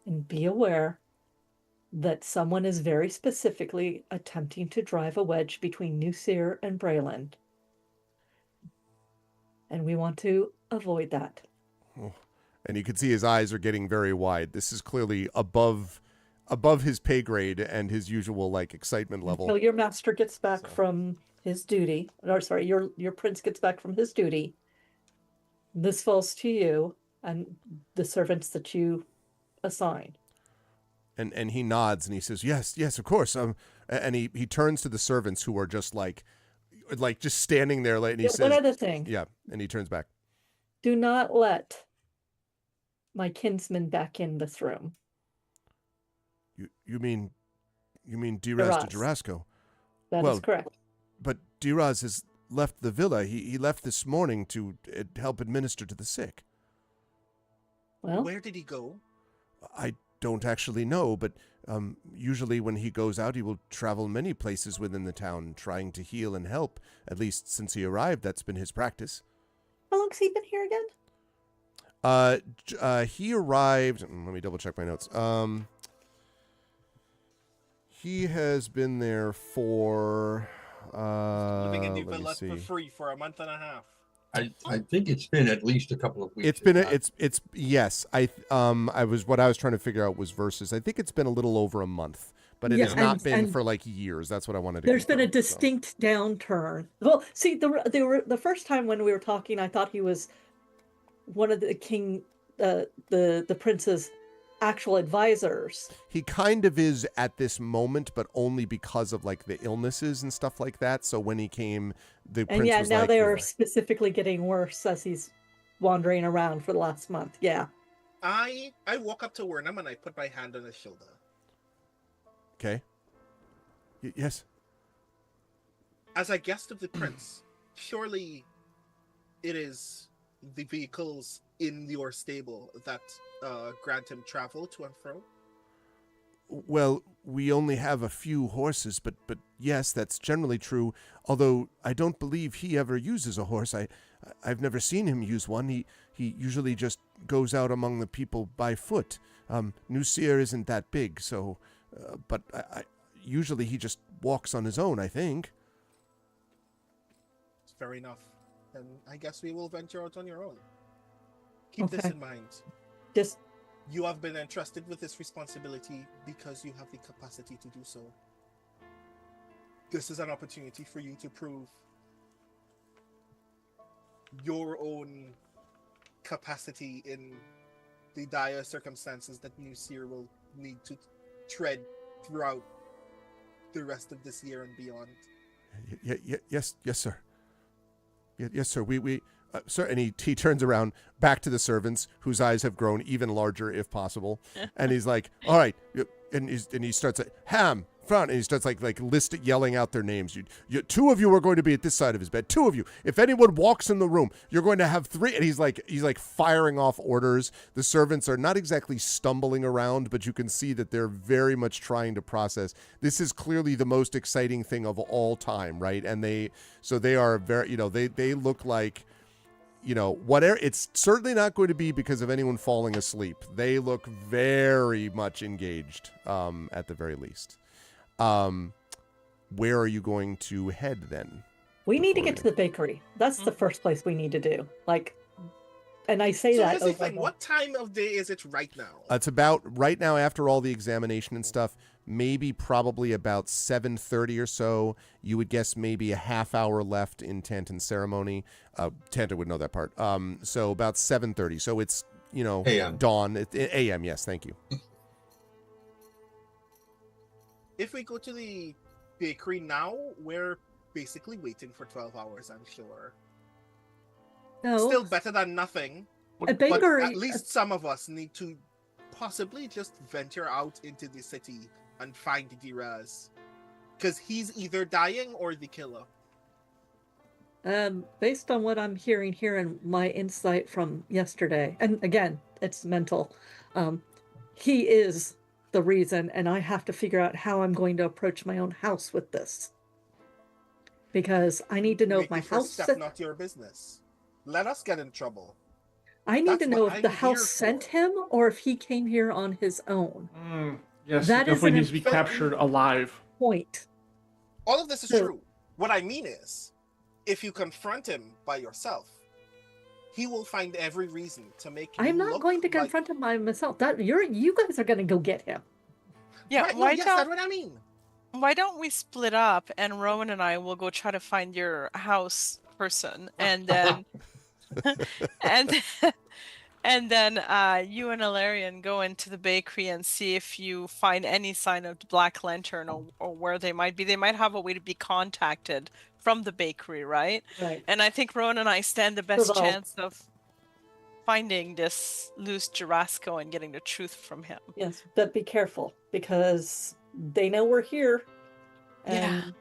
and be aware that someone is very specifically attempting to drive a wedge between New Seer and Breland. And we want to avoid that. Oh. And you can see his eyes are getting very wide. This is clearly above his pay grade and his usual like excitement level. Until your master gets back from his duty, or sorry, your prince gets back from his duty. This falls to you and the servants that you assign. And he nods and he says, yes, of course. And he turns to the servants who are just like just standing there, and he says, one other thing. Yeah, and he turns back. Do not let my kinsman back in this room. You mean Diraz de Jarasco? That is correct. But Diraz has left the villa. He left this morning to help administer to the sick. Well, where did he go? I don't actually know, but usually when he goes out, he will travel many places within the town, trying to heal and help. At least since he arrived, that's been his practice. How long's he been here again? He arrived. Let me double check my notes. He has been there for. Living in the villa for free for a month and a half. I think it's been at least a couple of weeks. It's been yes. What I was trying to figure out was versus. I think it's been a little over a month, but it has not been for like years. That's what I wanted to. There's been a distinct downturn. Well, see, the first time when we were talking, I thought he was one of the the prince's actual advisors. He kind of is at this moment, but only because of like the illnesses and stuff like that. So when he came, the prince was now like, they are specifically getting worse as he's wandering around for the last month. Yeah. I walk up to Wernham and I put my hand on his shoulder. Okay. Yes. As a guest of the prince, surely it is the vehicles in your stable that grant him travel to and fro? Well, we only have a few horses, but yes, that's generally true. Although I don't believe he ever uses a horse. I've never seen him use one. He usually just goes out among the people by foot. New Seer isn't that big, so but usually he just walks on his own, I think. Fair enough. Then I guess we will venture out on your own. Keep this in mind. You have been entrusted with this responsibility because you have the capacity to do so. This is an opportunity for you to prove your own capacity in the dire circumstances that New Seer will need to tread throughout the rest of this year and beyond. Yes, sir. Yes, sir. We sir, and he turns around back to the servants, whose eyes have grown even larger, if possible, and he's like, "All right," and he starts like, "Ham, front," and he starts like yelling out their names. Two of you are going to be at this side of his bed. Two of you. If anyone walks in the room, you're going to have three. And he's like firing off orders. The servants are not exactly stumbling around, but you can see that they're very much trying to process. This is clearly the most exciting thing of all time, right? And they are very, they look like, whatever. It's certainly not going to be because of anyone falling asleep. They look very much engaged, at the very least. Where are you going to head then? We need to get to the bakery. That's the first place we need to do. And I say that. So what time of day is it right now? It's about right now, after all the examination and stuff, maybe probably about 7:30 or so. You would guess maybe a half hour left in Tantan ceremony. Tanta would know that part. So about 7:30. So it's, AM. dawn. AM, yes, thank you. If we go to the bakery now, we're basically waiting for 12 hours, I'm sure. No. Still better than nothing. A bakery. But at least some of us need to possibly just venture out into the city and find Diraz. Because he's either dying or the killer. Based on what I'm hearing here and my insight from yesterday, and again, it's mental, he is the reason, and I have to figure out how I'm going to approach my own house with this. Because I need to know if my house... step, not your business. Let us get in trouble. I need to know if the house sent him or if he came here on his own. Yes, that he definitely needs to be captured alive. Point. All of this is true. What I mean is, if you confront him by yourself, he will find every reason to make you I'm not going to confront him by myself. You guys are going to go get him. Yeah, right, that's what I mean. Why don't we split up and Rowan and I will go try to find your house person, and then and then you and Ilarion go into the bakery and see if you find any sign of the Black Lantern or where they might be. They might have a way to be contacted from the bakery, right? Right. And I think Rowan and I stand the best chance of finding this loose Jarasco and getting the truth from him. Yes, but be careful because they know we're here. And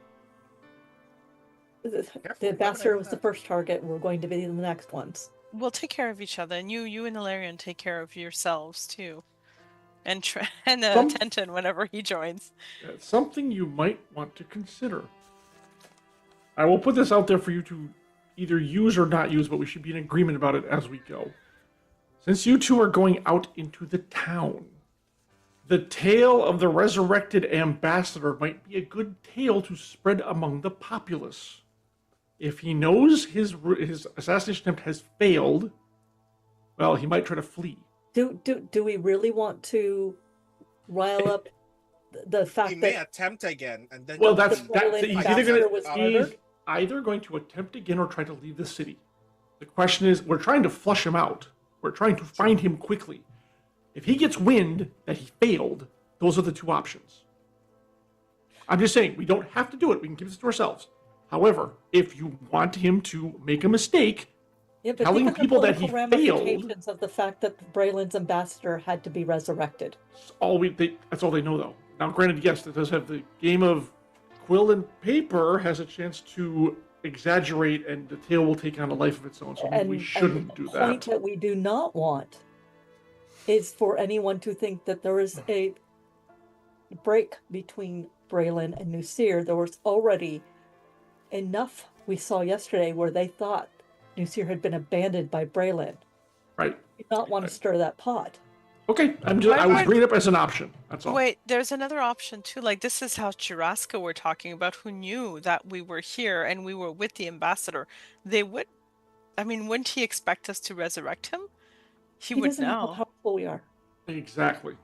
the ambassador was the first target. We're going to be the next ones. We'll take care of each other, and you and Ilarion take care of yourselves too, and Tenton whenever he joins. Something you might want to consider. I will put this out there for you to either use or not use, but we should be in agreement about it as we go. Since you two are going out into the town, the tale of the resurrected ambassador might be a good tale to spread among the populace. If he knows his assassination attempt has failed, well, he might try to flee. Do we really want to rile up the fact he that may attempt again and then he's either going to attempt again or try to leave the city. The question is, we're trying to flush him out. We're trying to find him quickly. If he gets wind that he failed, those are the two options. I'm just saying, we don't have to do it. We can keep this to ourselves. However, if you want him to make a mistake, telling people that he failed... of the fact that Braylon's ambassador had to be resurrected. That's all they know, though. Now, granted, yes, it does have the game of quill and paper has a chance to exaggerate, and the tale will take on a life of its own, so we shouldn't do that. The point that we do not want is for anyone to think that there is a break between Braylon and Nusir. There was already enough we saw yesterday where they thought Nusir had been abandoned by Braylon. Right. We do not want to stir that pot. Okay, I was bringing it up as an option. That's all. Wait, there's another option too. Like, this is how Jurassica we're talking about, who knew that we were here and we were with the ambassador. Wouldn't he expect us to resurrect him? He would doesn't know how powerful we are. Exactly.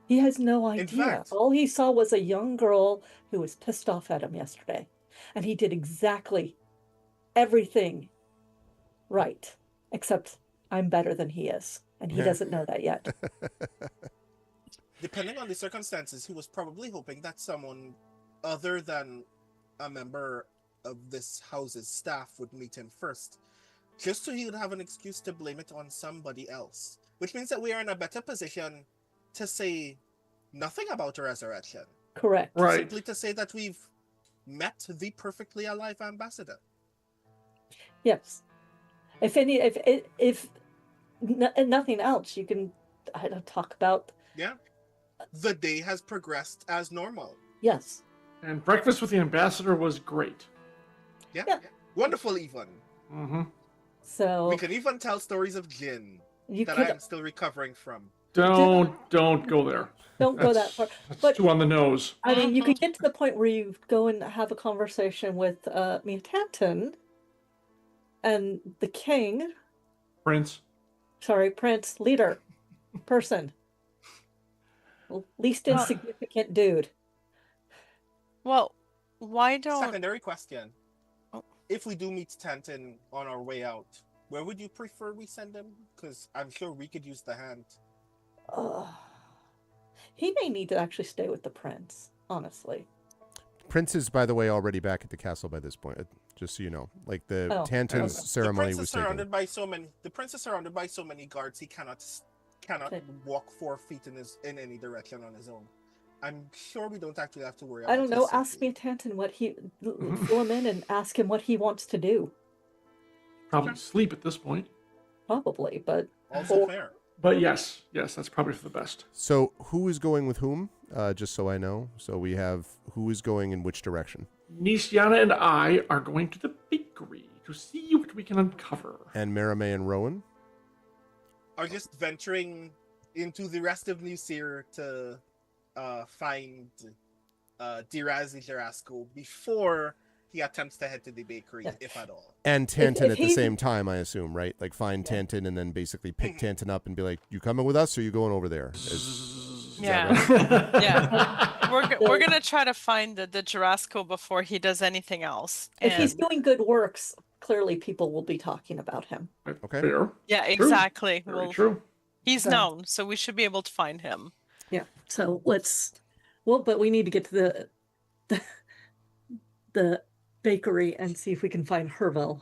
He has no idea. In fact, all he saw was a young girl who was pissed off at him yesterday. And he did exactly everything right, except I'm better than he is. And he doesn't know that yet. Depending on the circumstances, he was probably hoping that someone other than a member of this house's staff would meet him first, just so he would have an excuse to blame it on somebody else. Which means that we are in a better position to say nothing about a resurrection. Correct. Right. Simply to say that we've met the perfectly alive ambassador. Yes. If nothing else, you can talk about. Yeah. The day has progressed as normal. Yes. And breakfast with the ambassador was great. Yeah. Yeah. Wonderful, even. Mm-hmm. So We can even tell stories of gin you that could I'm still recovering from. Don't go there. don't go that far. That's But too on the nose. I mean, you could get to the point where you go and have a conversation with Mia Tanton and the king. Prince. Prince, leader, person, least insignificant dude. Well, why don't... Secondary question. Oh. If we do meet Tanton on our way out, where would you prefer we send him? Because I'm sure we could use the hand. He may need to actually stay with the prince, honestly. Prince is, by the way, already back at the castle by this point, just so you know. Like, the Tanton's ceremony was taken. The prince is surrounded by so many guards, he cannot walk 4 feet in any direction on his own. I'm sure we don't actually have to worry about I don't know. his Ask safety. Mia Tanton what he... Fill him in and ask him what he wants to do. Probably sleep at this point. Probably, but... Also fair. But yes, that's probably for the best. So who is going with whom? Just so I know. So we have who is going in which direction. Nisiana and I are going to the bakery to see what we can uncover. And Maramé and Rowan? Are just venturing into the rest of Nusir to find Dirazi Jarasco before he attempts to head to the bakery, if at all. And Tanton if at the he- same time, I assume, right? Like, find Tanton and then basically pick Tanton up and be like, you coming with us or you going over there? Is that Yeah. right? Yeah. We're gonna try to find the Jarasco before he does anything else. If he's And- doing good works, clearly people will be talking about him. Okay. Fair. yeah, True. exactly. Very Well, true. he's So- known, so we should be able to find him. Yeah. So let's... Well, but we need to get to the bakery and see if we can find Hervel.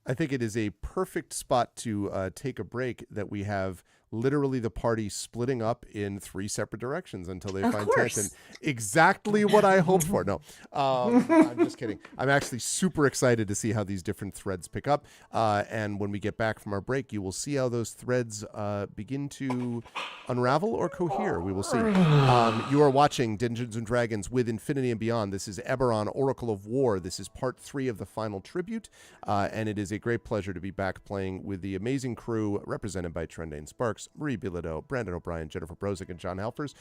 I think it is a perfect spot to take a break that we have literally the party splitting up in 3 separate directions until they Of find course. Tanton. Exactly what I hoped for. No, I'm just kidding. I'm actually super excited to see how these different threads pick up. And when we get back from our break, you will see how those threads begin to unravel or cohere. We will see. You are watching Dungeons & Dragons with Infinity and Beyond. This is Eberron, Oracle of War. This is part 3 of the final tribute. And it is a great pleasure to be back playing with the amazing crew represented by Trendane Sparks, Marie Bilodeau, Brandon O'Brien, Jennifer Brozick, and John Helfers.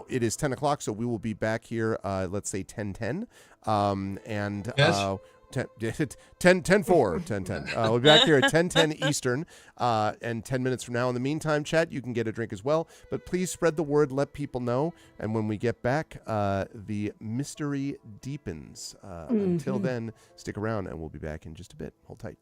It is 10 o'clock, so we will be back here, let's say 10:10. And Yes. 10:4. We'll be back here at 10:10 Eastern, and 10 minutes from now. In the meantime, chat, you can get a drink as well. But please spread the word, let people know. And when we get back, the mystery deepens. Until then, stick around, and we'll be back in just a bit. Hold tight.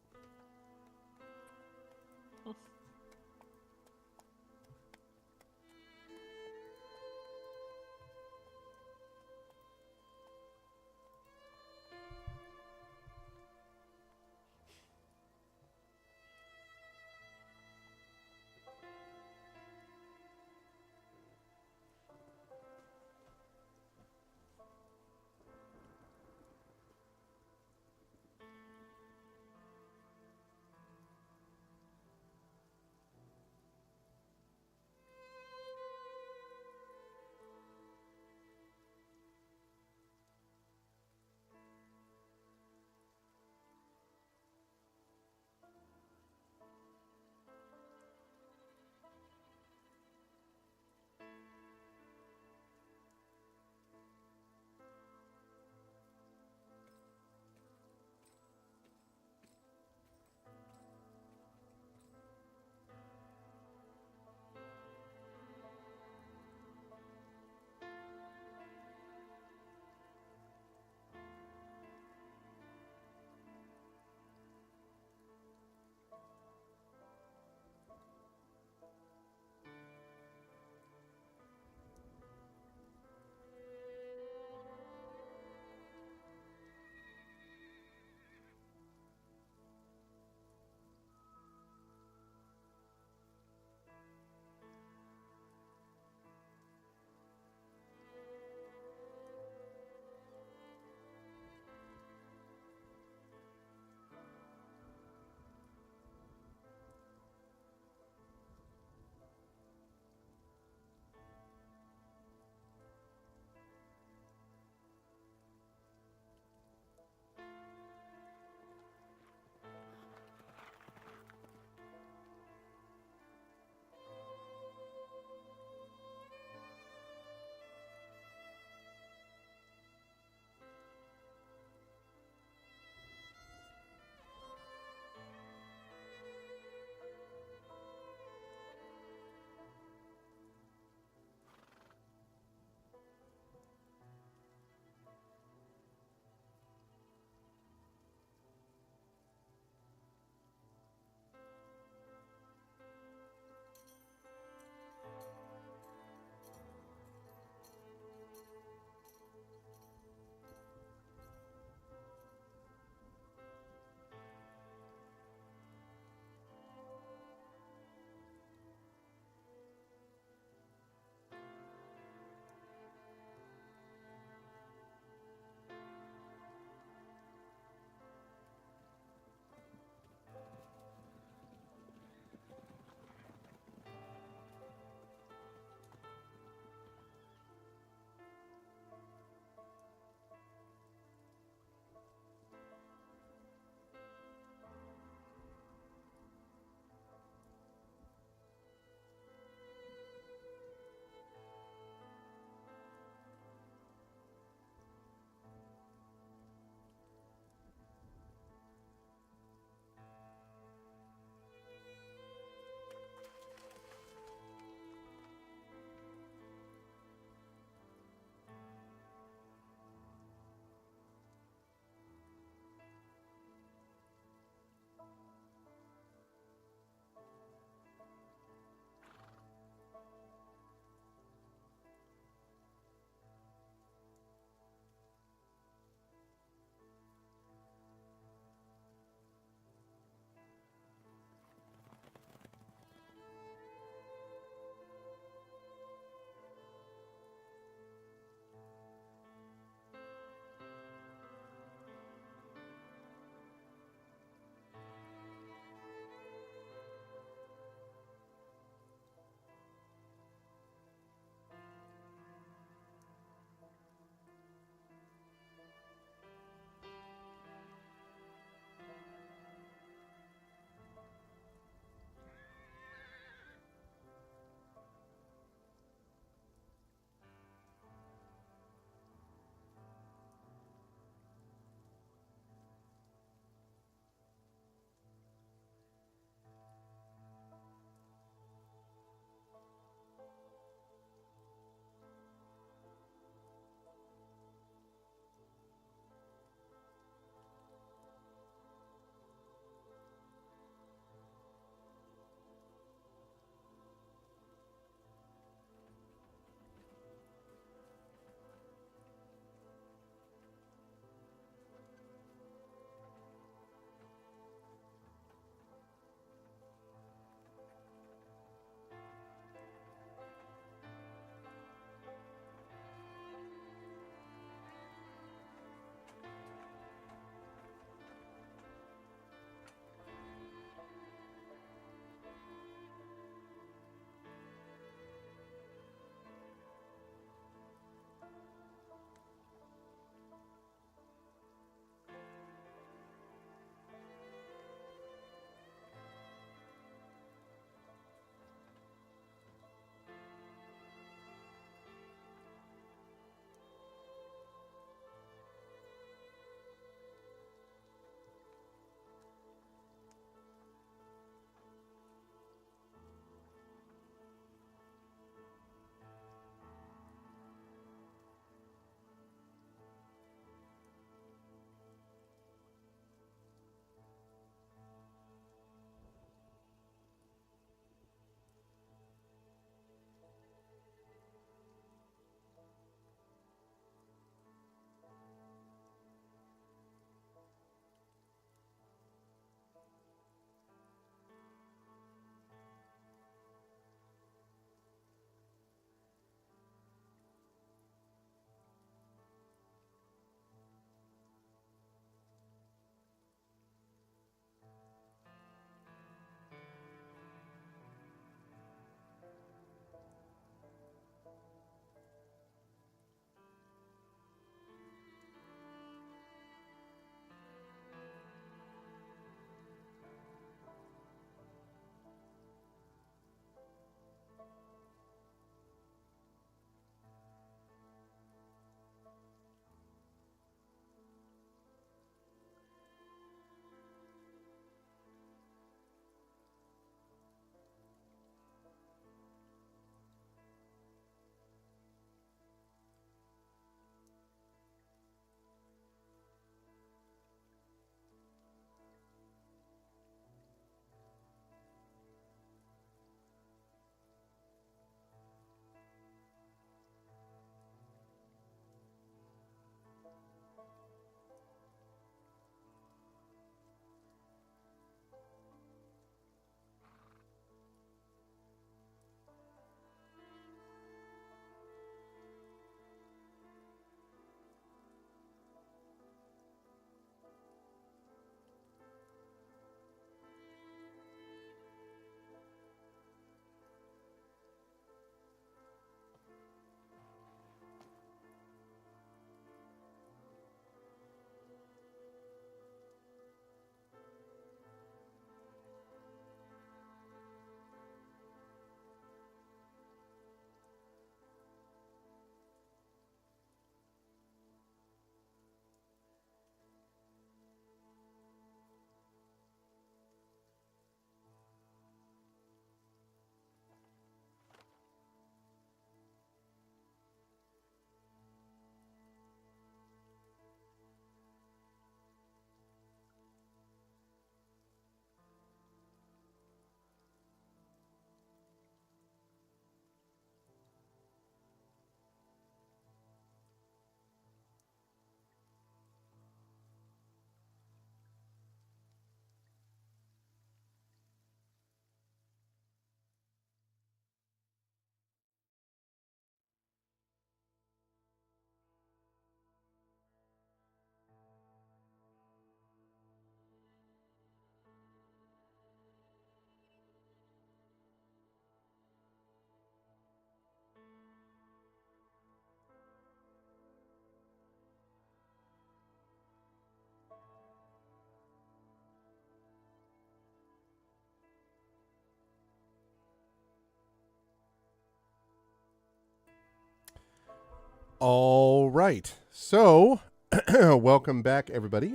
All right. So, welcome back, everybody.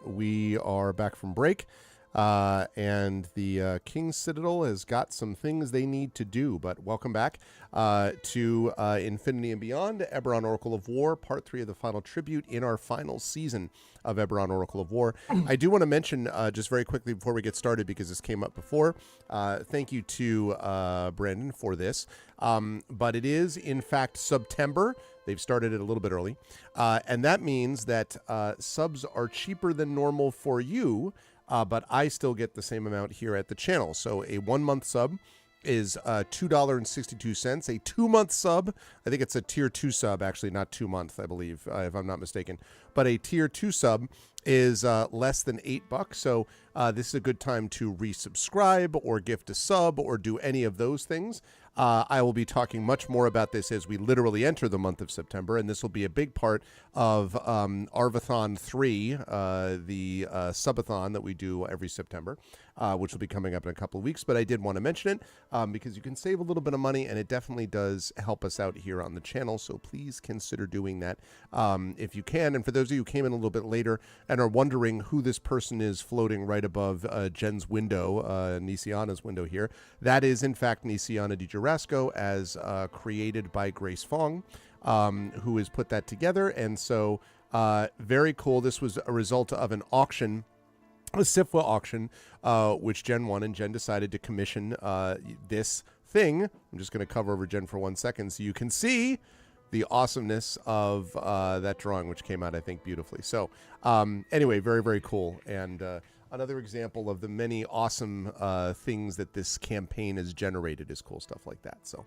We are back from break, and the King's Citadel has got some things they need to do. But welcome back to Infinity and Beyond, Eberron Oracle of War, Part 3 of the final tribute in our final season of Eberron Oracle of War. I do want to mention, just very quickly before we get started, because this came up before, thank you to Brandon for this. But it is, in fact, September. They've started it a little bit early. And that means that subs are cheaper than normal for you, but I still get the same amount here at the channel. So a 1-month sub is $2.62. A 2-month sub, I think it's a tier 2 sub, actually, not 2-month, I believe, if I'm not mistaken. But a tier 2 sub is less than $8. So this is a good time to resubscribe or gift a sub or do any of those things. I will be talking much more about this as we literally enter the month of September, and this will be a big part of Arvathon 3, the subathon that we do every September, which will be coming up in a couple of weeks. But I did want to mention it because you can save a little bit of money, and it definitely does help us out here on the channel, so please consider doing that if you can. And for those of you who came in a little bit later and are wondering who this person is floating right above Jen's window, Nisiana's window here, that is, in fact, Nisiana Di Jurasco, as created by Grace Fong, who has put that together. And so very cool. This was a result of an auction, a SIFWA auction, which Jen won, and Jen decided to commission this thing. I'm just going to cover over Jen for 1 second so you can see the awesomeness of that drawing, which came out, I think, beautifully. So anyway, very, very cool. And another example of the many awesome things that this campaign has generated is cool stuff like that. So,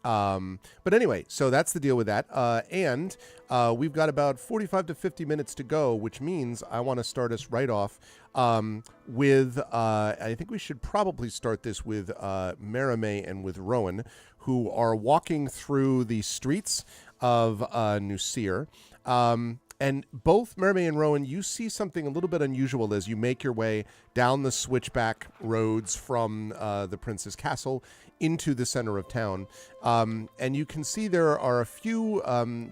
but anyway, so that's the deal with that. And we've got about 45 to 50 minutes to go, which means I want to start us right off with, I think we should probably start this with Merime and with Rowan, who are walking through the streets of Nusir. And both Merime and Rowan, you see something a little bit unusual as you make your way down the switchback roads from the Prince's Castle into the center of town. And you can see there are a few,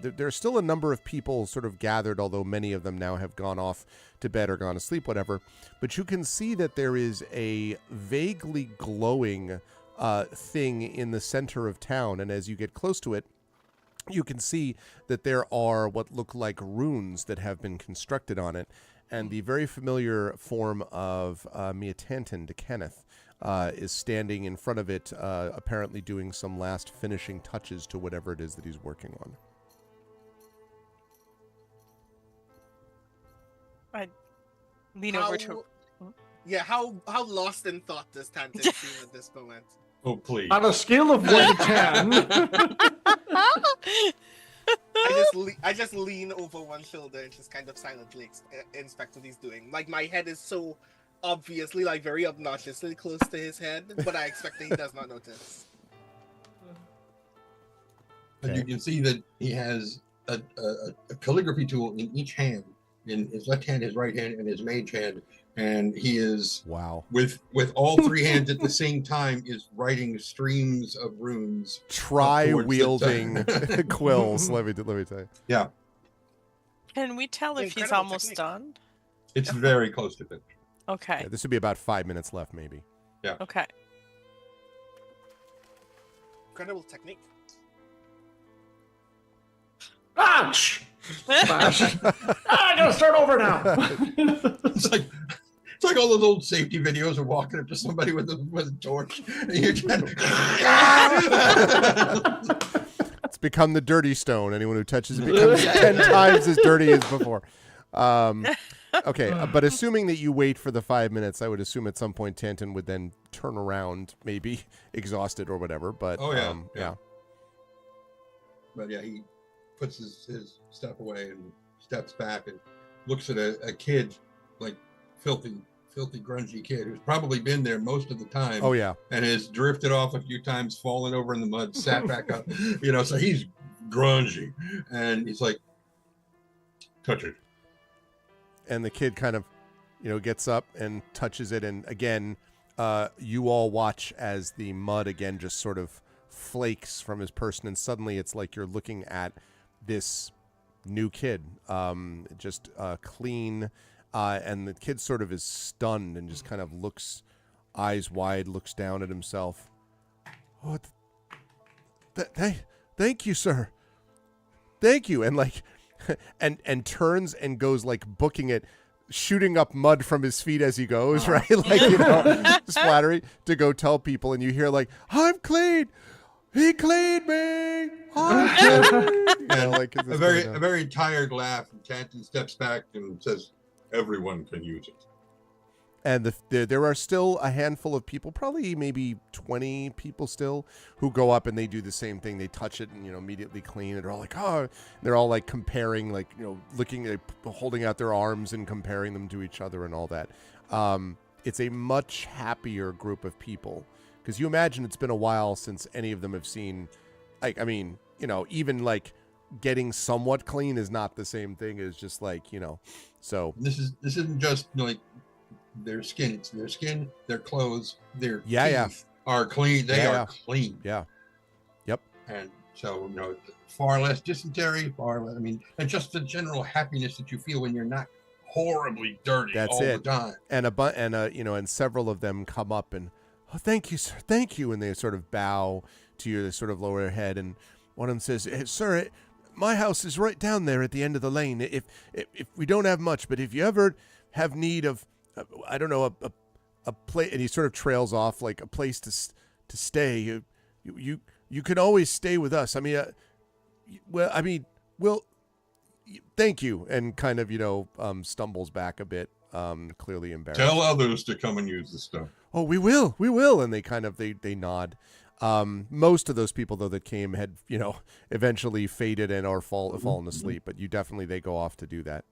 there's still a number of people sort of gathered, although many of them now have gone off to bed or gone to sleep, whatever. But you can see that there is a vaguely glowing thing in the center of town. And as you get close to it, you can see that there are what look like runes that have been constructed on it. And the very familiar form of Miatantin de Kenneth is standing in front of it, apparently doing some last finishing touches to whatever it is that he's working on. I lean over to... Yeah, how lost in thought does Tantin seem at this moment? Oh, please. On a scale of 1 to 10. I just lean over one shoulder and just kind of silently inspect what he's doing. Like, my head is so obviously, like, very obnoxiously close to his head, but I expect that he does not notice. And you can see that he has a calligraphy tool in each hand, in his left hand, his right hand, and his mage hand. And he is, wow, with all 3 hands at the same time, is writing streams of runes. Tri-wielding quills, let me tell you. Yeah. Can we tell if he's almost done? It's very close to finish. Okay. Yeah, this would be about 5 minutes left, maybe. Yeah. Okay. Incredible technique. I gotta start over now. It's like all those old safety videos of walking up to somebody with a torch. And you're trying It's become the dirty stone. Anyone who touches it becomes 10 times as dirty as before. Okay, but assuming that you wait for the 5 minutes, I would assume at some point Tantin would then turn around, maybe exhausted or whatever. But yeah. But yeah, he puts his stuff away and steps back and looks at a kid, like filthy, grungy kid who's probably been there most of the time. Oh yeah, and has drifted off a few times, fallen over in the mud, sat back up. So he's grungy, and he's like, touch it. And the kid kind of, gets up and touches it, and again, you all watch as the mud again just sort of flakes from his person, and suddenly it's like you're looking at this new kid, just clean, and the kid sort of is stunned and just kind of looks, eyes wide, looks down at himself. Oh, thank you, sir. Thank you, and like, and turns and goes like booking it, shooting up mud from his feet as he goes, right? Like, you know, splattering to go tell people, and you hear like, "I'm clean. He cleaned me. I'm clean." You know, like, a very tired laugh, and Tanton steps back and says, "Everyone can use it." And there are still a handful of people, probably maybe 20 people still, who go up and they do the same thing. They touch it and, you know, immediately clean it. They're all like, oh, they're all like comparing, like, you know, looking at, holding out their arms and comparing them to each other and all that. It's a much happier group of people, because you imagine it's been a while since any of them have seen, like, I mean, you know, even like getting somewhat clean is not the same thing as just like, you know, so. This isn't just like their skin, it's their skin, their clothes, their teeth are clean. They are clean. Yeah. Yep. And so, you know, far less dysentery, I mean, and just the general happiness that you feel when you're not horribly dirty all the time. And you know, and several of them come up and, oh, thank you, sir, thank you, and they sort of bow to you. They sort of lower their head, and one of them says, hey, sir, my house is right down there at the end of the lane. If we don't have much, but if you ever have need of, I don't know, a place, and he sort of trails off, like a place to stay. You can always stay with us. I mean, thank you, and kind of, you know, stumbles back a bit, clearly embarrassed. Tell others to come and use the stuff. Oh, we will, and they kind of they nod. Most of those people though that came had, you know, eventually faded and or fallen asleep, but they go off to do that.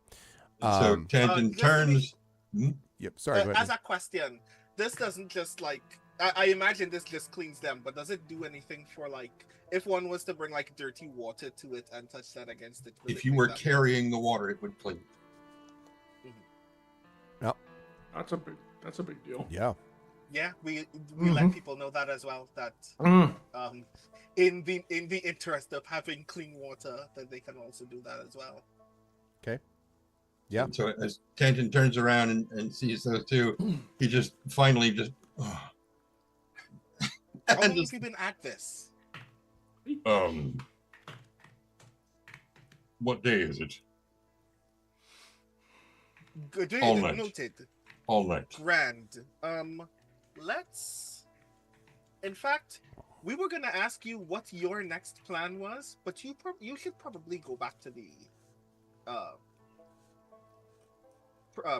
So Tanton turns. Yep. Sorry. Go ahead. As a question, this doesn't just like I imagine this just cleans them, but does it do anything for like if one was to bring like dirty water to it and touch that against it? If you were carrying the water, it would clean. Yep. That's a big deal. Yeah. Yeah, we let people know that as well. That in the interest of having clean water, that they can also do that as well. Okay. Yeah. And so as Tanton turns around and sees those two, he just finally just. How long have you been at this? What day is it? Good day. All night. Noted. All night. Grand. Let's. In fact, we were gonna ask you what your next plan was, but you should probably go back to the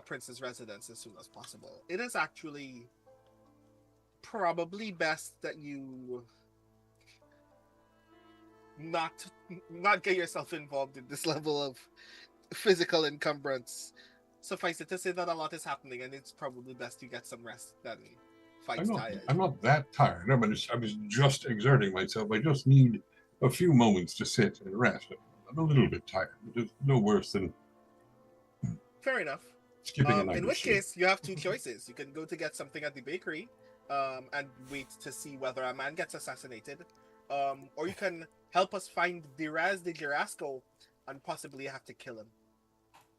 prince's residence as soon as possible. It is actually probably best that you not get yourself involved in this level of physical encumbrance. Suffice it to say that a lot is happening, and it's probably best you get some rest than fight tired. I'm not that tired. I was just exerting myself. I just need a few moments to sit and rest. I'm a little bit tired, but it's no worse than fair enough. Skipping a night. In which case, you have two choices. You can go to get something at the bakery, and wait to see whether a man gets assassinated, or you can help us find Diraz de Girasco and possibly have to kill him.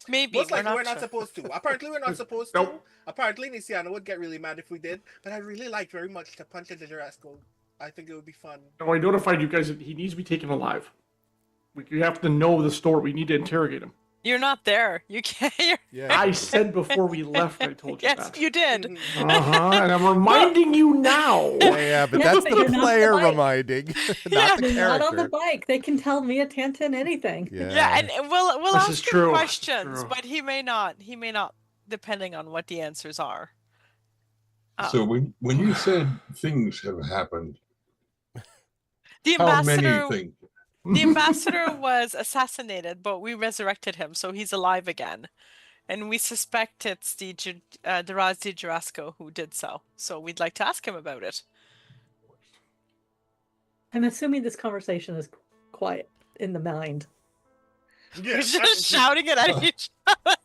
Maybe. Most likely we're not supposed to. Apparently we're not supposed to. Nope. Apparently Nisiano would get really mad if we did, but I'd really like very much to punch into Girasco. I think it would be fun. No, I notified you guys that he needs to be taken alive. You have to know the story. We need to interrogate him. You're not there. You can't. Yeah. I said before we left, I told you Yes, that. you did. Mm-hmm. And I'm reminding you now. Yeah, but Yeah, that's but the you're not player the bike. reminding, not the They're not on the character. bike. They can tell me a Tanton anything. Yeah, and we'll This is ask true. him questions, True. but he may not, depending on what the answers are. So when you said things have happened, The how many ambassador, things? the ambassador was assassinated, but we resurrected him, so he's alive again, and we suspect it's the Diraz de Girasco who did so. So we'd like to ask him about it. I'm assuming this conversation is quiet in the mind. Yeah. We're just shouting it at each other.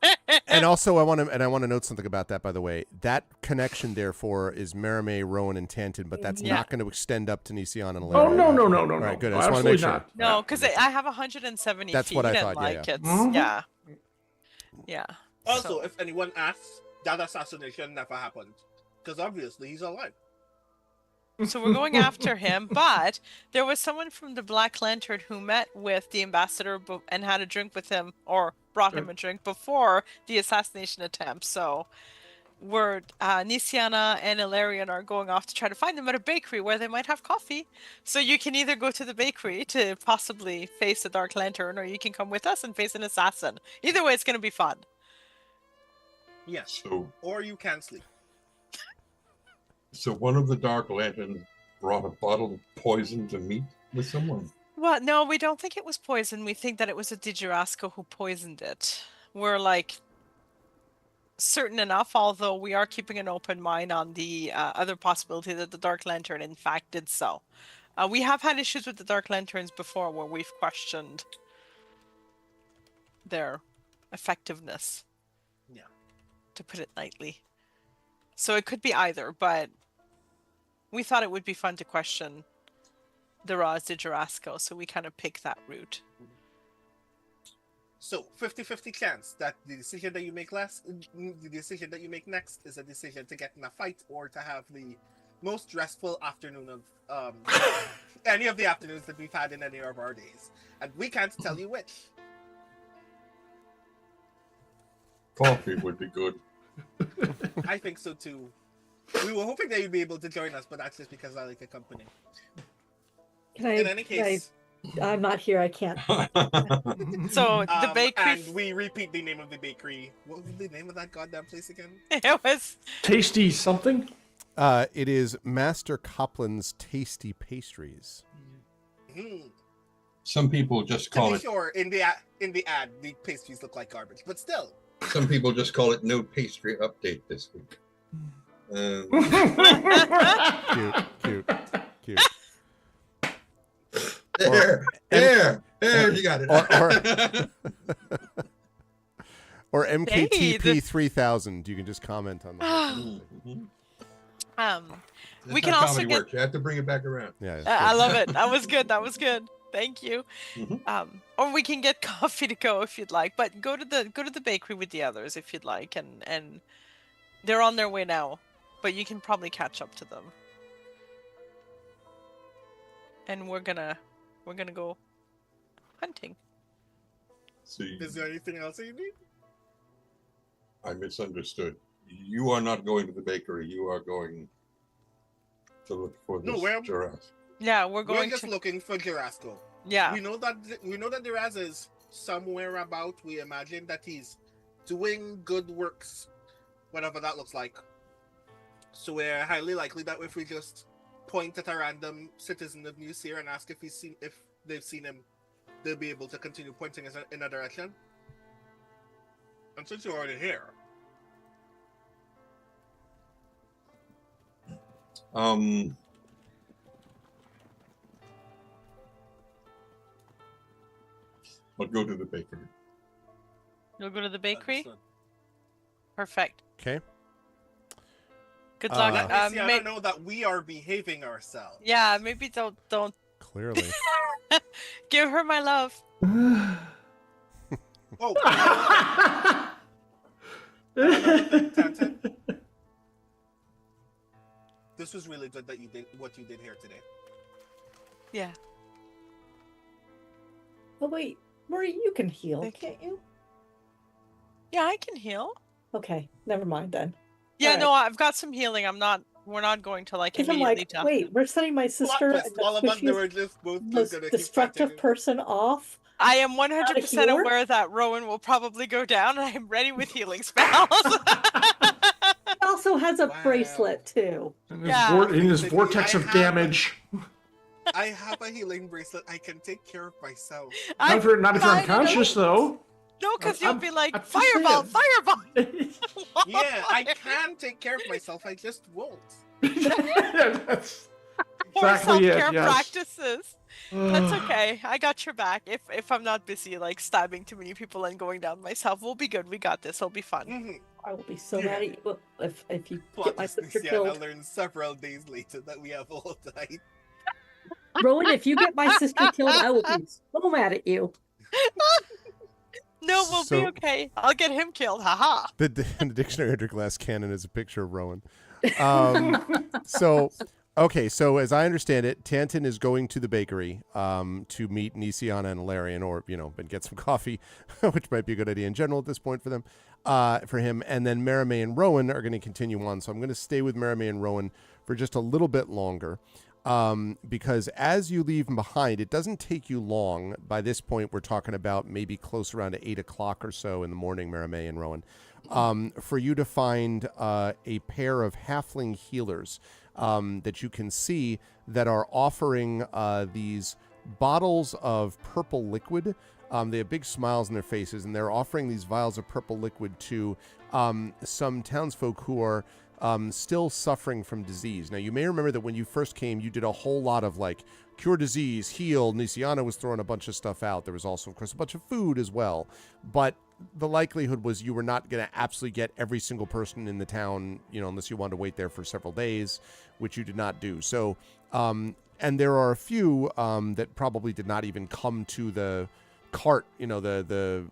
And also, I want to note something about that. By the way, that connection, therefore, is Merime, Rowan, and Tantin, but that's Yeah. not going to extend up to Nisian and Oh Illyria. no. All right, good. I No, just want to make absolutely sure. not. No, because I have 170 That's feet. what I and thought, yeah, like yeah. it's Mhm. yeah. Also, So- if anyone asks, that assassination never happened. Because obviously he's alive. So we're going after him, but there was someone from the Black Lantern who met with the ambassador and had a drink with him, or brought him a drink before the assassination attempt. So we're Nisiana and Ilarion are going off to try to find them at a bakery where they might have coffee. So you can either go to the bakery to possibly face the Dark Lantern, or you can come with us and face an assassin. Either way, it's going to be fun. Yes. So, Or you can sleep. so one of the Dark Lanterns brought a bottle of poison to meet with someone. Well, no, we don't think it was poison. We think that it was a Digirasco who poisoned it. We're like certain enough, although we are keeping an open mind on the other possibility that the Dark Lantern in fact did so. We have had issues with the Dark Lanterns before where we've questioned their effectiveness. Yeah. To put it lightly. So it could be either, but we thought it would be fun to question the Ra's Digirasco, so we kind of picked that route. So 50-50 chance that the decision that you make next is a decision to get in a fight or to have the most restful afternoon of any of the afternoons that we've had in any of our days. And we can't tell you which. Coffee would be good. I think so too. We were hoping that you'd be able to join us, but that's just because I like a company. Can I, In any case, I'm not here. I can't. So the bakery. and we repeat the name of the bakery. What was the name of that goddamn place again? It was Tasty something. It is Master Copland's Tasty Pastries. Some people just To call be it. sure, in the ad, the pastries look like garbage, but still. Some people just call it no pastry update this week. Cute. There, you got it. Or MKTP Hey, 3000. You can just comment on that. That's we can how also comedy get. works. You have to bring it back around. Yeah. I love it. That was good. That was good. Thank you. Mhm. Or we can get coffee to go if you'd like, but go to the bakery with the others if you'd like, and they're on their way now, but you can probably catch up to them. And we're gonna go hunting. See, Is there anything else that you need? I misunderstood. You are not going to the bakery. You are going to look for this No, where- giraffe. Yeah, we're We're going just to. looking for Girasco. Yeah. We know that Diraz is somewhere about. We imagine that he's doing good works, whatever that looks like. So we're highly likely that if we just point at a random citizen of New Seer and ask if they've seen him, they'll be able to continue pointing us in a direction. And since you're already here, I'll go to the bakery. You'll go to the bakery. understood. Perfect. Okay. Good luck. Let me see, I may- don't know that we are behaving ourselves. Yeah, maybe don't Clearly. give her my love. Oh, another thing, Tantan. This was really good that you did what you did here today. Yeah. Oh wait, Marie, you can heal, Thank you. can't you? Yeah, I can heal. Okay, never mind then. Yeah, Alright. no, I've got some healing. We're not going to like Because I'm immediately like, tell. wait, we're sending my sister Plot and twist, all the of us, they squishiest, were just both most gonna keep destructive fighting. person off. I am 100% here? aware that Rowan will probably go down, and I am ready with healing spells. He also has a Wow. bracelet too. In this, Yeah. in this Basically, vortex I of have- damage. I have a healing bracelet. I can take care of myself. Not if you're fine, unconscious, though. No, because you'll be like, I'm just fireball, saying. fireball. Yeah, I can take care of myself. I just won't. That's- Poor exactly it, self-care yes. practices. That's okay. I got your back. If I'm not busy like stabbing too many people and going down myself, we'll be good. We got this. It'll be fun. I will be so mad at you if you Plot get my twist, sister Luciana killed. learned several days later that we have all died. Rowan, if you get my sister killed, I will be so mad at you. No, we'll be okay. I'll get him killed. Haha. The dictionary under glass cannon is a picture of Rowan. So as I understand it, Tanton is going to the bakery to meet Nisiana and Larian, or and get some coffee, which might be a good idea in general at this point for them, for him. And then Marimay and Rowan are going to continue on. So I'm going to stay with Marimay and Rowan for just a little bit longer, because as you leave them behind, it doesn't take you long. By this point, we're talking about maybe close around to 8 o'clock or so in the morning, Marimay and Rowan, for you to find a pair of halfling healers that you can see that are offering these bottles of purple liquid. They have big smiles on their faces, and they're offering these vials of purple liquid to some townsfolk who are still suffering from disease. Now, you may remember that when you first came, you did a whole lot of like cure disease, heal. Nisiana was throwing a bunch of stuff out. There was also, of course, a bunch of food as well. But the likelihood was you were not going to absolutely get every single person in the town, unless you wanted to wait there for several days, which you did not do. So, and there are a few that probably did not even come to the cart, the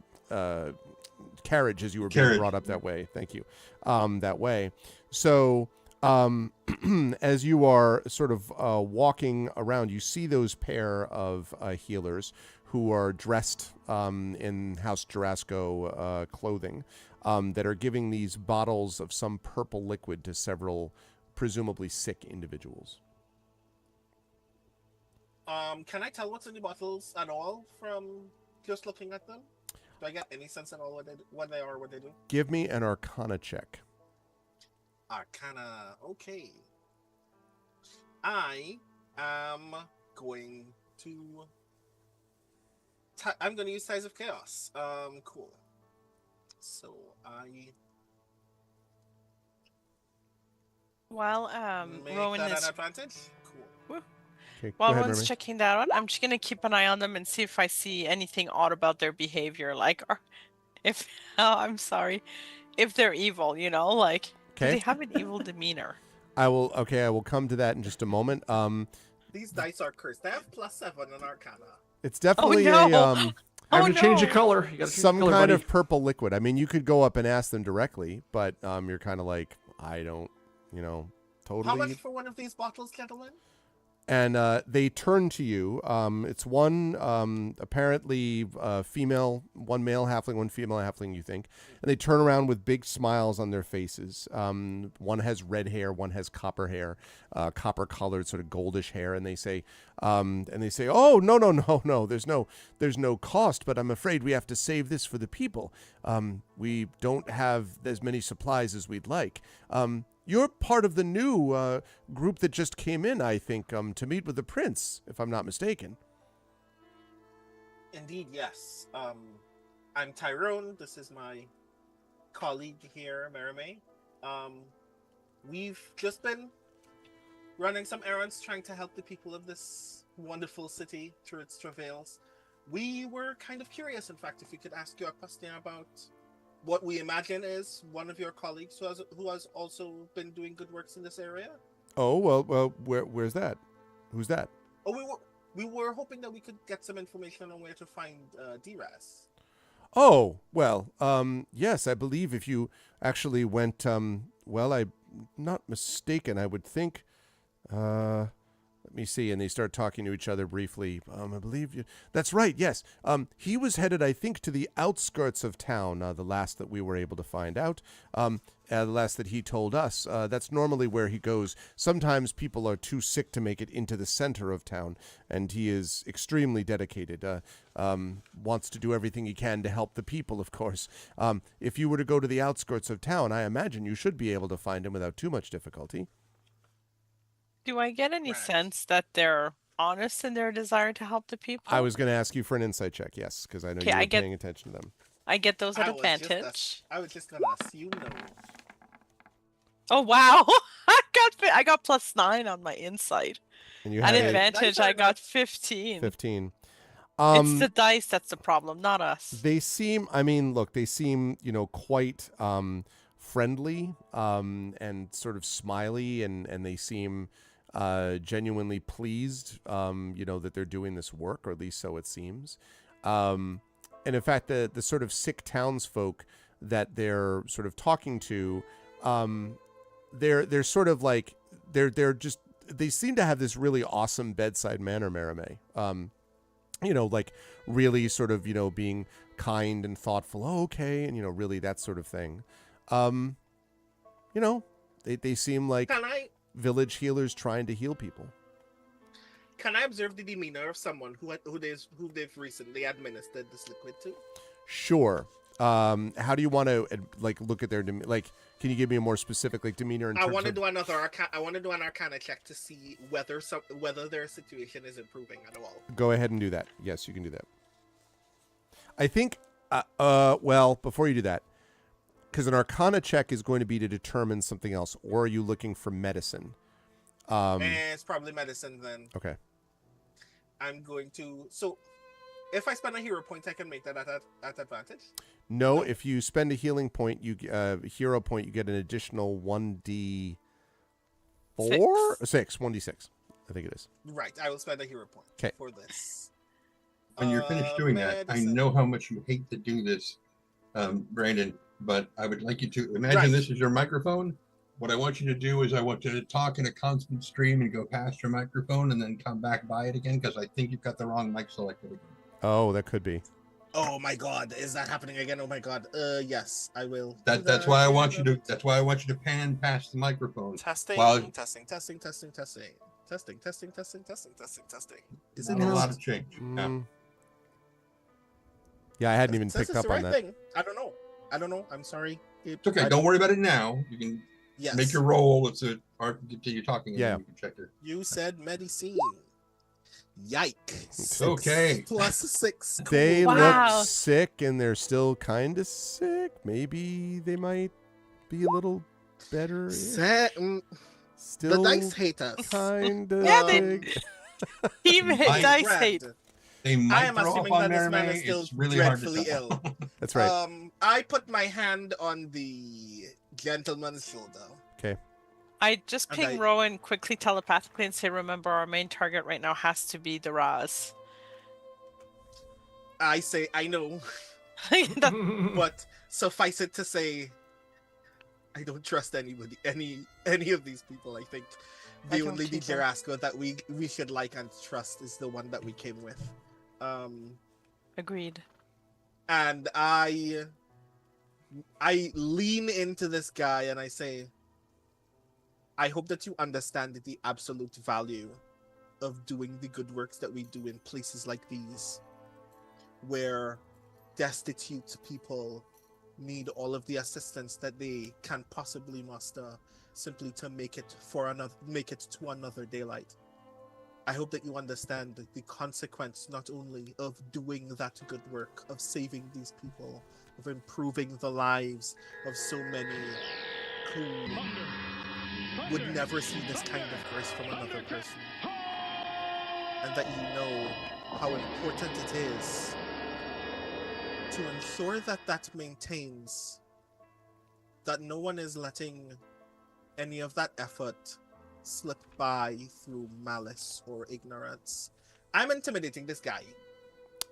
carriage as you were being brought up that way. Thank you. That way. So, as you are sort of walking around, you see those pair of healers who are dressed in House Jarasco clothing that are giving these bottles of some purple liquid to several presumably sick individuals. Can I tell what's in the bottles at all from just looking at them? Do I get any sense at all what they are, what they do? Give me an Arcana check. Arcana, okay. I am going to... I'm going to use Ties of Chaos. Cool. So, While make Rowan that is an advantage? Cool. Okay, While go ahead, Rowan's Mermaid. checking that out, I'm just gonna keep an eye on them and see if I see anything odd about their behavior, like, or if I'm sorry, if they're evil, like, do Okay. they have an evil demeanor? I will come to that in just a moment. These dice are cursed. They have +7 in Arcana. It's definitely no. a Time to change the color. You gotta change some the color, kind buddy. of purple liquid. I mean, you could go up and ask them directly, but you're kind of like, I don't, totally. How much for one of these bottles, gentlemen? And they turn to you. It's one apparently female, one male halfling, one female halfling, you think. And they turn around with big smiles on their faces. One has red hair, one has copper hair, copper-colored, sort of goldish hair. And they say, "Oh, no. There's no cost, but I'm afraid we have to save this for the people. We don't have as many supplies as we'd like." You're part of the new group that just came in, I think, to meet with the prince, if I'm not mistaken. Indeed, yes. I'm Tyrone. This is my colleague here, Marimay. We've just been running some errands, trying to help the people of this wonderful city through its travails. We were kind of curious, in fact, if we could ask you a question about what we imagine is one of your colleagues who has also been doing good works in this area. Oh, well, where's that? Who's that? Oh, we were hoping that we could get some information on where to find Diras. Oh, well, yes, I believe if you actually went, well, I'm not mistaken, I would think, let me see, and they start talking to each other briefly. I believe you. That's right, yes. He was headed, I think, to the outskirts of town, the last that we were able to find out. The last that he told us. That's normally where he goes. Sometimes people are too sick to make it into the center of town, and he is extremely dedicated. Wants to do everything he can to help the people, of course. If you were to go to the outskirts of town, I imagine you should be able to find him without too much difficulty. Do I get any Right. sense that they're honest in their desire to help the people? I was going to ask you for an insight check, yes, because I know Okay, you were I get- paying attention to them. I get those at I was advantage. I was just gonna assume no. Oh wow! I got +9 on my insight. And you At had advantage, I got 15. 15. It's the dice that's the problem, not us. They seem, I mean, look, they seem, quite friendly and sort of smiley, and they seem genuinely pleased, that they're doing this work, or at least so it seems. And in fact, the sort of sick townsfolk that they're sort of talking to, they're sort of like, they seem to have this really awesome bedside manner, Marame. Like really sort of, being kind and thoughtful. Oh, okay. And, really that sort of thing. They seem like village healers trying to heal people. Can I observe the demeanor of someone who they've recently administered this liquid to? Sure. How do you want to look at their can you give me a more specific demeanor? I want to do an Arcana check to see whether their situation is improving at all. Go ahead and do that. Yes, you can do that. I think. Well, before you do that, because an Arcana check is going to be to determine something else, or are you looking for medicine? It's probably medicine then. Okay. I'm going to. So, if I spend a hero point, I can make that at advantage. No, if you spend a healing point, hero point, you get an additional 1d4? 6, 1d6. I think it is. Right, I will spend a hero point for this. When you're finished doing that, I know how much you hate to do this, Brandon, but I would like you to imagine this is your microphone. What I want you to do is I want you to talk in a constant stream and go past your microphone and then come back by it again, because I think you've got the wrong mic selected again. Oh, that could be. Oh my God, is that happening again? Oh my God. Yes, I will. That's why I want you to. That's why I want you to pan past the microphone. Testing. Testing. Is it not a lot of change? No. Yeah, I hadn't even picked up on that. Thing. I don't know. I'm sorry. It's okay. Don't worry about it now. You can make your roll. It's a hard continue talking. And yeah. You can check it. You said medicine. Yikes. Okay. +6. Cool. They look sick, and they're still kind of sick. Maybe they might be a little better. Still, the dice hate us. Kind of. Yeah, Team dice hate. They might I am assuming that this man is still really dreadfully ill. That's right. I put my hand on the gentleman's shoulder. Okay. I just ping Rowan quickly telepathically and say, remember, our main target right now has to be the Raz. I say, I know. But suffice it to say, I don't trust anybody, any of these people. I think the only Jaraska that we should like and trust is the one that we came with. Agreed. And I lean into this guy and I say, I hope that you understand the absolute value of doing the good works that we do in places like these, where destitute people need all of the assistance that they can possibly muster simply to make it to another daylight. I hope that you understand the consequence not only of doing that good work, of saving these people, of improving the lives of so many who would never see this kind of grace from another person. And that you know how important it is to ensure that that maintains, that no one is letting any of that effort slip by through malice or ignorance. I'm intimidating this guy.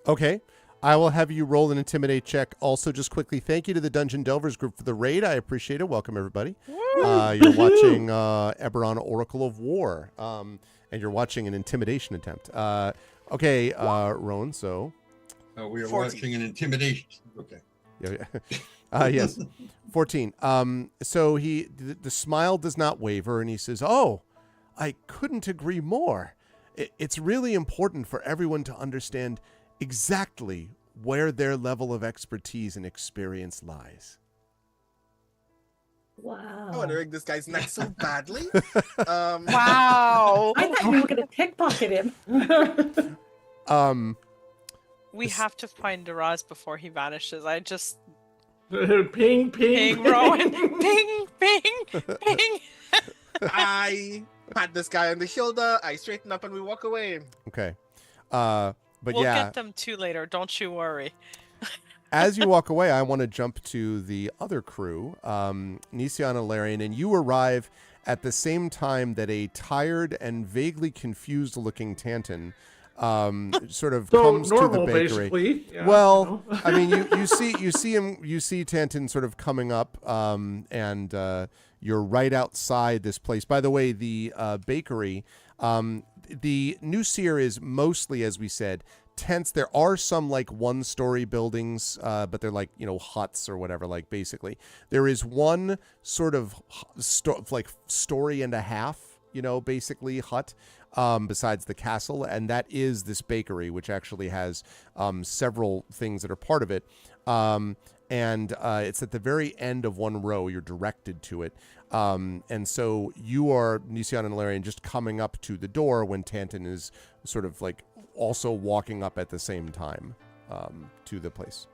Okay. I will have you roll an intimidate check. Also, just quickly, thank you to the Dungeon Delvers group for the raid. I appreciate it. Welcome, everybody. You're watching Eberron Oracle of War, and you're watching an intimidation attempt. Okay, Rowan, so... we are 14. Watching an intimidation. Okay. Yeah. Yes, 14. So the smile does not waver, and he says, "Oh, I couldn't agree more. It's really important for everyone to understand exactly where their level of expertise and experience lies." Wow. I want to rig this guy's neck so badly. Wow. I thought you were going to pickpocket him. We have to find Raz before he vanishes. I just... Ping, ping, ping, Rowan. Ping, ping, ping. I pat this guy on the shoulder, I straighten up, and we walk away. Okay. But we'll yeah. get them too later. Don't you worry. As you walk away, I want to jump to the other crew, Nisian and Larian, and you arrive at the same time that a tired and vaguely confused-looking Tanton sort of comes to the bakery. Yeah, well, you know. I mean, you see Tanton sort of coming up, and you're right outside this place. By the way, the bakery, the New Seer is mostly, as we said, tents. There are some like one-story buildings, but they're like, you know, huts or whatever. Like basically, there is one sort of story and a half, you know, basically hut. Besides the castle, and that is this bakery, which actually has several things that are part of it. And it's at the very end of one row. You're directed to it. And so you are, Nisian and Larian, just coming up to the door when Tanton is sort of like also walking up at the same time to the place.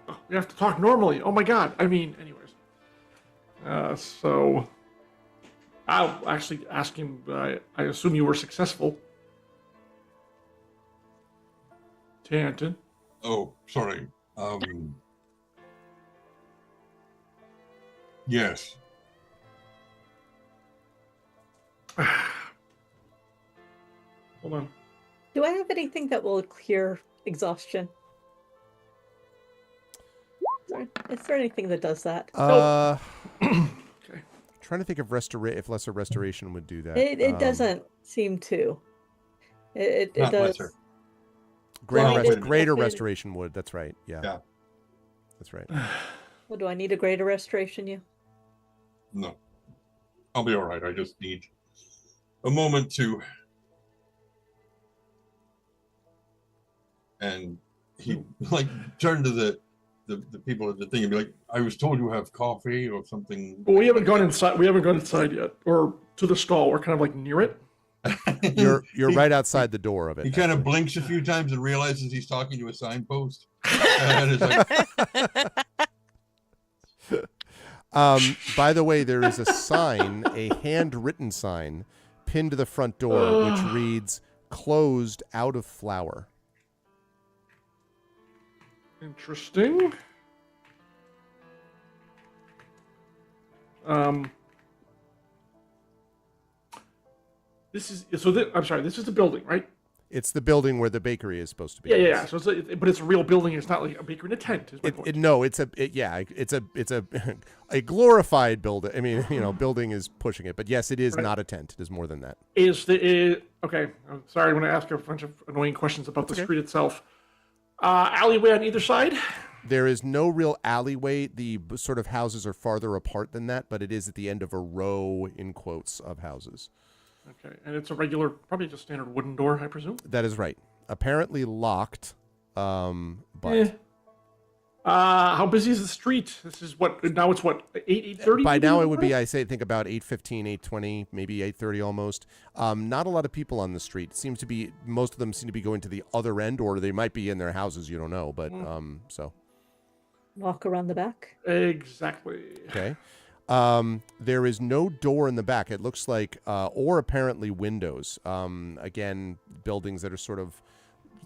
Oh, we have to talk normally. Oh my god. I mean, anyways. So I'll actually ask him, I assume you were successful. Tanton. Oh, sorry. Yes. Hold on. Do I have anything that will cure exhaustion? Is there anything that does that? Okay. Trying to think of if lesser restoration would do that. It doesn't seem to. It Not does. lesser. Greater restoration would. That's right. Yeah. That's right. Well, do I need a greater restoration? You? No. I'll be all right. I just need a moment to. And he like turned to the people at the thing and be like, I was told you have coffee or something. Well, we haven't gone inside. We haven't gone inside yet, or to the stall. We're kind of like near it. You're right outside the door of it. He kind of blinks a few times and realizes he's talking to a signpost. And it's like, by the way, there is a sign, a handwritten sign, pinned to the front door, which reads, "Closed out of flour." Interesting. This is I'm sorry. This is the building, right? It's the building where the bakery is supposed to be. Yeah. So but it's a real building. It's not like a bakery in a tent. Is my point. It's a glorified building. I mean, you know, building is pushing it, but yes, it is not a tent. It is more than that. Okay? I'm sorry. I want to ask a bunch of annoying questions about the street itself. Alleyway on either side? There is no real alleyway. The sort of houses are farther apart than that, but it is at the end of a row, in quotes, of houses. Okay, and it's a regular, probably just standard wooden door, I presume? That is right. Apparently locked, but... how busy is the street? This is now it's 8:30? By now it would be, think about 8:15, 8:20, maybe 8:30 almost. Not a lot of people on the street. It seems to be, most of them seem to be going to the other end, or they might be in their houses, you don't know, but, so. Walk around the back? Exactly. Okay. There is no door in the back. It looks like, or apparently windows. Again, buildings that are sort of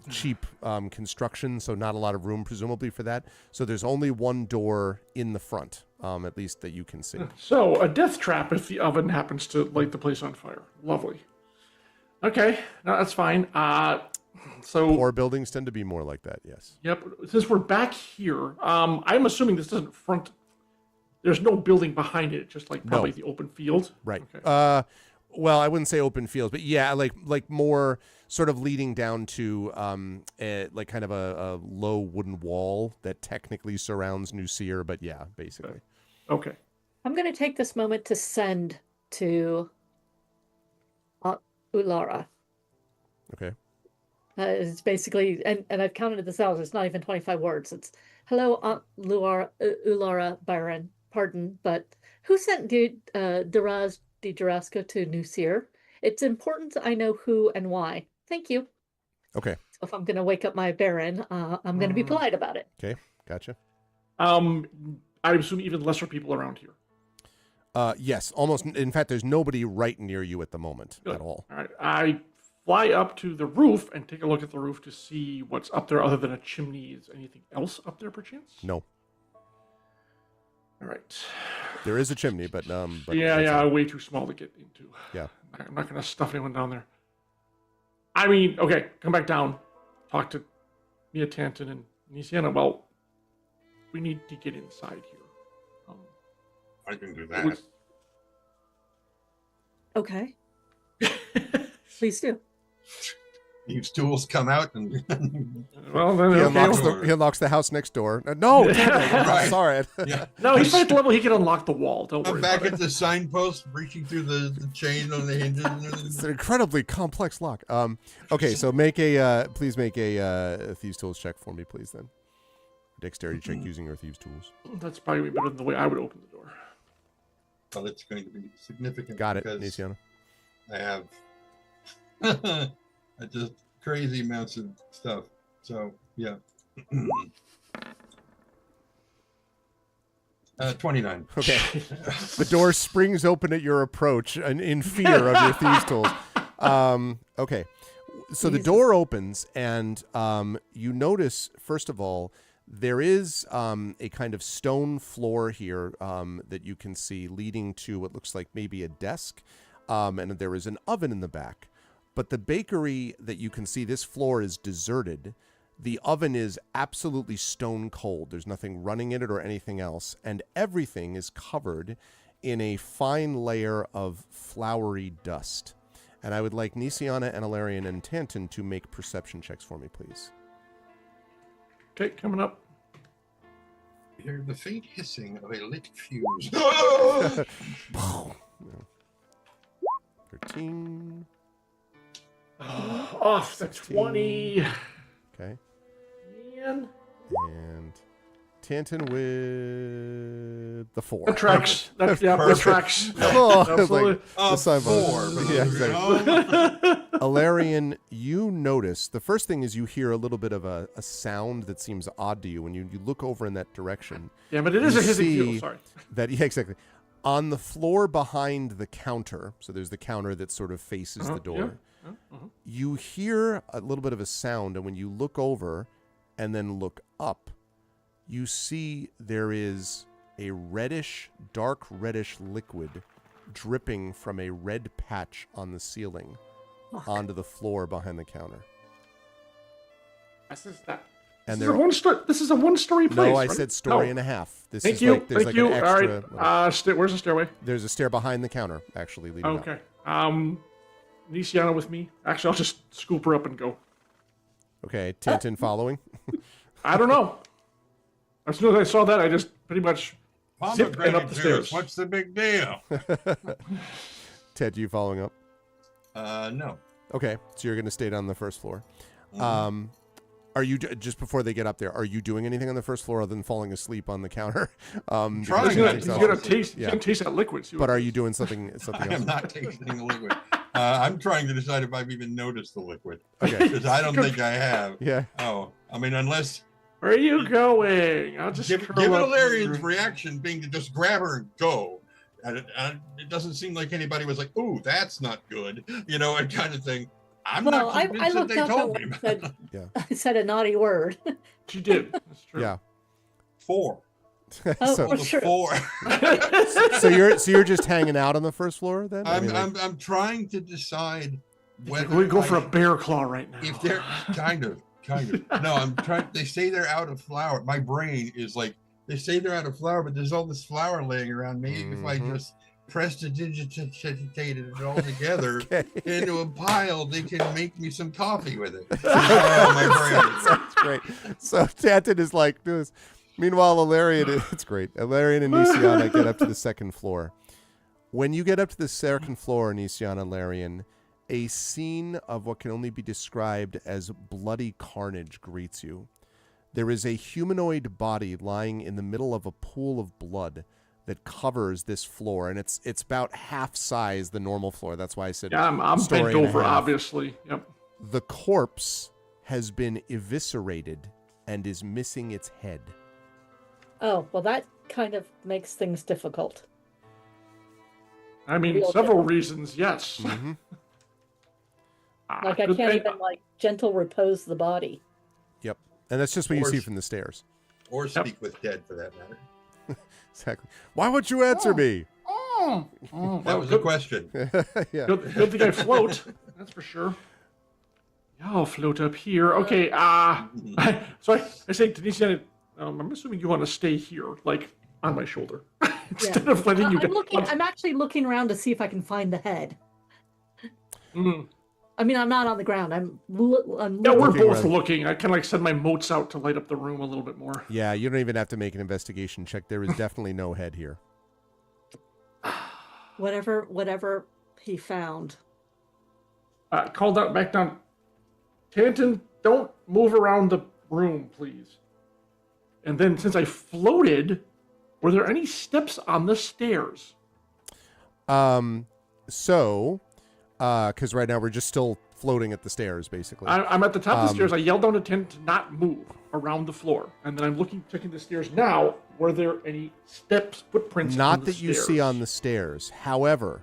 cheap construction, so not a lot of room presumably for that. So there's only one door in the front, at least that you can see. So a death trap if the oven happens to light the place on fire. Lovely. Okay, no, that's fine. So Poor buildings tend to be more like that, yes. Yep. Since we're back here, I'm assuming this doesn't front. There's no building behind it, just like probably the open field. Right. Okay. Well, I wouldn't say open fields, but yeah, like more sort of leading down to like kind of a low wooden wall that technically surrounds New Seer, but yeah, basically. Okay. I'm going to take this moment to send to Ulara. Okay. It's basically, and I've counted this out, it's not even 25 words. It's, hello, Aunt Ulara Byron. Pardon, but who sent Daraz de Jarasco to New Seer? It's important I know who and why. Thank you. Okay. So if I'm going to wake up my Baron, I'm going to be polite about it. Okay, gotcha. I assume even lesser people around here. Yes, almost. In fact, there's nobody right near you at the moment at all. All right. I fly up to the roof and take a look at the roof to see what's up there other than a chimney. Is anything else up there, perchance? No. All right. There is a chimney, but yeah, way too small to get into. Yeah. I'm not going to stuff anyone down there. I mean, okay, come back down. Talk to Mia Tanton and Nisiana. Well, we need to get inside here. I can do that. Okay. Please do. These tools come out and Well, then he unlocks the house next door. No, Right. sorry. yeah. no, he's at the level he can unlock the wall. Don't I'm worry. back about at the signpost, reaching through the chain on the hinges. And It's everything. an incredibly complex lock. Okay, so please make a thieves tools check for me, please. Then dexterity check using your thieves tools. it. That's probably better than the way I would open the door. Well, it's going to be significant. Got it, because Nisiana. I have just crazy amounts of stuff. So yeah. 29. Okay. The door springs open at your approach and in fear of your thieves tools. Okay. So the door opens and you notice, first of all, there is a kind of stone floor here that you can see leading to what looks like maybe a desk. And there is an oven in the back. But the bakery that you can see, this floor is deserted. The oven is absolutely stone cold. There's nothing running in it or anything else. And everything is covered in a fine layer of floury dust. And I would like Nisiana and Alarian and Tanton to make perception checks for me, please. Okay, coming up. Hear the faint hissing of a lit fuse. 13. Off the 20. Okay. Man. And Tanton with the 4. That tracks. That tracks. Oh, it's Absolutely. like the signpost. 4. Yeah, exactly. Oh. Alarian, you notice, the first thing is you hear a little bit of a sound that seems odd to you when you look over in that direction. Yeah, but it is a hissing see fuel. Sorry. Yeah, exactly. On the floor behind the counter, so there's the counter that sort of faces the door, you hear a little bit of a sound, and when you look over and then look up, you see there is a dark reddish liquid dripping from a red patch on the ceiling onto the floor behind the counter. This is that. And This is a one-story place. No, I right? said story No. and a half. This Thank is you. like there's Thank like you. an All extra. right. Where's the stairway? There's a stair behind the counter, actually leading up. Okay. Nisiana with me. Actually, I'll just scoop her up and go. Okay, Tintin following. I don't know. As soon as I saw that, I just pretty much zipped and up the stairs. What's the big deal? Ted, you following up? No. Okay, so you're going to stay down on the first floor. Mm-hmm. Are you just before they get up there? Are you doing anything on the first floor other than falling asleep on the counter? Trying. He's gonna taste that liquid. But are you doing something I else? am not tasting the liquid. I'm trying to decide if I've even noticed the liquid. Okay. Because I don't think I have. Yeah. Oh, I mean, unless Where are you going? I'll just given curl up. Alarian's reaction being to just grab her and go, and it doesn't seem like anybody was like, "Ooh, that's not good," and kind of thing. I'm Well, not I convinced that looked they up told me. and said, Yeah. I said a naughty word. She did. That's true. Yeah. 4. Oh, so, for The sure. 4. so you're just hanging out on the first floor then? I'm trying to decide whether We go for a bear claw right now. if they're kind of. No, I'm trying. They say they're out of flour. My brain is like, they say they're out of flour, but there's all this flour laying around. Maybe if I just prestidigitated it all together into a pile, they can make me some coffee with it. My brain. That's great. So Tantin is like doing this. Meanwhile, Alarian, it's great. Alarian and Nisiana get up to the second floor. When you get up to the second floor, Nisiana and Alarian, a scene of what can only be described as bloody carnage greets you. There is a humanoid body lying in the middle of a pool of blood that covers this floor, and it's about half size the normal floor. That's why I said Yeah, I'm story bent and a over, half. obviously. Yep. The corpse has been eviscerated and is missing its head. Oh, well, that kind of makes things difficult. I mean, Real several difficult. reasons, yes. Mm-hmm. Like I can't even like gentle repose the body. Yep. And that's just what you Or see s- from the stairs. Or speak with dead, for that matter. Exactly. Why would you answer me? That was the question. Yeah. Good thing I float. That's for sure. Yeah, I'll float up here. Okay. So I say to Denise, I'm assuming you want to stay here, like on my shoulder, instead of letting you. I'm actually looking around to see if I can find the head. Mm. I mean, I'm not on the ground. I'm Yeah, we're Looking both around. looking. I kind of like send my motes out to light up the room a little bit more. Yeah, you don't even have to make an investigation check. There is definitely no head here. whatever he found. Called out back down. Tanton, don't move around the room, please. And then since I floated, were there any steps on the stairs? Because right now we're just still floating at the stairs, basically. I'm at the top of the stairs. I yelled down to Tanton to not move around the floor. And then I'm checking the stairs now. Were there any steps, footprints on Not the that stairs? you see on the stairs. However,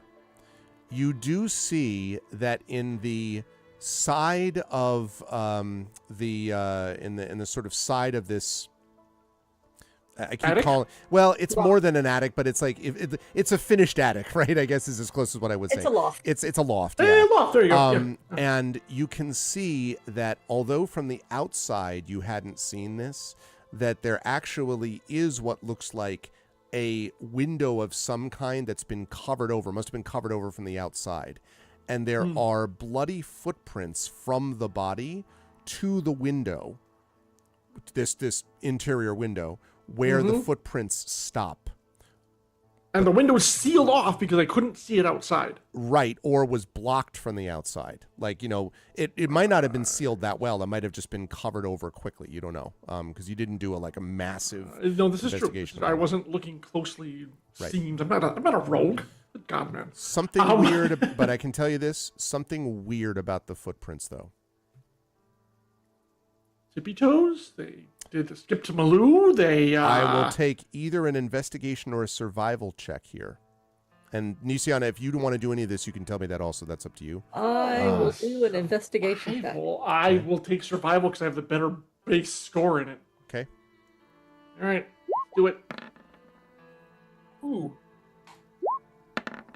you do see that in the side of in the sort of side of this. I keep Attic? calling. Well, it's more than an attic, but it's like it's a finished attic, right? I guess is as close as what I would say. It's a loft. It's a loft. Hey, Yeah. loft, there you go. Yeah. And you can see that although from the outside you hadn't seen this, that there actually is what looks like a window of some kind that's been covered over, must have been covered over from the outside. And there are bloody footprints from the body to the window, this interior window, where the footprints stop. And the window was sealed off because I couldn't see it outside. Right, or was blocked from the outside. Like, it might not have been sealed that well. It might have just been covered over quickly. You don't know, because you didn't do a massive No, this is true. investigation. I wasn't looking closely. Right. Seems I'm not a rogue. Good God, man. Something weird, but I can tell you this, something weird about the footprints, though. Tippy toes. They did the skip to Maloo. They. I will take either an investigation or a survival check here. And Nisiana, if you don't want to do any of this, you can tell me that also. That's up to you. I will do an investigation check. I will take survival because I have the better base score in it. Okay. All right, do it. Ooh.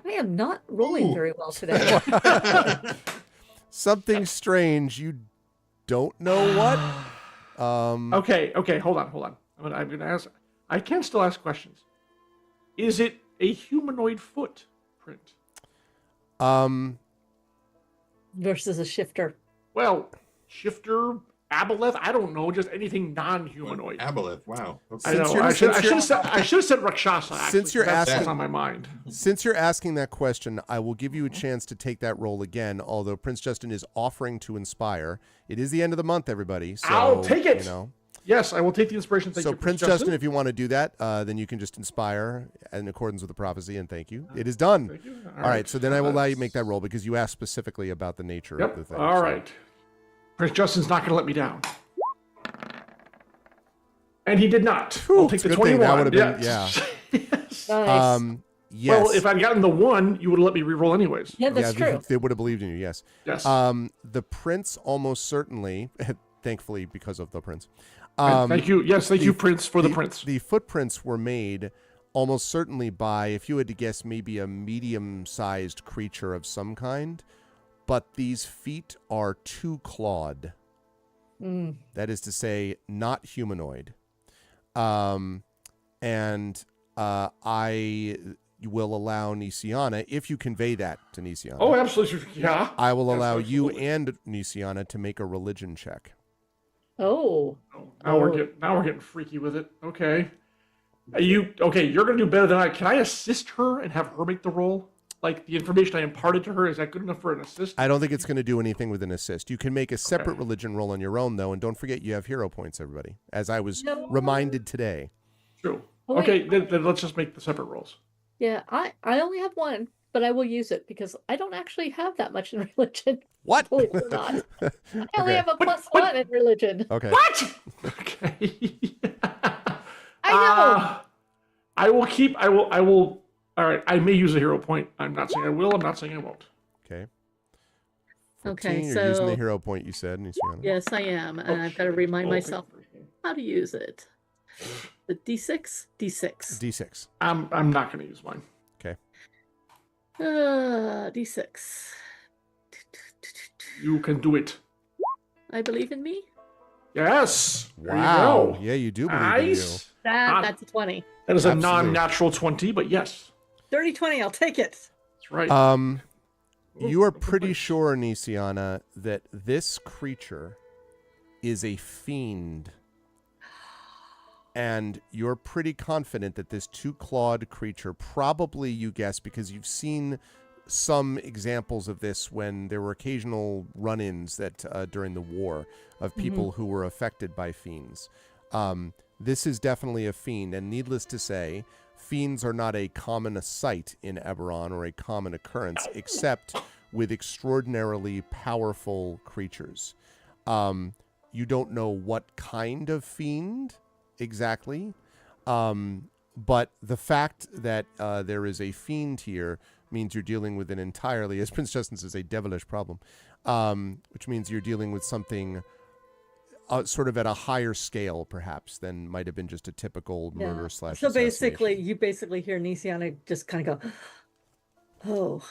I am not rolling very well today. Something strange. You don't know what? Okay, hold on. I'm gonna ask. I can still ask questions. Is it a humanoid footprint? Versus a shifter. Well, shifter, aboleth, I don't know, just anything non-humanoid. Aboleth, wow. I Okay. know. I should have said Rakshasa. Actually, Since you're that's asking- what's on my mind. Since you're asking that question, I will give you a chance to take that roll again, although Prince Justin is offering to inspire. It is the end of the month, everybody. So, I'll take it. Yes, I will take the inspiration. Thank So you, Prince Justin, if you want to do that, then you can just inspire in accordance with the prophecy, and thank you. It is done. Thank you. All right, so then I will allow you to make that roll because you asked specifically about the nature of the thing. All so. right. Prince Justin's not going to let me down. And he did not. I'll take it's a the good thing. 21. That would have been, Yes. Nice. Yes. Well, if I'd gotten the 1, you would have let me re-roll anyways. Yeah, that's true. They would have believed in you, yes. Yes. The prince almost certainly, thankfully because of the prince. Thank you. Yes, thank you, Prince, for the prince. The footprints were made almost certainly by, if you had to guess, maybe a medium-sized creature of some kind, but these feet are two-clawed. That is to say, not humanoid. I will allow Nisiana, if you convey that to Nisiana. Oh, absolutely. Yeah. I will allow you absolutely. and Nisiana to make a religion check. Oh. Now we're getting freaky with it. Okay. You're gonna do better than I. Can I assist her and have her make the roll? Like the information I imparted to her, is that good enough for an assist? I don't think it's going to do anything with an assist. You can make a separate religion roll on your own, though, and don't forget you have hero points, everybody, as I was reminded today. True. Oh, wait. Okay, then let's just make the separate rolls. Yeah, I only have one, but I will use it because I don't actually have that much in religion. What? Believe it or not. I only Okay. have a +1 in religion. Okay. What? Okay. I know. I will keep. I will. All right. I may use a hero point. I'm not saying I will. I'm not saying I won't. Okay. Okay, 14, you're using the so hero point you said, Nisiana. yes, I am, and I've got to shit. remind I'll take myself the first one. how to use it. The D6, D6. D6. I'm not going to use mine. Okay. D6. You can do it. I believe in me. Yes. There Wow. you go. Yeah, you do believe in Nice. That's a 20. That is a Absolutely. non-natural 20, but yes, Dirty 20, I'll take it. that's right. You are pretty sure, Nisiana, that this creature is a fiend. And you're pretty confident that this two-clawed creature, probably you guess, because you've seen some examples of this when there were occasional run-ins that during the war of people who were affected by fiends. This is definitely a fiend, and needless to say, fiends are not a common sight in Eberron or a common occurrence, except with extraordinarily powerful creatures. You don't know what kind of fiend exactly, but the fact that there is a fiend here means you're dealing with an entirely, as Prince Justin says, a devilish problem, which means you're dealing with something sort of at a higher scale, perhaps, than might have been just a typical murder slash So assassination. you basically hear Nisiana just kind of go, oh,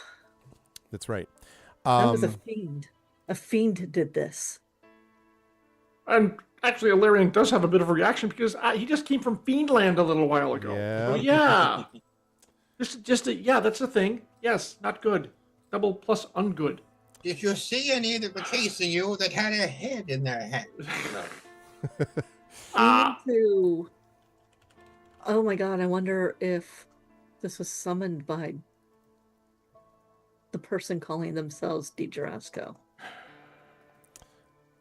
That's right. that was a fiend. A fiend did this. And actually, Ilarion does have a bit of a reaction because he just came from Fiendland a little while ago. Yeah. So, yeah. That's the thing. Yes, not good. Double plus ungood. Did you see any that were chasing you that had a head in their head? Oh my god, I wonder if this was summoned by the person calling themselves Di Jarasco.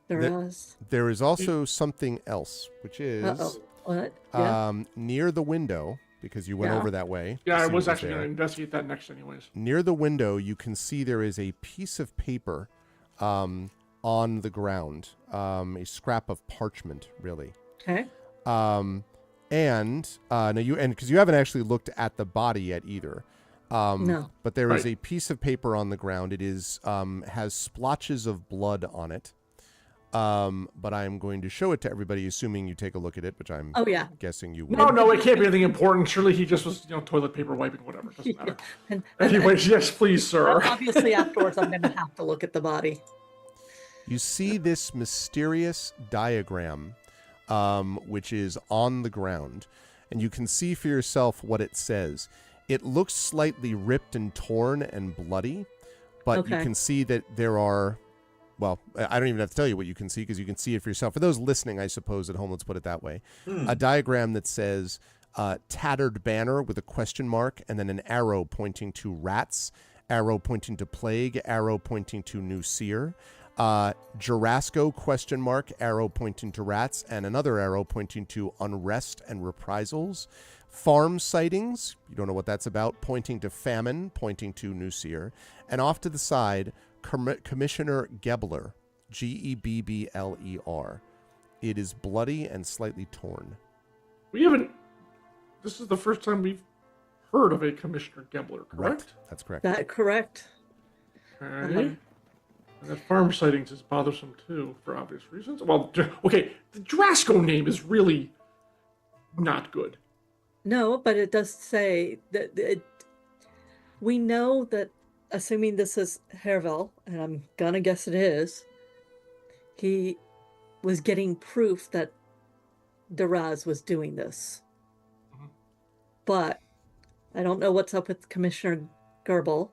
There is also something else, which is what? Yeah. near the window, because you went over that way. Yeah, I see was what actually going there. to investigate that next anyways. Near the window, you can see there is a piece of paper on the ground, a scrap of parchment, really. Okay. Now because you haven't actually looked at the body yet either. No. But there is a piece of paper on the ground. It is has splotches of blood on it. But I am going to show it to everybody, assuming you take a look at it, which I'm guessing you will. No, it can't be anything important. Surely he just was, toilet paper wiping, whatever. Doesn't matter. Anyways, yes, please, sir. Obviously, afterwards, I'm going to have to look at the body. You see this mysterious diagram, which is on the ground, and you can see for yourself what it says. It looks slightly ripped and torn and bloody, but you can see that there are... Well, I don't even have to tell you what you can see because you can see it for yourself. For those listening, I suppose, at home, let's put it that way. A diagram that says tattered banner with a question mark and then an arrow pointing to rats, arrow pointing to plague, arrow pointing to new seer, Jarasco question mark, arrow pointing to rats, and another arrow pointing to unrest and reprisals. Farm sightings, you don't know what that's about, pointing to famine, pointing to new seer. And off to the side... Commissioner Gebler, Gebbler. It is bloody and slightly torn. We haven't... This is the first time we've heard of a Commissioner Gebler, correct? Right. That's correct. That correct. Okay. And that farm sightings is bothersome, too, for obvious reasons. Well, okay, the Jarasco name is really not good. No, but it does say that we know that, assuming this is Hervel, and I'm gonna guess it is, he was getting proof that Daraz was doing this. But I don't know what's up with Commissioner Gebler.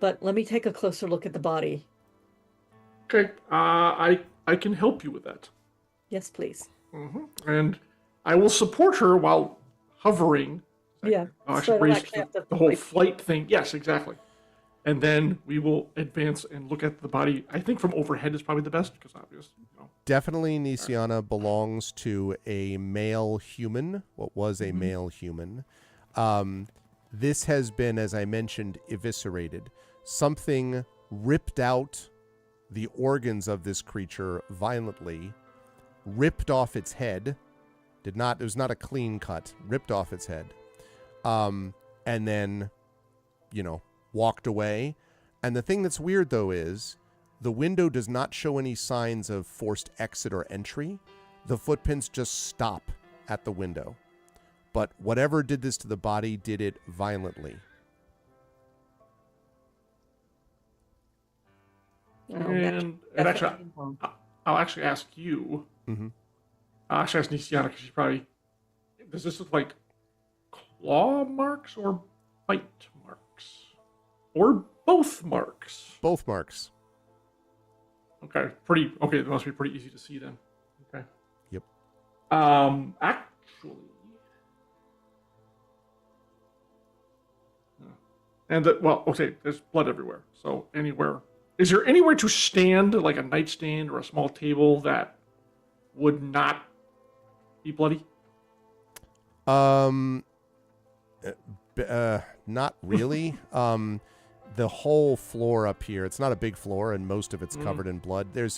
But let me take a closer look at the body. Okay, I can help you with that. Yes, please. And I will support her while hovering. Yeah. I'll so actually raise have to the whole flight thing. Yes, exactly. And then we will advance and look at the body. I think from overhead is probably the best, because obviously, Definitely Nisiana belongs to a male human, what was a male human. This has been, as I mentioned, eviscerated. Something ripped out the organs of this creature violently ripped off its head. It was not a clean cut. Ripped off its head. And then, walked away. And the thing that's weird, though, is the window does not show any signs of forced exit or entry. The footprints just stop at the window. But whatever did this to the body did it violently. And actually, I'll actually ask you. Mm-hmm. I'll actually ask Nisiana because she's probably. Does this look like claw marks or bite marks? Or both marks? Both marks. Okay, it must be pretty easy to see then. Okay. Yep. Actually. Okay, there's blood everywhere. So anywhere. Is there anywhere to stand, like a nightstand or a small table, that would not be bloody? Not really. The whole floor up here, it's not a big floor, and most of it's covered in blood. There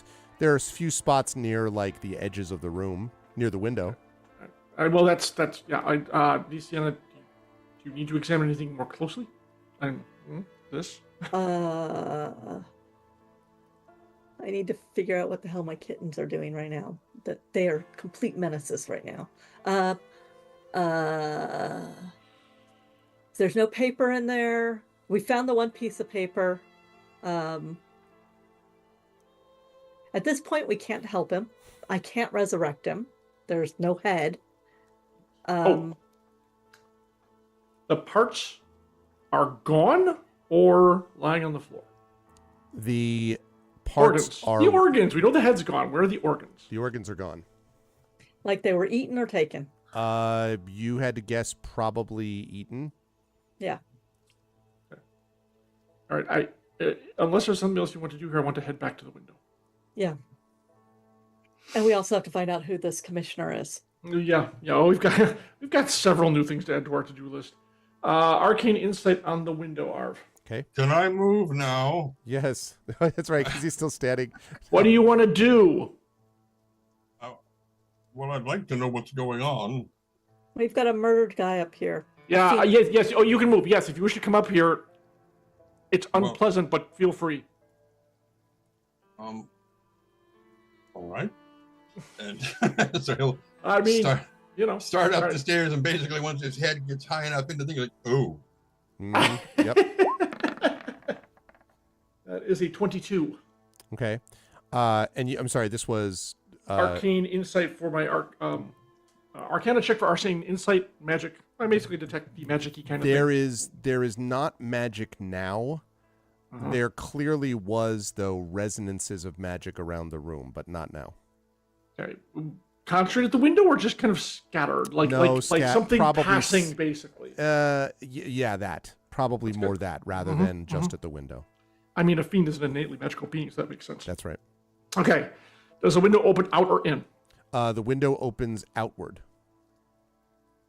are a few spots near, like, the edges of the room, near the window. Well, that's Luciana, do you need to examine anything more closely? This? I need to figure out what the hell my kittens are doing right now. That they are complete menaces right now. There's no paper in there. We found the one piece of paper. At this point, we can't help him. I can't resurrect him. There's no head. The parts are gone or lying on the floor? The parts are... The organs. We know the head's gone. Where are the organs? The organs are gone. Like they were eaten or taken? You had to guess probably eaten. Yeah. Okay. All right. Unless there's something else you want to do here, I want to head back to the window. Yeah. And we also have to find out who this commissioner is. Yeah. Oh, we've got several new things to add to our to-do list. Arcane insight on the window, Arv. Okay. Can I move now? Yes, that's right, because he's still standing. What do you want to do? Well, I'd like to know what's going on. We've got a murdered guy up here. Yeah, yes. Oh, you can move. Yes, if you wish to come up here, it's unpleasant, but feel free. All right. And so he'll start up the stairs, and basically once his head gets high enough into the thing, like, oh. Yep. That is a 22. Okay. I'm sorry, this was... Arcane insight for my Arcana check for arcane insight magic. I basically detect the magic-y kind of thing. There is not magic now. Uh-huh. There clearly was, though, resonances of magic around the room, but not now. Okay. Concentrated at the window or just kind of scattered? Like something passing, basically? Yeah, that. Probably That's more good. That rather than just at the window. I mean, a fiend is an innately magical being, so that makes sense. That's right. Okay. Does the window open out or in? The window opens outward.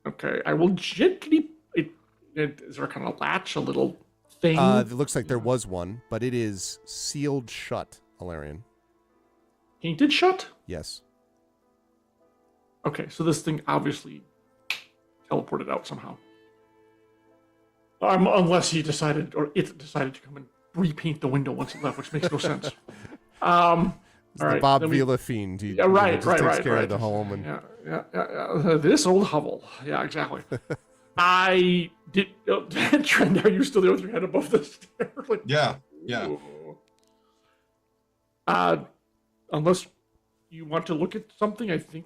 Okay. I will gently... Is there a kind of latch, a little thing? It looks like there was one, but it is sealed shut, Alarian. Painted shut? Yes. Okay, so this thing obviously teleported out somehow. Unless he decided, or it decided to come and repaint the window once it left, which makes no sense. It's the Bob Vila fiend. He takes care of the home. And... Yeah. This old hovel. Yeah, exactly. I did. Trent, are you still there with your head above the stairs? Like, yeah. Unless you want to look at something, I think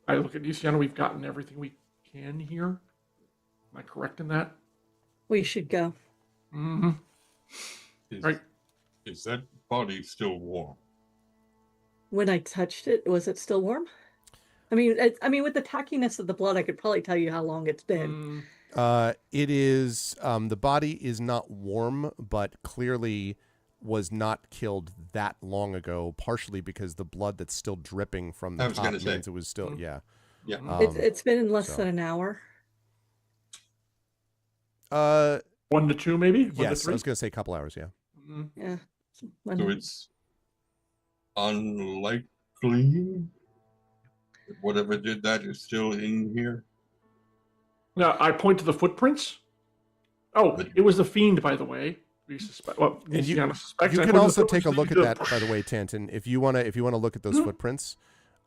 I look at Luciana. We've gotten everything we can here. Am I correct in that? We should go. Mm-hmm. Is that body still warm? When I touched it, was it still warm? I mean, with the tackiness of the blood, I could probably tell you how long it's been. It is. The body is not warm, but clearly was not killed that long ago. Partially because the blood that's still dripping from the top means it was still. Yeah. It's been in less than an hour. 1 to 2, maybe. 1 yes, to 3? I was going to say a couple hours. Yeah. Yeah. So it's unlikely. Whatever did that is still in here. Now, I point to the footprints. Oh, it was the fiend, by the way. We suspect. Well, And you suspects. can also take a look at that, by the way, Tanton. If you wanna look at those footprints,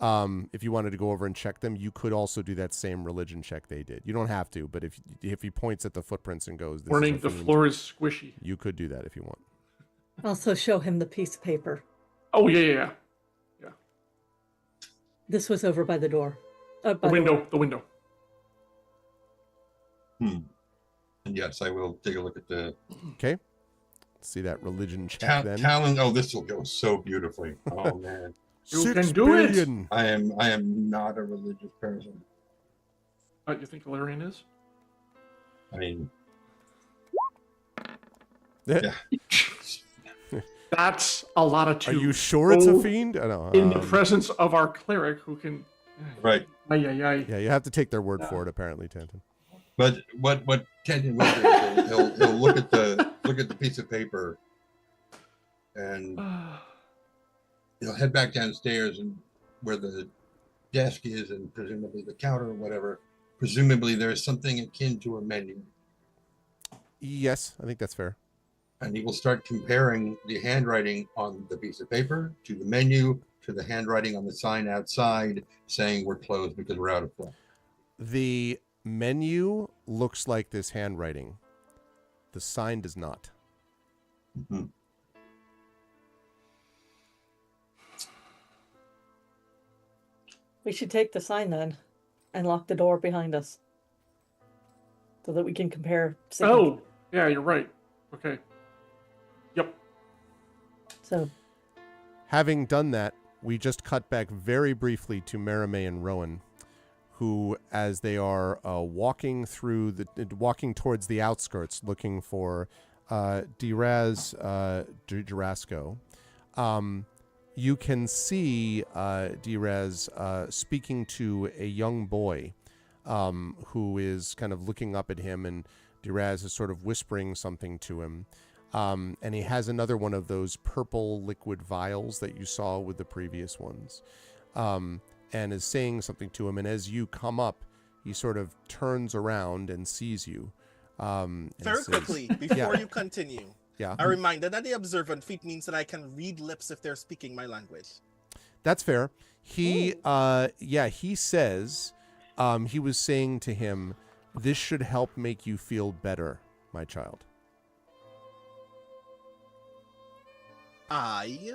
if you wanted to go over and check them, you could also do that same religion check they did. You don't have to, but if he points at the footprints and goes, this Warning: is the fiend, floor is squishy. you could do that if you want. Also show him the piece of paper. Oh yeah. This was over by the door. The window. And yes, I will take a look at the Okay. See that religion check then. Talon. Oh, this will go so beautifully. Oh man, You can do it. I am not a religious person. You think Valerian is? I mean, Yeah. That's a lot of Are two. you sure it's a fiend? I don't know. In the presence of our cleric, who can. right. Ay. Yeah, you have to take their word for it, apparently, Tanton. But what Tenton will do is he'll look at the piece of paper, and he'll head back downstairs and where the desk is, and presumably the counter or whatever. Presumably there's something akin to a menu, Yes, I think that's fair. and he will start comparing the handwriting on the piece of paper to the menu to the handwriting on the sign outside saying we're closed because we're out of flour. The menu looks like this handwriting. The sign does not. Mm-hmm. We should take the sign then and lock the door behind us so that we can compare. Oh, yeah, you're right. Okay. Yep. So, Having done that, we just cut back very briefly to Marimé and Rowan, who, as they are walking towards the outskirts, looking for Diraz Durasco, you can see Diraz speaking to a young boy who is kind of looking up at him, and Diraz is sort of whispering something to him. And he has another one of those purple liquid vials that you saw with the previous ones, and is saying something to him. And as you come up, he sort of turns around and sees you. Very quickly, before you continue, yeah, a reminder that the observant feat means that I can read lips if they're speaking my language. that's fair. He says, he was saying to him, "This should help make you feel better, my child." I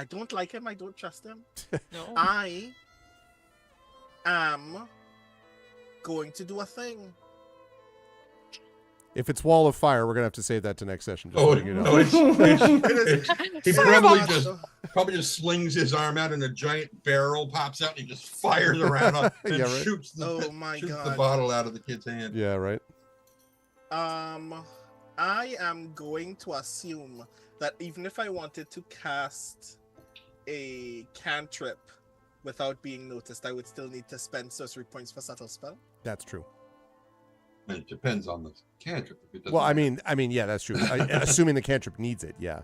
don't like him. I don't trust him. No. I am going to do a thing. If it's Wall of Fire, we're gonna have to save that to next session. Just Oh letting you know. no! He Sorry, probably just slings his arm out, and a giant barrel pops out, and he just fires around and Yeah, right. shoots the Oh my shoots the God. bottle out of the kid's hand. Yeah, right. I am going to assume that even if I wanted to cast a cantrip without being noticed, I would still need to spend sorcery points for subtle spell. That's true. And it depends on the cantrip. If it doesn't Well, I have- mean, yeah, that's true. Assuming the cantrip needs it, yeah.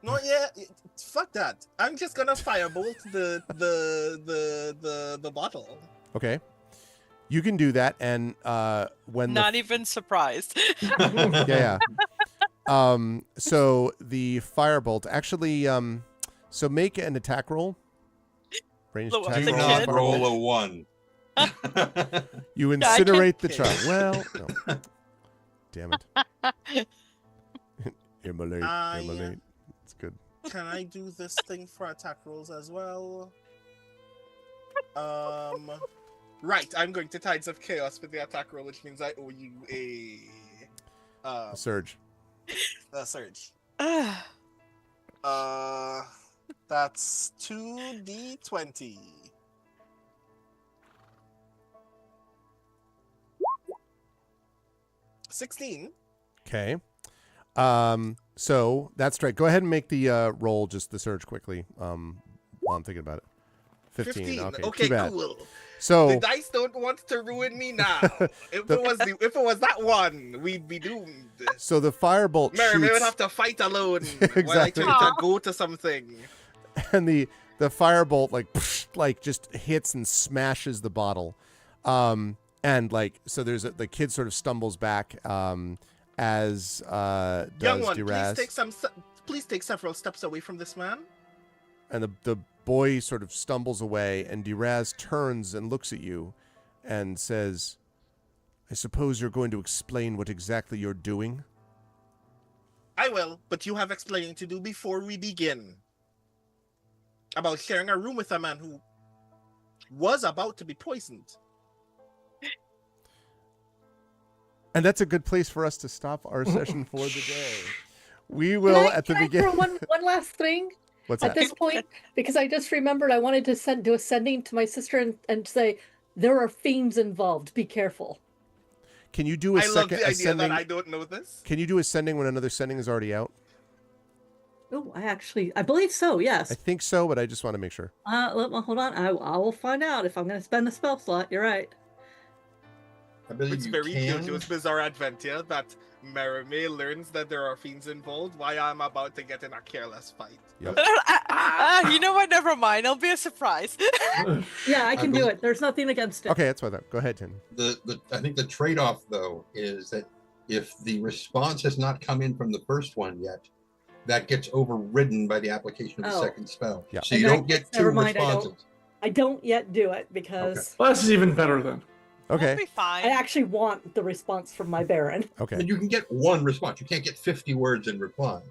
No, yeah, fuck that. I'm just gonna firebolt the bottle. Okay. You can do that, and when Not even surprised. yeah. So the firebolt actually, so make an attack roll. Ranged Blow up attack Do the roll. not kid. roll a 1. You I can- incinerate the child. Well, no. Damn it. Immolate. It's good. Can I do this thing for attack rolls as well? Right, I'm going to Tides of Chaos for the attack roll, which means I owe you a Surge. surge. Ah, That's 2d20. $16. Okay. So that's right. Go ahead and make the roll, just the surge quickly. While I'm thinking about it. 15. Okay, Okay, too bad. cool. So The dice don't want to ruin me now. If it was that one, we'd be doomed. so the firebolt Mary would shoots, have to fight alone while I Exactly. try to go to something. and the firebolt like just hits and smashes the bottle. And like so there's the kid sort of stumbles back as does Young one, Duraz. please take several steps away from this man. And the boy sort of stumbles away, and Duraz turns and looks at you and says, I suppose you're going to explain what exactly you're doing? I will, but you have explaining to do before we begin. About sharing a room with a man who was about to be poisoned. And that's a good place for us to stop our session for the day. We will at the beginning. One last thing. What's At that? this point, because I just remembered I wanted to do a sending to my sister and say, there are fiends involved. Be careful. Can you do a I love second the idea ascending? that I don't know this. Can you do ascending when another sending is already out? Oh, I believe so. Yes. I think so, but I just want to make sure. Hold on. I will find out if I'm going to spend the spell slot. You're right. I believe It's you very can. JoJo's Bizarre Adventure that Merime learns that there are fiends involved while I'm about to get in a careless fight. Yep. You know what? Never mind. It'll be a surprise. Yeah, I can do believe- it. There's nothing against it. Okay, that's what I thought. Go ahead, Tim. I think the trade-off though is that if the response has not come in from the first one yet, that gets overridden by the application of the Oh. second spell. Yeah. So In you that don't get case, never two mind, responses. I don't yet do it because Well, this is even better then. Okay. We'll be fine. I actually want the response from my Baron. Okay. And you can get one response. You can't get 50 words in reply,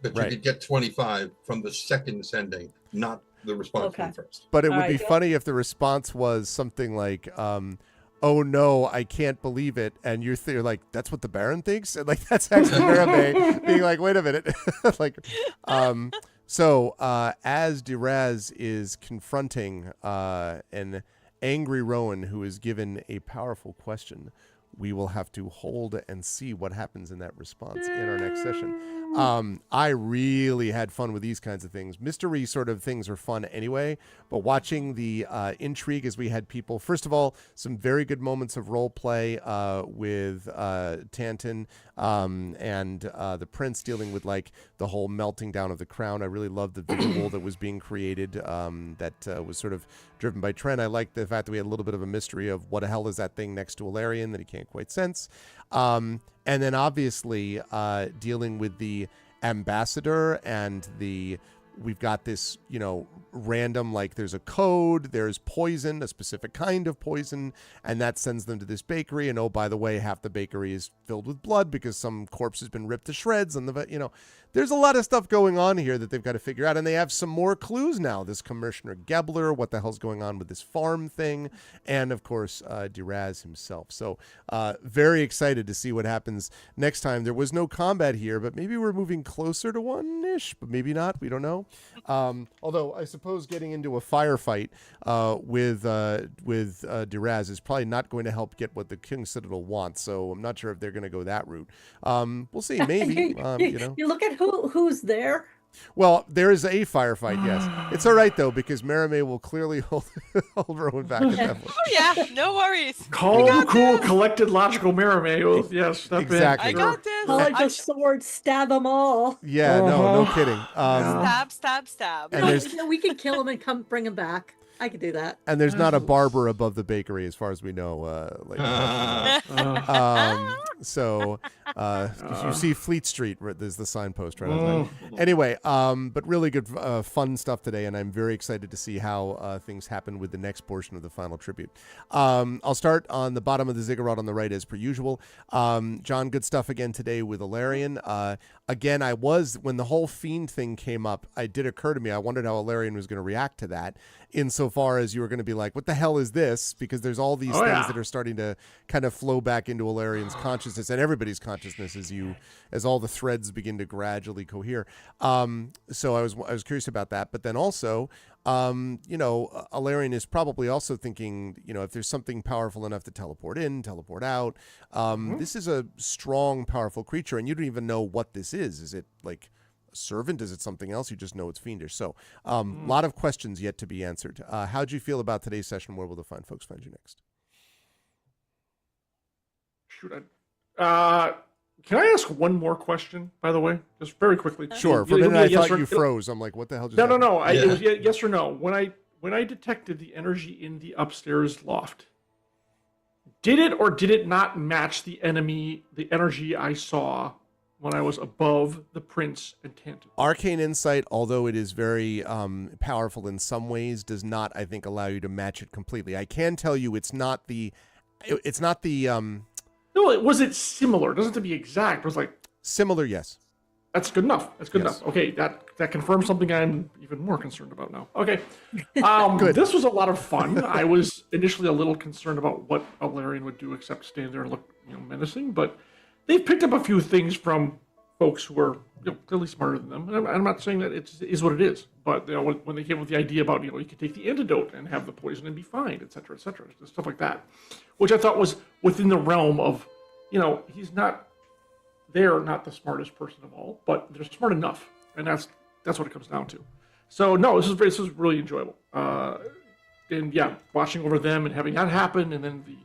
but you Right. could get 25 from the second sending, not the response from Okay. the first. But it All would be right. funny if the response was something like, "Oh no, I can't believe it," and you're like, "That's what the Baron thinks," and like that's actually Merame being like, "Wait a minute," like, So as Duraz is confronting an angry Rowan who is given a powerful question, we will have to hold and see what happens in that response in our next session. I really had fun with these kinds of things. Mystery sort of things are fun anyway, but watching the intrigue as we had people, first of all, some very good moments of role play with Tantin and the prince dealing with like the whole melting down of the crown. I really loved the visual that was being created that was sort of driven by Trent. I liked the fact that we had a little bit of a mystery of what the hell is that thing next to Alarion that he can't quite sense. And then obviously dealing with the ambassador and we've got this, random, like there's a code, there's poison, a specific kind of poison, and that sends them to this bakery. And oh, by the way, half the bakery is filled with blood because some corpse has been ripped to shreds. And there's a lot of stuff going on here that they've got to figure out. And they have some more clues now. This Commissioner Gebler, what the hell's going on with this farm thing? And of course, Duraz himself. So very excited to see what happens next time. There was no combat here, but maybe we're moving closer to one-ish, but maybe not. We don't know. Although I suppose getting into a firefight with Duraz is probably not going to help get what the King Citadel wants. So I'm not sure if they're going to go that route. We'll see. Maybe. You look at who's there. Well, there is a firefight, yes. It's all right, though, because Merime will clearly hold Rowan back at that point. Oh yeah, no worries. Calm, cool, collected, logical Merime. Oh, yes, step Exactly. I in. got this. College I of Swords, stab them all. Yeah, no kidding. stab. And there's We can kill them and come bring them back. I could do that. and there's not a barber above the bakery, as far as we know. So you see Fleet Street. There's the signpost right outside. Anyway, but really good, fun stuff today, and I'm very excited to see how things happen with the next portion of the final tribute. I'll start on the bottom of the ziggurat on the right, as per usual. John, good stuff again today with Alarion. Again, when the whole fiend thing came up, it did occur to me, I wondered how Alarion was going to react to that, insofar as you were going to be like, what the hell is this? Because there's all these things that are starting to kind of flow back into Alarion's consciousness and everybody's consciousness as all the threads begin to gradually cohere. So I was curious about that. But then also, Alarion is probably also thinking, if there's something powerful enough to teleport in, teleport out, this is a strong, powerful creature, and you don't even know what this is. Is it like servant? Is it something else? You just know it's fiendish. So a lot of questions yet to be answered. How'd you feel about today's session? Where will the fine folks find you next? Shoot, can I ask one more question, by the way? Just very quickly. Sure. For a minute, I thought you froze. I'm like, what the hell just happened? No. It was yes or no. When I detected the energy in the upstairs loft, did it or did it not match the energy I saw when I was above the prince and Tantan? Arcane Insight, although it is very powerful in some ways, does not, I think, allow you to match it completely. I can tell you it's not the No, was it similar? It doesn't have to be exact. It was like similar, yes. That's good enough. That's good enough. Okay, that confirms something I'm even more concerned about now. Okay. Good. This was a lot of fun. I was initially a little concerned about what a Larian would do except stand there and look, menacing, but they've picked up a few things from folks who are clearly smarter than them. And I'm not saying that it is what it is, but when they came up with the idea about, you could take the antidote and have the poison and be fine, et cetera, stuff like that, which I thought was within the realm of, he's not the smartest person of all, but they're smart enough, and that's what it comes down to. So no, this was really enjoyable. And yeah, watching over them and having that happen, and then the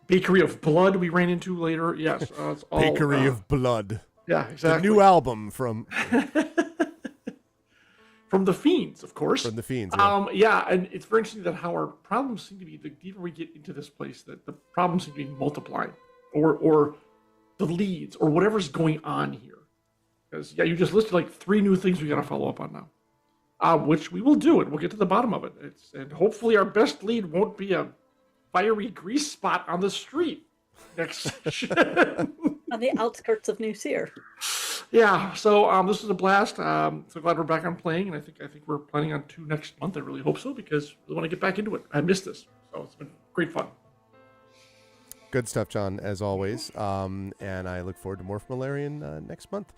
Bakery of Blood we ran into later. Yes, it's all Bakery of Blood. Yeah, exactly. The new album from the Fiends, of course. From the Fiends. Yeah, and it's very interesting that how our problems seem to be, the deeper we get into this place, that the problems seem to be multiplying, or the leads, or whatever's going on here. Because you just listed like 3 new things we got to follow up on now, which we will do, and we'll get to the bottom of it. And hopefully our best lead won't be a fiery grease spot on the street next session. On the outskirts of New Seer. Yeah, so this was a blast. So glad we're back on playing, and I think we're planning on 2 next month. I really hope so, because we want to get back into it. I missed this, so it's been great fun. Good stuff, John, as always. And I look forward to more from Malarian next month.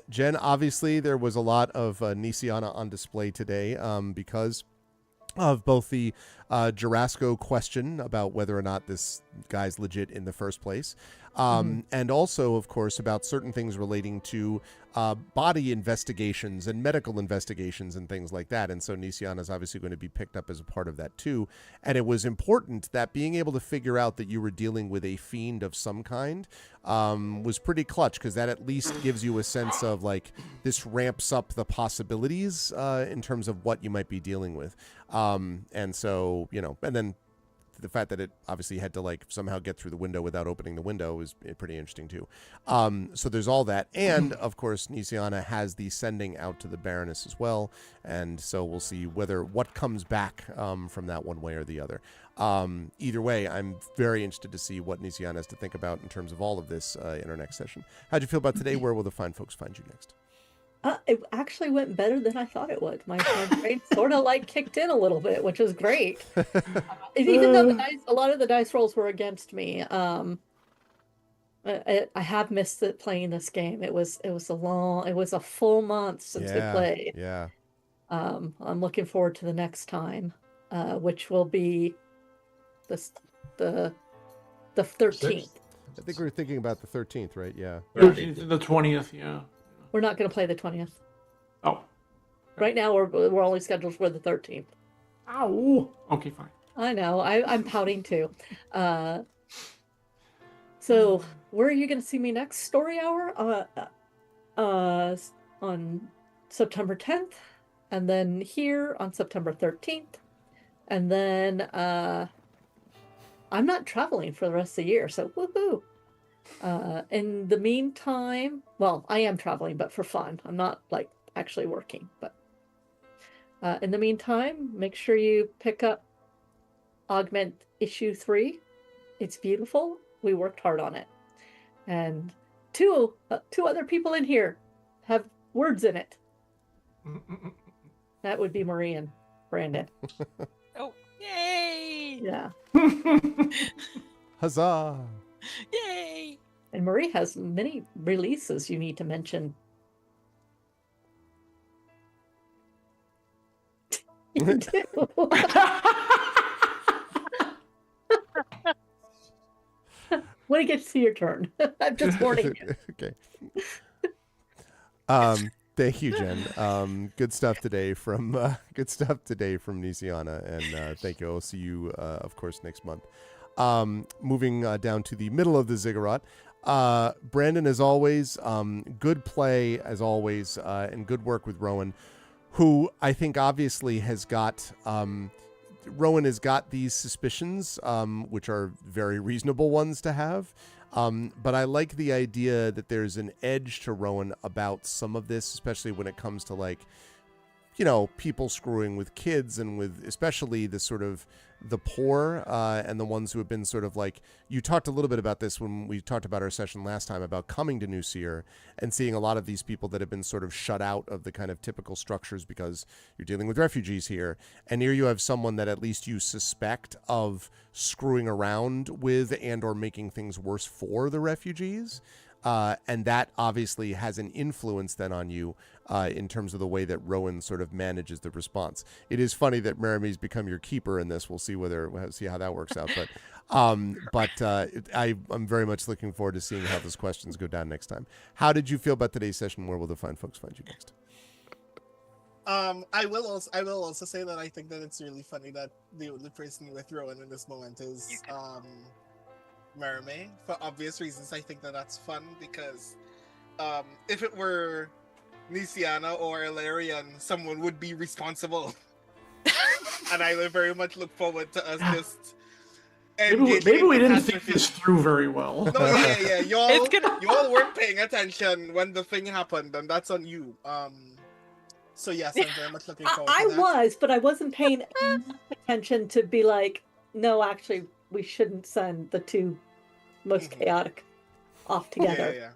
Jen, obviously, there was a lot of Nisiana on display today because of both the Jarasco question about whether or not this guy's legit in the first place, and also, of course, about certain things relating to body investigations and medical investigations and things like that. And so Nisiana is obviously going to be picked up as a part of that too. And it was important that being able to figure out that you were dealing with a fiend of some kind was pretty clutch, because that at least gives you a sense of like, this ramps up the possibilities in terms of what you might be dealing with. And so, and then the fact that it obviously had to like somehow get through the window without opening the window is pretty interesting too. So there's all that. And of course, Nisiana has the sending out to the Baroness as well. And so we'll see what comes back from that one way or the other. Either way, I'm very interested to see what Nisiana has to think about in terms of all of this in our next session. How'd you feel about today? Where will the fine folks find you next? It actually went better than I thought it would. My brain sort of like kicked in a little bit, which is great. Even though a lot of the dice rolls were against me, I have missed playing this game. It was a full month since we played. Yeah. I'm looking forward to the next time, which will be the 13th. I think we were thinking about the 13th, right? Yeah. 13th and the 20th, yeah. We're not going to play the 20th. Oh. Right now, we're only scheduled for the 13th. Ow. Okay, fine. I know. I'm pouting too. So, where are you going to see me next? Story Hour on September 10th, and then here on September 13th, and then I'm not traveling for the rest of the year, so woohoo! In the meantime, well, I am traveling, but for fun. I'm not like actually working, but in the meantime, make sure you pick up Augment issue 3. It's beautiful. We worked hard on it, and two other people in here have words in it. That would be Marie and Brandon. Oh, yay! Yeah. Huzzah! Yay! And Marie has many releases you need to mention. You do. When it gets to your turn. I'm just warning you. Okay. Thank you, Jen. Good stuff today from Nisiana, and thank you. I'll see you, of course, next month. Moving down to the middle of the ziggurat. Brandon, as always, good play as always, and good work with Rowan, who I think obviously has got. Rowan has got these suspicions, which are very reasonable ones to have. But I like the idea that there's an edge to Rowan about some of this, especially when it comes to, like, you know, people screwing with kids and with especially the sort of the poor and the ones who have been sort of like, you talked a little bit about this when we talked about our session last time about coming to New Seer and seeing a lot of these people that have been sort of shut out of the kind of typical structures because you're dealing with refugees here. And here you have someone that at least you suspect of screwing around with and or making things worse for the refugees. And that obviously has an influence then on you in terms of the way that Rowan sort of manages the response. It is funny that Marimy's become your keeper in this. We'll see how that works out. But I'm very much looking forward to seeing how those questions go down next time. How did you feel about today's session? Where will the fine folks find you next? I will also say that I think that it's really funny that the only person with Rowan in this moment is Marime. For obvious reasons, I think that that's fun because if it were Nisiana or Ilarion, someone would be responsible. And I would very much look forward to us just maybe we didn't think this through very well. No, yeah. Y'all weren't paying attention when the thing happened, and that's on you. So yes, I'm very much looking forward to that. I was, but I wasn't paying enough attention to be like, no, actually, we shouldn't send the two most chaotic off together. Yeah.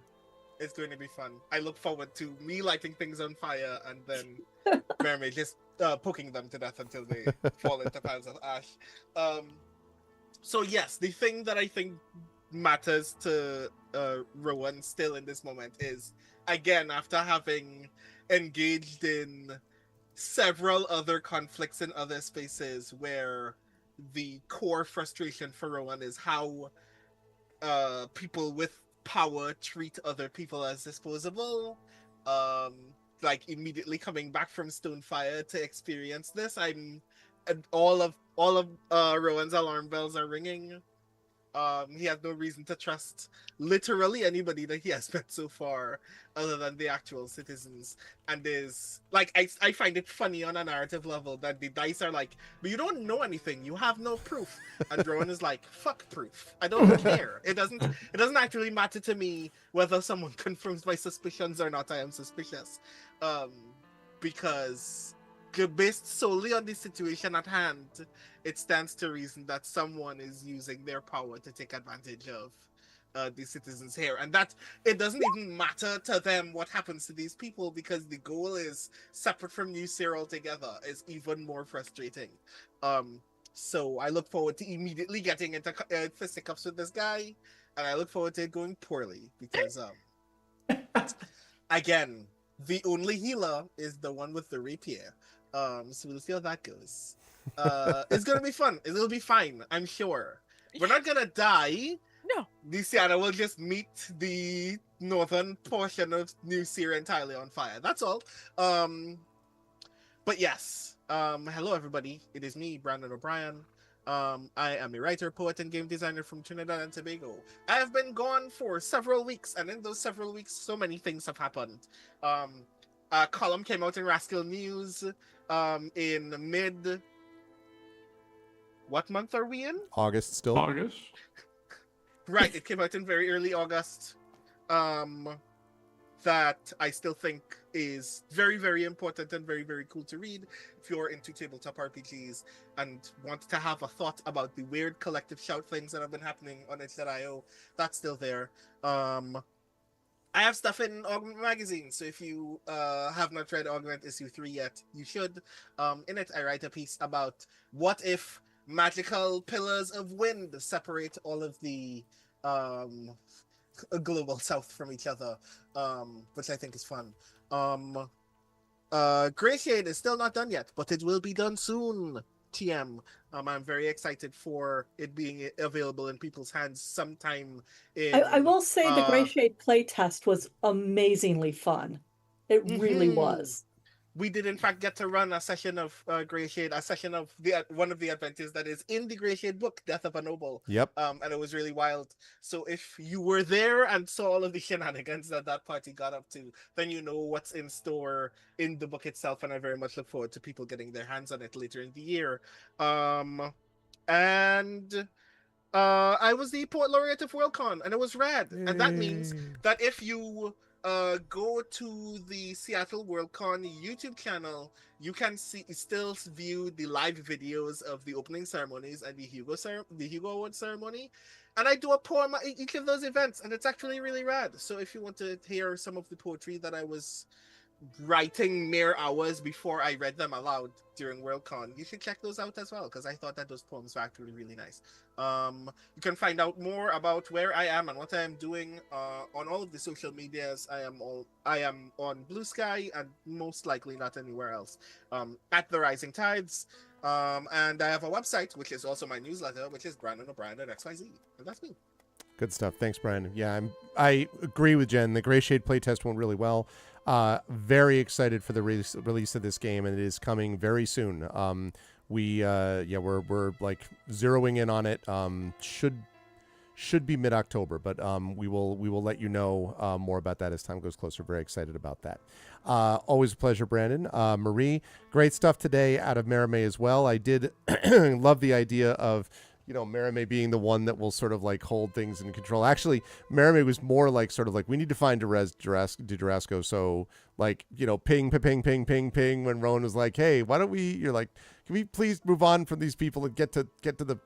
It's going to be fun. I look forward to me lighting things on fire and then Mermaid just poking them to death until they fall into piles of ash. So yes, the thing that I think matters to Rowan still in this moment is, again, after having engaged in several other conflicts in other spaces where the core frustration for Rowan is how people with power treat other people as disposable, like immediately coming back from Stonefire to experience this, all of Rowan's alarm bells are ringing. He has no reason to trust literally anybody that he has met so far other than the actual citizens, and is like, I find it funny on a narrative level that the dice are like, but you don't know anything, you have no proof, and Rowan is like, fuck proof, I don't care. It doesn't actually matter to me whether someone confirms my suspicions or not. I am suspicious because based solely on the situation at hand, it stands to reason that someone is using their power to take advantage of the citizens here, and that it doesn't even matter to them what happens to these people because the goal is separate from New Seer altogether. Is even more frustrating. So I look forward to immediately getting into fisticuffs with this guy, and I look forward to it going poorly because again, the only healer is the one with the rapier. So we'll see how that goes. It's gonna be fun. It'll be fine, I'm sure. We're not gonna die. No. Nisiana will just meet the northern portion of New Seer entirely on fire. That's all. But yes. Hello everybody. It is me, Brandon O'Brien. I am a writer, poet, and game designer from Trinidad and Tobago. I have been gone for several weeks, and in those several weeks, so many things have happened. A column came out in Rascal News in mid... What month are we in? August still. August. Right, it came out in very early August. That I still think is very, very important and very, very cool to read if you're into tabletop RPGs and want to have a thought about the weird collective shout things that have been happening on itch.io. That's still there. I have stuff in Augment magazine, so if you have not read Augment issue 3 yet, you should. In it, I write a piece about what if magical pillars of wind separate all of the global south from each other, which I think is fun. Grey Shade is still not done yet, but it will be done soon. TM. I'm very excited for it being available in people's hands sometime in... I will say the Grey Shade playtest was amazingly fun. It really was. We did in fact get to run a session of Grey Shade, a session of the one of the adventures that is in the Grey Shade book, Death of a Noble. Yep. And it was really wild. So if you were there and saw all of the shenanigans that party got up to, then you know what's in store in the book itself, and I very much look forward to people getting their hands on it later in the year. And I was the Port Laureate of Worldcon, and it was rad. Yay. And that means that if you go to the Seattle Worldcon YouTube channel, you can still view the live videos of the opening ceremonies and the Hugo Award ceremony. And I do a poem at each of those events, and it's actually really rad. So if you want to hear some of the poetry that I was writing mere hours before I read them aloud during Worldcon, you should check those out as well, because I thought that those poems were actually really nice. You can find out more about where I am and what I am doing on all of the social medias. I am on Blue Sky and most likely not anywhere else, at The Rising Tides. And I have a website, which is also my newsletter, which is BrandonO'Brien.xyz. And that's me. Good stuff. Thanks, Brandon. Yeah, I agree with Jen. The Grey Shade playtest went really well. Very excited for the release of this game, and it is coming very soon. We're like zeroing in on it. Should be mid-October, but we will let you know more about that as time goes closer. Very excited about that. Always a pleasure, Brandon. Marie, great stuff today out of Merime as well. I did love the idea of, Merime being the one that will sort of like hold things in control. Actually, Merime was more like sort of like, we need to find Durasco. So like, ping, ping, ping, ping, ping. When Rowan was like, hey, why don't you're like, can we please move on from these people and get to the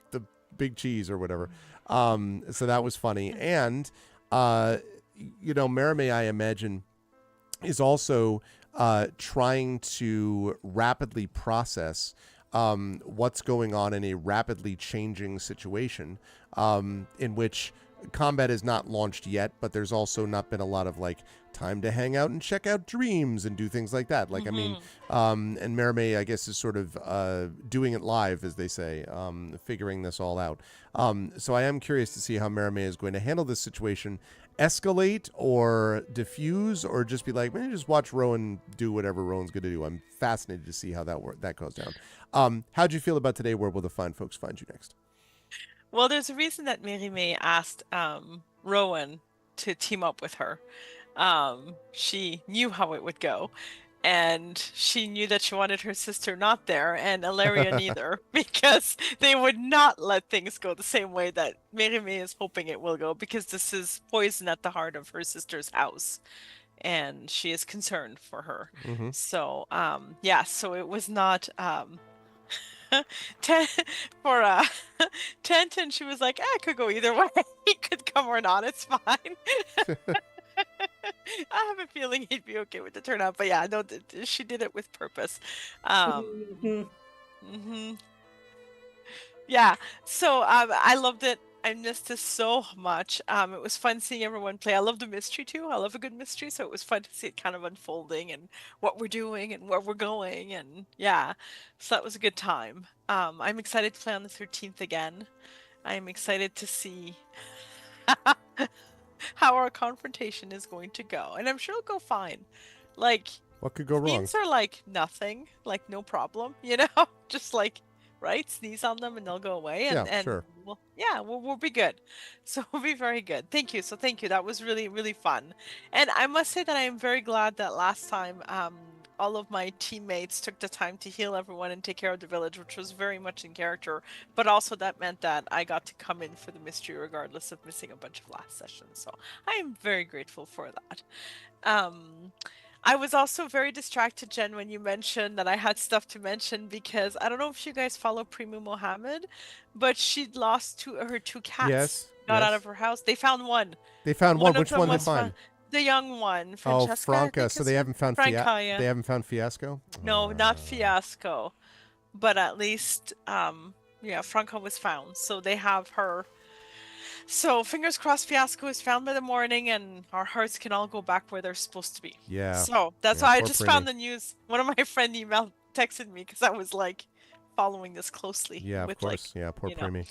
big cheese or whatever. So that was funny. And, Merime, I imagine, is also trying to rapidly process what's going on in a rapidly changing situation, in which combat is not launched yet, but there's also not been a lot of like time to hang out and check out dreams and do things like that. Like, I mean, and Merime, I guess, is sort of doing it live, as they say, figuring this all out. So I am curious to see how Merime is going to handle this situation, escalate or diffuse, or just be like, man, just watch Rowan do whatever Rowan's going to do. I'm fascinated to see how that goes down. How'd you feel about today? Where will the fine folks find you next? Well, there's a reason that Merime asked Rowan to team up with her. She knew how it would go, and she knew that she wanted her sister not there, and Ilaria neither, because they would not let things go the same way that Merime is hoping it will go, because this is poison at the heart of her sister's house, and she is concerned for her. Mm-hmm. So, so it was not... for Tent, and she was like, it could go either way. He could come or not, it's fine. I have a feeling he'd be okay with the turnout, but yeah, no, she did it with purpose. Yeah, so I loved it. I missed this so much. It was fun seeing everyone play. I love the mystery too. I love a good mystery, so it was fun to see it kind of unfolding and what we're doing and where we're going, and yeah, so that was a good time. I'm excited to play on the 13th again. I'm excited to see how our confrontation is going to go, and I'm sure it'll go fine. Like, what could go wrong? Things are like nothing, like no problem, just like. Right, sneeze on them and they'll go away, and sure. We'll be good. So we'll be very good. Thank you. So thank you. That was really, really fun. And I must say that I am very glad that last time all of my teammates took the time to heal everyone and take care of the village, which was very much in character. But also that meant that I got to come in for the mystery regardless of missing a bunch of last sessions. So I am very grateful for that. I was also very distracted, Jen, when you mentioned that I had stuff to mention, because I don't know if you guys follow Primu Mohammed, but she'd lost her two cats. Yes. Got out of her house. They found one. They found one. Which one did they find? The young one, Francesca. Oh, Franca. So they haven't found Franca. They haven't found Fiasco? No, not Fiasco. But at least, Franca was found. So they have her. So fingers crossed Fiasco is found by the morning and our hearts can all go back where they're supposed to be. Yeah. So that's why I just found the news. One of my friend texted me because I was like following this closely. Yeah, of course. Yeah, poor Primi.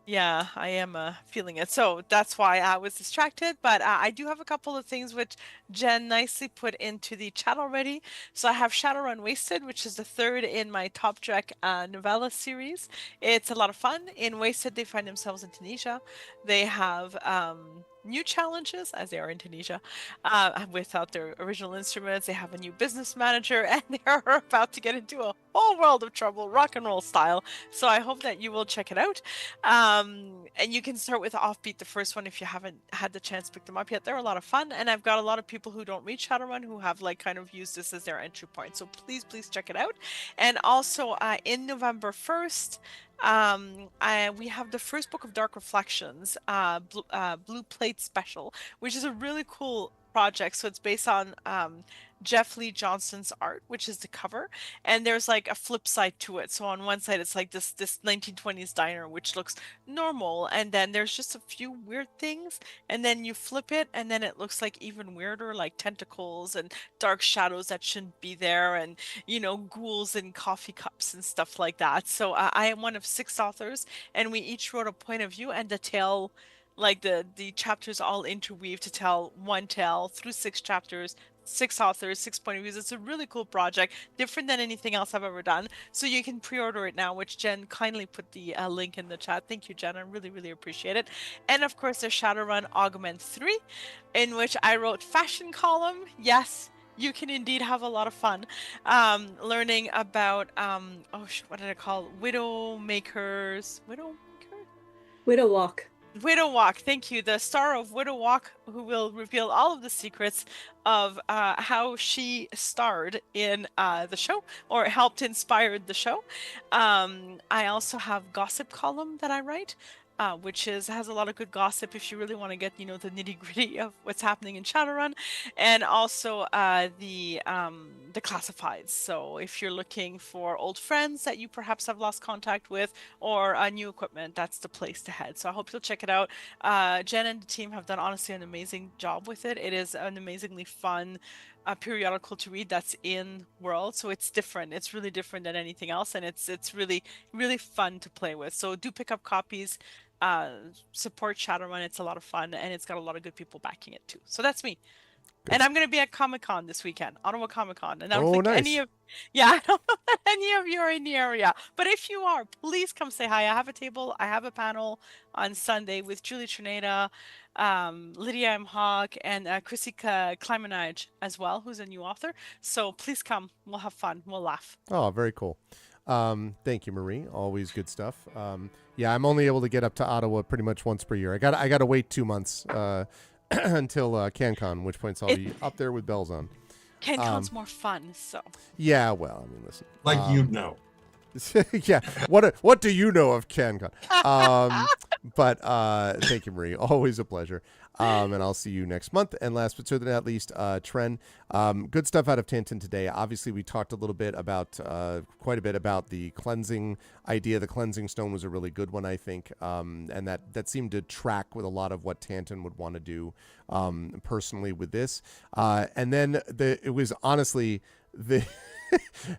Yeah, I am feeling it. So that's why I was distracted. But I do have a couple of things which Jen nicely put into the chat already. So I have Shadowrun Wasted, which is the third in my Top Trek novella series. It's a lot of fun. In Wasted, they find themselves in Tunisia. They have new challenges, as they are in Tunisia, without their original instruments. They have a new business manager, and they are about to get into a whole world of trouble, rock and roll style. So I hope that you will check it out. And you can start with Offbeat, the first one, if you haven't had the chance to pick them up yet. They're a lot of fun, and I've got a lot of people who don't read Shadowrun who have like kind of used this as their entry point. So please check it out. And also in November 1st, we have the first book of Dark Reflections, Blue Plate Special, which is a really cool project. So it's based on Jeff Lee Johnson's art, which is the cover, and there's like a flip side to it. So on one side, it's like this 1920s diner, which looks normal, and then there's just a few weird things, and then you flip it, and then it looks like even weirder, like tentacles and dark shadows that shouldn't be there, and ghouls in coffee cups and stuff like that. So I am one of 6 authors, and we each wrote a point of view and the tale. Like the chapters all interweave to tell one tale through 6 chapters, 6 authors, 6 point of views. It's a really cool project, different than anything else I've ever done. So you can pre-order it now, which Jen kindly put the link in the chat. Thank you, Jen. I really appreciate it. And of course, there's Shadowrun Augment 3, in which I wrote fashion column. Yes, you can indeed have a lot of fun learning about what did I call Widow Walk. Widow Walk, thank you. The star of Widow Walk, who will reveal all of the secrets of how she starred in the show, or helped inspire the show. I also have gossip column that I write, which has a lot of good gossip if you really want to get the nitty gritty of what's happening in Shadowrun, and also the classifieds. So if you're looking for old friends that you perhaps have lost contact with, or new equipment, that's the place to head. So I hope you'll check it out. Jen and the team have done honestly an amazing job with it. It is an amazingly fun periodical to read that's in world, so it's different. It's really different than anything else, and it's really fun to play with. So do pick up copies. Support Shadowrun. It's a lot of fun, and it's got a lot of good people backing it too. So that's me. And I'm going to be at Comic-Con this weekend, Ottawa Comic-Con. And I don't think nice. I don't know that any of you are in the area. But if you are, please come say hi. I have a table, I have a panel on Sunday with Julie Trineda, Lydia M. Hawk, and Chrissy Kleimanage as well, who's a new author. So please come. We'll have fun. We'll laugh. Oh, very cool. Thank you, Marie. Always good stuff. Yeah, I'm only able to get up to Ottawa pretty much once per year. I got to wait 2 months until CanCon, which points I'll be up there with bells on. CanCon's more fun, so. Yeah, well, I mean, listen. Like you'd know. Yeah. What do you know of CanCon? But thank you, Marie. Always a pleasure. And I'll see you next month. And last but certainly not least, Tren. Good stuff out of Tantan today. Obviously, we talked a little bit about, quite a bit about the cleansing idea. The cleansing stone was a really good one, I think. And that seemed to track with a lot of what Tantan would want to do personally with this. And then it was honestly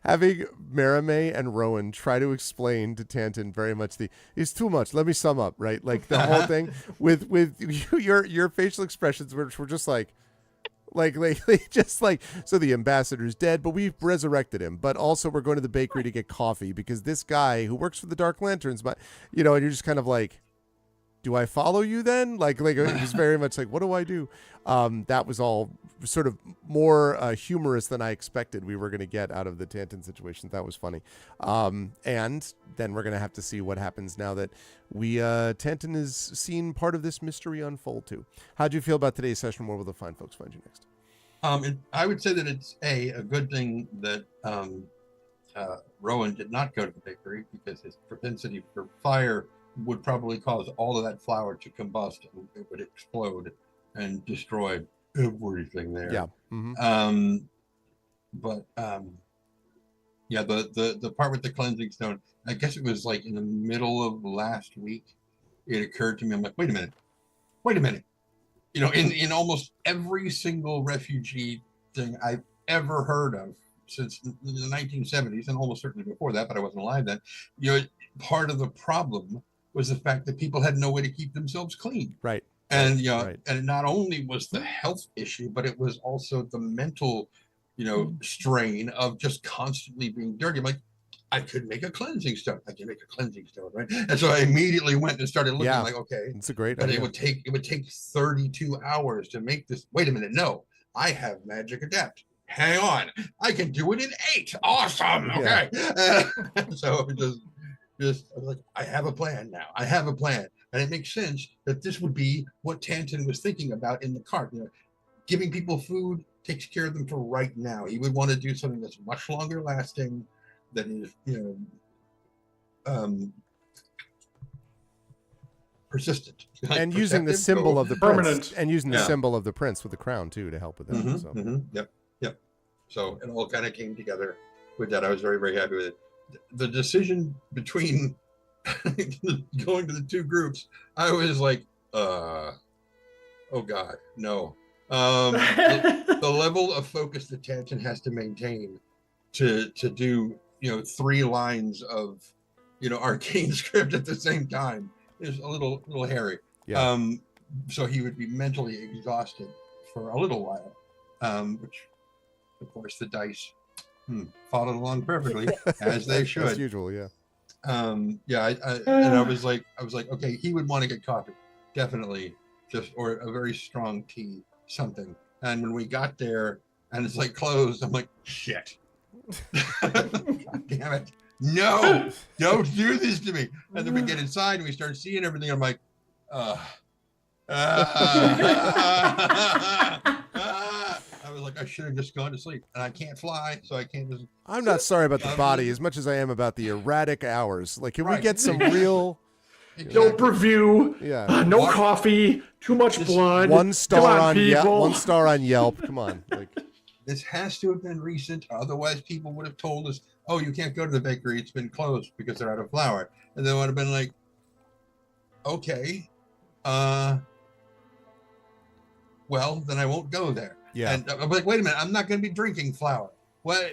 having Marame and Rowan try to explain to Tantan very much it's too much. Let me sum up, right? Like the whole thing with your facial expressions, which were just like just like, so the ambassador's dead, but we've resurrected him. But also we're going to the bakery to get coffee because this guy who works for the Dark Lanterns, and you're just kind of like, do I follow you then? Like it was very much like, what do I do? That was all sort of more humorous than I expected we were going to get out of the Tantan situation. That was funny. And then we're going to have to see what happens now that Tantan has seen part of this mystery unfold too. How'd you feel about today's session? Where will the fine folks find you next? I would say that it's a good thing that Rowan did not go to the bakery, because his propensity for fire would probably cause all of that flour to combust, and it would explode and destroy everything there. Yeah. Mm-hmm. Yeah, the part with the cleansing stone, I guess it was like in the middle of last week, it occurred to me. I'm like, wait a minute. In almost every single refugee thing I've ever heard of since the 1970s, and almost certainly before that, but I wasn't alive then, part of the problem was the fact that people had no way to keep themselves clean. Right. And, you know, Right. and not only was the health issue, but it was also the mental, you know, strain of just constantly being dirty. I'm like, I could make a cleansing stone. I can make a cleansing stone, right? And so I immediately went and started looking like, okay, it's a great but idea. it would take 32 hours to make this. Wait a minute, no, I have magic adapt. Hang on, I can do it in 8. Awesome. Okay. So just I was like, I have a plan now. I have a plan. And it makes sense that this would be what Tanton was thinking about in the cart. You know, giving people food takes care of them for right now. He would want to do something that's much longer lasting, that is, you know, persistent. And using the symbol of the prince, and using the symbol of the prince with the crown too to help with that. Yep. So it all kind of came together with that. I was very, very happy with it. The decision between going to the two groups, I was like, oh God, no. The level of focus that Tanton has to maintain to do, you know, 3 lines of, you know, arcane script at the same time is a little hairy. Yeah. So he would be mentally exhausted for a little while, which, of course, the dice followed along perfectly as they should. As usual, yeah. And I was like, okay, he would want to get coffee, definitely, or a very strong tea, something. And when we got there and it's like closed, I'm like, shit. God damn it. No, don't do this to me. And then we get inside and we start seeing everything. I'm like, I was like, I should have just gone to sleep, and I can't fly, so I can't just. I'm not sorry about the body as much as I am about the erratic hours. Like, can we get some real? Dope review. Yeah. No coffee. Too much blood. 1 star on Yelp. 1 star on Yelp. Come on. Like, this has to have been recent. Otherwise, people would have told us, "Oh, you can't go to the bakery; it's been closed because they're out of flour." And they would have been like, "Okay, well, then I won't go there." Yeah. And I'm like, wait a minute, I'm not going to be drinking flour. What?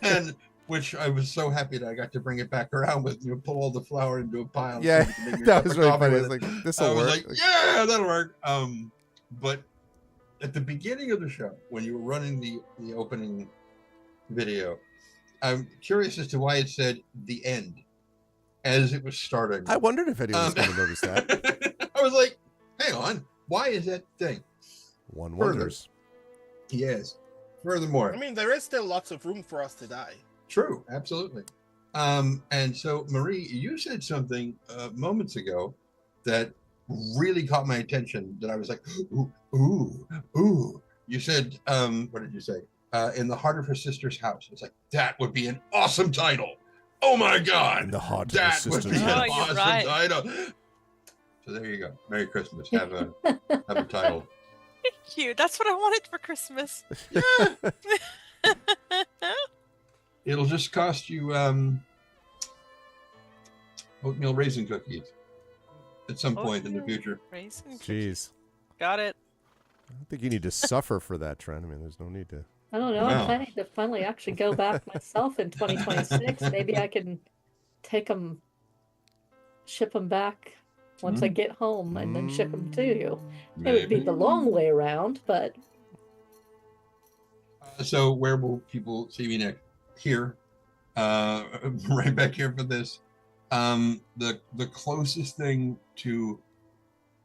And which I was so happy that I got to bring it back around with, you know, pull all the flour into a pile. Yeah, that was really funny. It's like, this will work. Like, yeah, that'll work. But at the beginning of the show, when you were running the opening video, I'm curious as to why it said the end as it was starting. I wondered if anyone was going to notice that. I was like, hang on, why is that thing? One wonders. Yes. Furthermore, I mean, there is still lots of room for us to die. True, absolutely. And so, Marie, you said something moments ago that really caught my attention. That I was like, ooh. You said, what did you say? In the heart of her sister's house. It's like, that would be an awesome title. Oh my God! In the heart that of her sister's would be house. an awesome title. So there you go. Merry Christmas. Have a title. Thank you. That's what I wanted for Christmas. Yeah. It'll just cost you oatmeal raisin cookies at some point in the future. Raisin cookies. Jeez. Got it. I don't think you need to suffer for that, Trent. I mean, there's no need to. I don't know. Wow. I'm planning to finally actually go back myself in 2026. Maybe I can take them, ship them back once I get home, and then ship them to you. It would be the long way around, but. So where will people see me next? Here, right back here for this. The closest thing to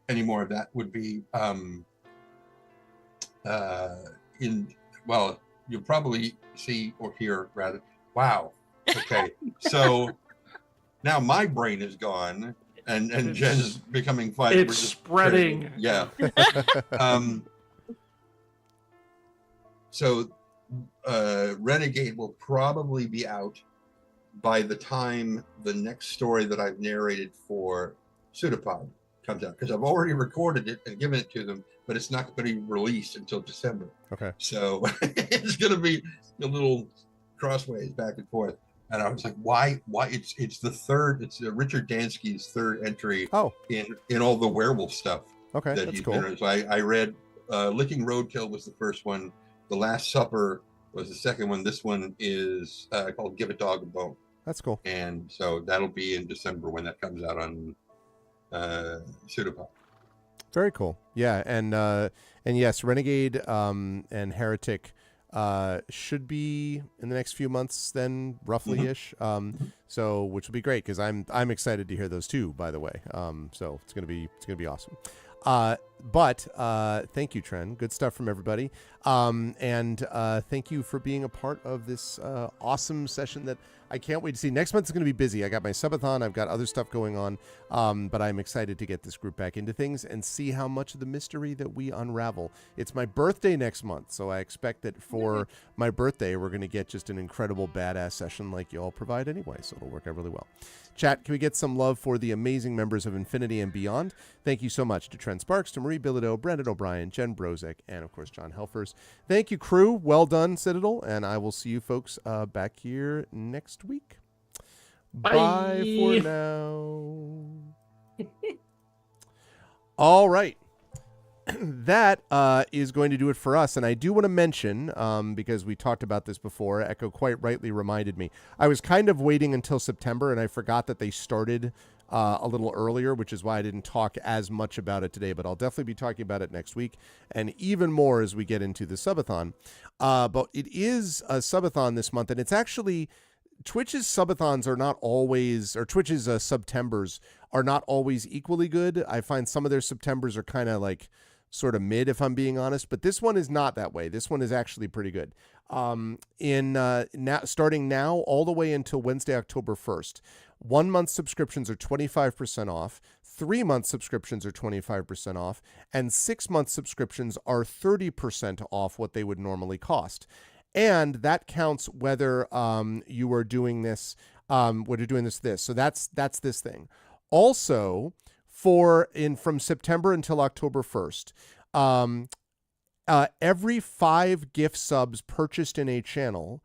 any more of that would be you'll probably see or hear rather. Wow. Okay. So now my brain is gone and Jen's becoming fine. It's spreading. Yeah. So Renegade will probably be out by the time the next story that I've narrated for Pseudopod comes out, because I've already recorded it and given it to them, but it's not going to be released until December. Okay. So it's going to be a little crossways back and forth. And I was like, why? It's Richard Dansky's third entry in all the werewolf stuff. Okay, that that's he's cool. been. So I read Licking Roadkill was the first one. The Last Supper was the second one. This one is called Give a Dog a Bone. That's cool. And so that'll be in December when that comes out on pseudopod. Very cool. Yeah, and yes, Renegade and Heretic should be in the next few months, then roughly ish. So which will be great because I'm excited to hear those too. By the way, so it's gonna be awesome. But thank you, Tren. Good stuff from everybody. And thank you for being a part of this awesome session that I can't wait to see. Next month is going to be busy. I got my subathon. I've got other stuff going on. But I'm excited to get this group back into things and see how much of the mystery that we unravel. It's my birthday next month, so I expect that for my birthday, we're going to get just an incredible badass session like you all provide anyway, so it'll work out really well. Chat, can we get some love for the amazing members of Infinity and Beyond? Thank you so much to Trent Sparks, to Marie Bilodeau, Brandon O'Brien, Jen Brozek, and of course, John Helfers. Thank you, crew. Well done, Citadel. And I will see you folks back here next week. Bye for now. All right. That is going to do it for us. And I do want to mention, because we talked about this before, Echo quite rightly reminded me, I was kind of waiting until September, and I forgot that they started a little earlier, which is why I didn't talk as much about it today. But I'll definitely be talking about it next week, and even more as we get into the subathon. But it is a subathon this month, and it's actually... Twitch's subathons are not always, or Twitch's Septembers are not always equally good. I find some of their Septembers are kind of like sort of mid, if I'm being honest, but this one is not that way. This one is actually pretty good. Starting now all the way until Wednesday, October 1st, 1 month subscriptions are 25% off, 3 month subscriptions are 25% off, and 6 month subscriptions are 30% off what they would normally cost. And that counts whether you are doing this, this. So that's this thing. Also, from September until October 1st, every 5 gift subs purchased in a channel,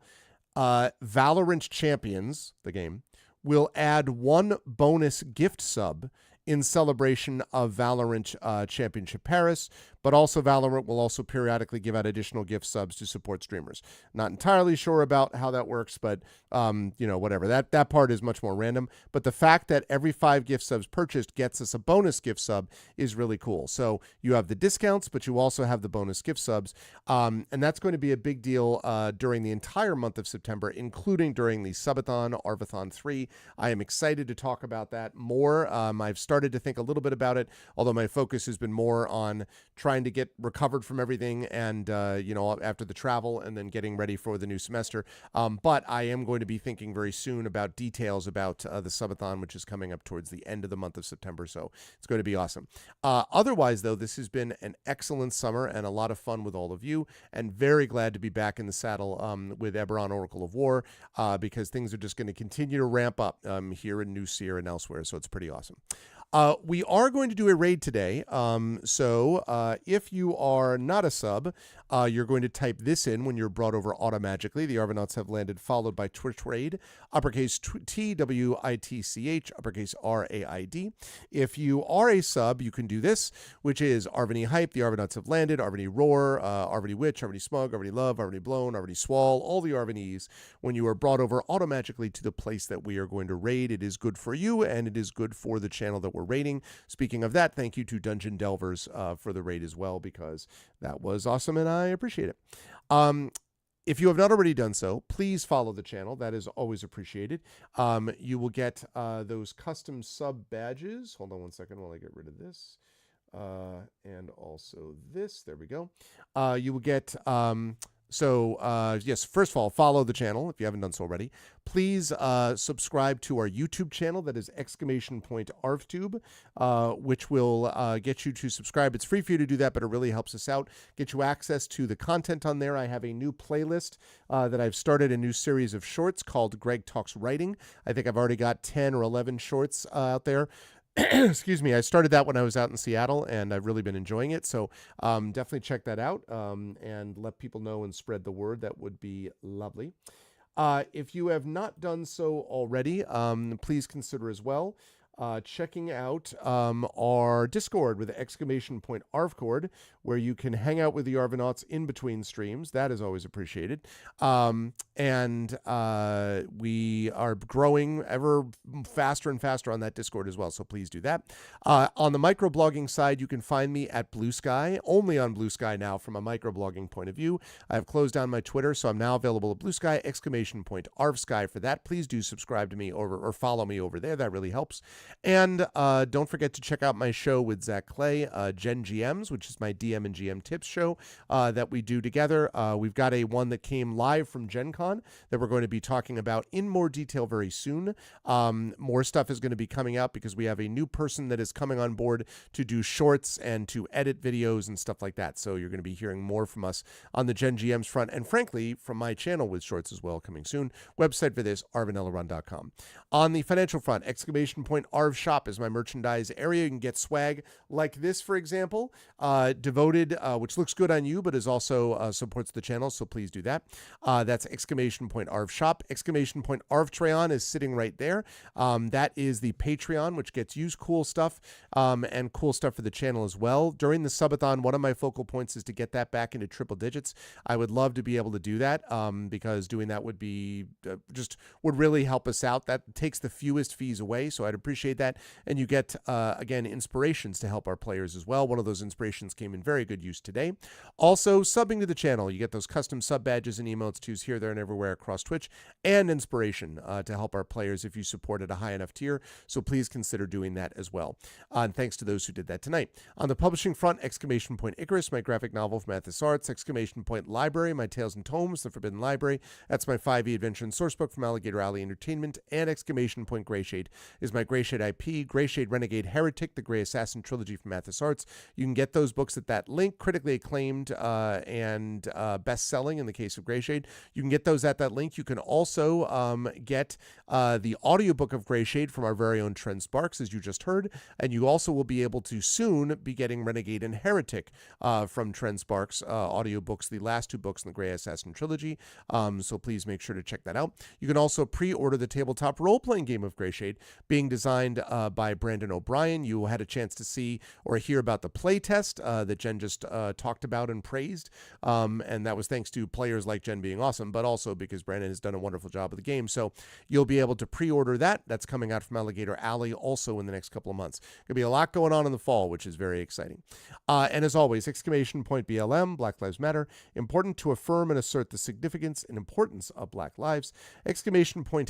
Valorant Champions, the game, will add 1 bonus gift sub in celebration of Valorant Championship Paris, but also Valorant will also periodically give out additional gift subs to support streamers. Not entirely sure about how that works, but whatever. That part is much more random. But the fact that every 5 gift subs purchased gets us a bonus gift sub is really cool. So you have the discounts, but you also have the bonus gift subs. And that's going to be a big deal during the entire month of September, including during the Subathon, Arvathon 3. I am excited to talk about that more. I've started to think a little bit about it, although my focus has been more on trying to get recovered from everything and, after the travel and then getting ready for the new semester. But I am going to be thinking very soon about details about the subathon, which is coming up towards the end of the month of September. So it's going to be awesome. Otherwise, though, this has been an excellent summer and a lot of fun with all of you, and very glad to be back in the saddle with Eberron Oracle of War, because things are just going to continue to ramp up here in New Seer and elsewhere. So it's pretty awesome. We are going to do a raid today. So if you are not a sub, you're going to type this in when you're brought over automagically. The Arvanauts have landed, followed by Twitch raid, uppercase TWITCH, uppercase RAID. If you are a sub, you can do this, which is Arvany Hype, the Arvanauts have landed, Arvany Roar, Arvany Witch, Arvany Smug, Arvany Love, Arvany Blown, Arvany Swall, all the Arvanys. When you are brought over automagically to the place that we are going to raid, it is good for you and it is good for the channel that we're raiding. Speaking of that, thank you to Dungeon Delvers for the raid as well, because that was awesome and I appreciate it. If you have not already done so, please follow the channel. That is always appreciated. You will get those custom sub badges. Hold on one second while I get rid of this. And also this. There we go. You will get... yes, first of all, follow the channel if you haven't done so already. Please subscribe to our YouTube channel. That is !ArvTube, which will get you to subscribe. It's free for you to do that, but it really helps us out. Get you access to the content on there. I have a new playlist that I've started, a new series of shorts called Greg Talks Writing. I think I've already got 10 or 11 shorts out there. Excuse me. I started that when I was out in Seattle, and I've really been enjoying it. So definitely check that out and let people know and spread the word. That would be lovely. If you have not done so already, please consider as well checking out our Discord with !ArvCord, where you can hang out with the Arvanauts in between streams. That is always appreciated. And we are growing ever faster and faster on that Discord as well, so please do that. On the microblogging side, you can find me at Blue Sky, only on Blue Sky now from a microblogging point of view. I have closed down my Twitter, so I'm now available at Blue Sky, !ArvSky for that. Please do subscribe to me or follow me over there. That really helps. And don't forget to check out my show with Zach Clay, Gen GMs, which is my DM and GM tips show that we do together. We've got a one that came live from Gen Con that we're going to be talking about in more detail very soon. More stuff is going to be coming out because we have a new person that is coming on board to do shorts and to edit videos and stuff like that. So you're going to be hearing more from us on the Gen GMs front, and frankly, from my channel with shorts as well coming soon. Website for this, arvanellarun.com. On the financial front, !Arv Shop is my merchandise area. You can get swag like this, for example, devoted, which looks good on you, but is also supports the channel, so please do that. That's !Arv Shop. !Arvtreon is sitting right there. That is the Patreon, which gets you cool stuff and cool stuff for the channel as well. During the subathon, one of my focal points is to get that back into triple digits. I would love to be able to do that because doing that would be would really help us out. That takes the fewest fees away, so I'd appreciate that. And you get, again, inspirations to help our players as well. One of those inspirations came in very good use today. Also, subbing to the channel. You get those custom sub badges and emotes to use here, there, and everywhere across Twitch, and inspiration to help our players if you support at a high enough tier. So please consider doing that as well. And thanks to those who did that tonight. On the publishing front, !Icarus, my graphic novel from Athos Arts. !Library, my Tales and Tomes, The Forbidden Library. That's my 5e adventure and sourcebook from Alligator Alley Entertainment. And !Greyshade is my Greyshade IP, Greyshade Renegade Heretic, the Grey Assassin trilogy from Athos Arts. You can get those books at that link, critically acclaimed and best-selling in the case of Greyshade. You can get those at that link. You can also get the audiobook of Greyshade from our very own Trent Sparks, as you just heard, and you also will be able to soon be getting Renegade and Heretic from Trent Sparks audiobooks, the last two books in the Grey Assassin trilogy, so please make sure to check that out. You can also pre-order the tabletop role-playing game of Greyshade, being designed by Brandon O'Brien. You had a chance to see or hear about the playtest that Jen just talked about and praised, and that was thanks to players like Jen being awesome, but also because Brandon has done a wonderful job of the game. So you'll be able to pre-order that. That's coming out from Alligator Alley also in the next couple of months. There'll be a lot going on in the fall, which is very exciting. And as always, !BLM, Black Lives Matter, important to affirm and assert the significance and importance of Black lives.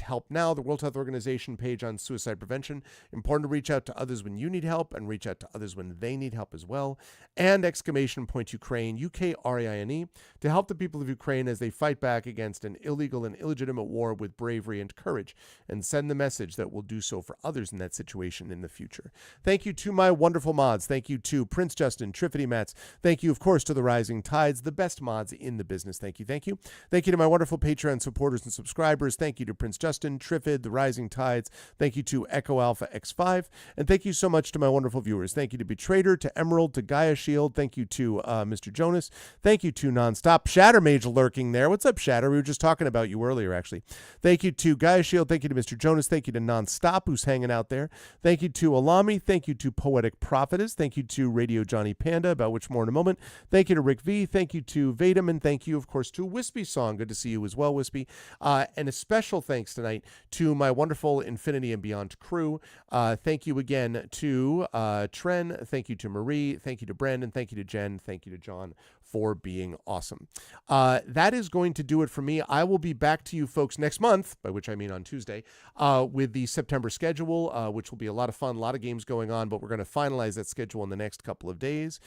!Help Now, the World Health Organization page on suicide prevention. Important to reach out to others when you need help and reach out to others when they need help as well. And !Ukraine, UKRAINE, to help the people of Ukraine as they fight back against an illegal and illegitimate war with bravery and courage, and send the message that we'll do so for others in that situation in the future. Thank you to my wonderful mods. Thank you to Prince Justin, Triffity Mats. Thank you, of course, to the Rising Tides, the best mods in the business. Thank you, thank you. Thank you to my wonderful Patreon supporters and subscribers. Thank you to Prince Justin, Triffid, the Rising Tides. Thank you to Echo Alpha X5. And thank you so much to my wonderful viewers. Thank you to Betrader, to Emerald, to Gaia Shield. Thank you to Mr. Jonas. Thank you to Nonstop. Shattermage lurking there. What's up, Shatter? We were just talking about you earlier, actually. Thank you to Gaia Shield. Thank you to Mr. Jonas. Thank you to Nonstop, who's hanging out there. Thank you to Alami. Thank you to Poetic Prophetess. Thank you to Radio Johnny Panda, about which more in a moment. Thank you to Rick V. Thank you to Vadum. And thank you, of course, to Wispy Song. Good to see you as well, Wispy. And a special thanks tonight to my wonderful Infinity and Beyond crew. Thank you again to Tren. Thank you to Marie. Thank you to Brandon. Thank you to Jen. Thank you to John for being awesome. That is going to do it for me. I will be back to you folks next month, by which I mean on Tuesday, with the September schedule, which will be a lot of fun, a lot of games going on, but we're going to finalize that schedule in the next couple of days.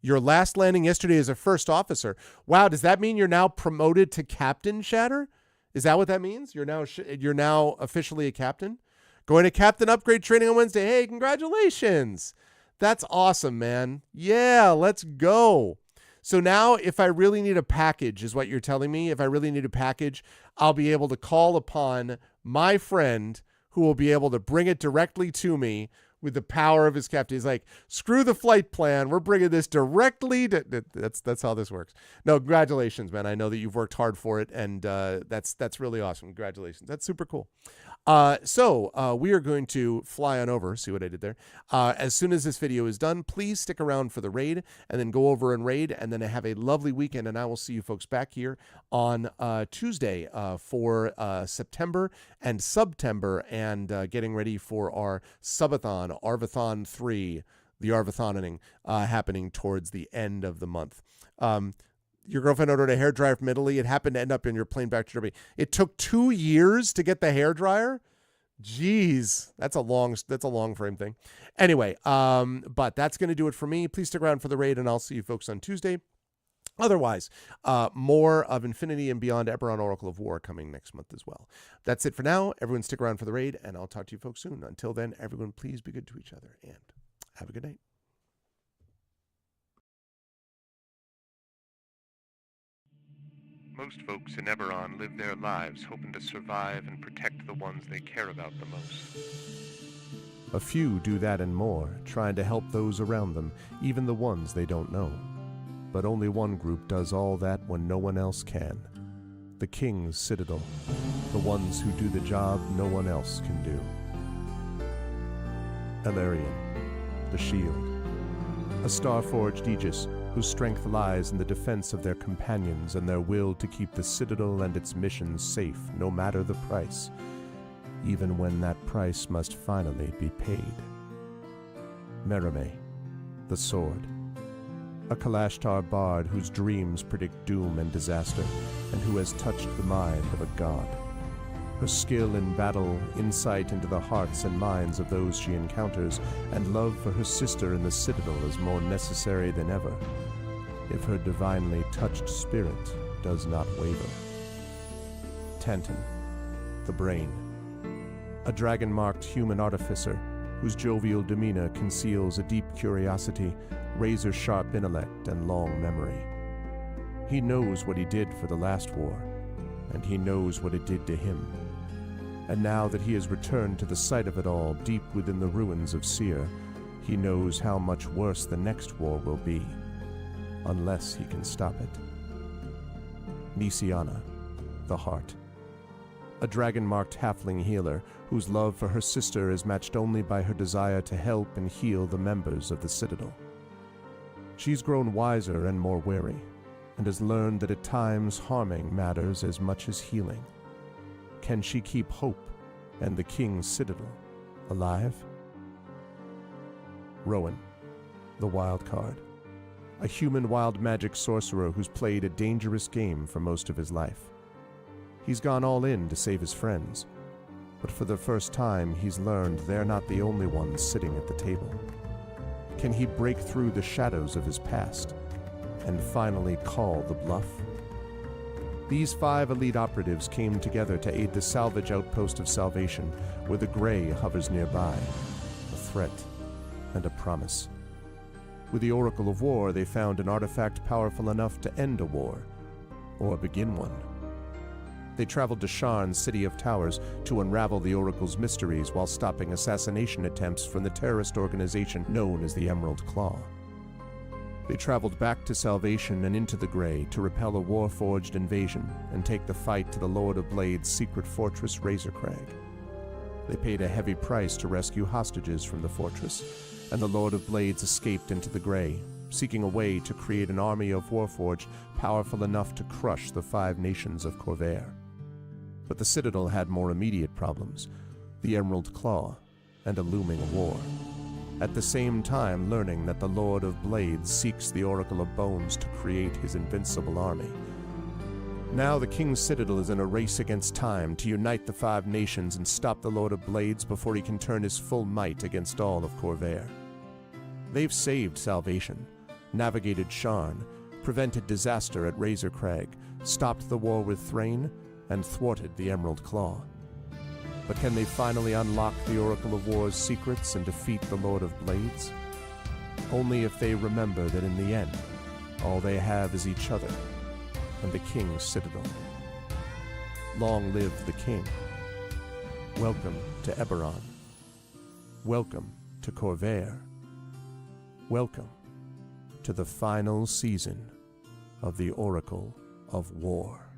Your last landing yesterday as a first officer. Wow, does that mean you're now promoted to captain, Shatter? Is that what that means? You're now officially a captain? Going to captain upgrade training on Wednesday. Hey, congratulations. That's awesome, man. Yeah, let's go. So now if I really need a package, is what you're telling me, if I really need a package, I'll be able to call upon my friend who will be able to bring it directly to me with the power of his captain. He's like, screw the flight plan. We're bringing this directly to... That's how this works. No, congratulations, man. I know that you've worked hard for it, and that's really awesome. Congratulations. That's super cool. So we are going to fly on over. See what I did there? As soon as this video is done, please stick around for the raid, and then go over and raid, and then have a lovely weekend, and I will see you folks back here on Tuesday for September and Subtember, and getting ready for our subathon, Arvathon 3, the Arvathoning, happening towards the end of the month. Your girlfriend ordered a hairdryer from Italy. It happened to end up in your plane back to Germany. It took 2 years to get the hairdryer. Jeez, that's a long frame thing. Anyway, but that's going to do it for me. Please stick around for the raid, and I'll see you folks on Tuesday. Otherwise, more of Infinity and Beyond Eberron Oracle of War coming next month as well. That's it for now. Everyone stick around for the raid, and I'll talk to you folks soon. Until then, everyone, please be good to each other, and have a good night. Most folks in Eberron live their lives hoping to survive and protect the ones they care about the most. A few do that and more, trying to help those around them, even the ones they don't know. But only one group does all that when no one else can. The King's Citadel. The ones who do the job no one else can do. Elarian, the Shield. A star-forged Aegis, whose strength lies in the defense of their companions and their will to keep the Citadel and its missions safe, no matter the price, even when that price must finally be paid. Merime, the Sword. A Kalashtar bard whose dreams predict doom and disaster, and who has touched the mind of a god. Her skill in battle, insight into the hearts and minds of those she encounters, and love for her sister in the Citadel is more necessary than ever, if her divinely touched spirit does not waver. Tantan, the Brain. A dragon-marked human artificer, whose jovial demeanor conceals a deep curiosity, razor-sharp intellect, and long memory. He knows what he did for the last war, and he knows what it did to him. And now that he has returned to the site of it all, deep within the ruins of Seer, he knows how much worse the next war will be, unless he can stop it. Nisiana, the Heart. A dragon-marked halfling healer, whose love for her sister is matched only by her desire to help and heal the members of the Citadel. She's grown wiser and more wary, and has learned that at times harming matters as much as healing. Can she keep hope and the King's Citadel alive? Rowan, the Wild Card. A human wild magic sorcerer who's played a dangerous game for most of his life. He's gone all in to save his friends, but for the first time he's learned they're not the only ones sitting at the table. Can he break through the shadows of his past and finally call the bluff? These 5 elite operatives came together to aid the salvage outpost of Salvation, where the Grey hovers nearby, a threat and a promise. With the Oracle of War, they found an artifact powerful enough to end a war, or begin one. They traveled to Sharn's City of Towers to unravel the Oracle's mysteries while stopping assassination attempts from the terrorist organization known as the Emerald Claw. They traveled back to Salvation and into the Grey to repel a war-forged invasion and take the fight to the Lord of Blade's secret fortress Razorcrag. They paid a heavy price to rescue hostages from the fortress, and the Lord of Blades escaped into the Grey, seeking a way to create an army of Warforged powerful enough to crush the 5 nations of Corvair. But the Citadel had more immediate problems, the Emerald Claw, and a looming war. At the same time learning that the Lord of Blades seeks the Oracle of Bones to create his invincible army. Now the King's Citadel is in a race against time to unite the 5 nations and stop the Lord of Blades before he can turn his full might against all of Corvair. They've saved Salvation, navigated Sharn, prevented disaster at Razorcrag, stopped the war with Thrain, and thwarted the Emerald Claw. But can they finally unlock the Oracle of War's secrets and defeat the Lord of Blades? Only if they remember that in the end, all they have is each other and the King's Citadel. Long live the King. Welcome to Eberron. Welcome to to Corvair. Welcome to the final season of the Oracle of War.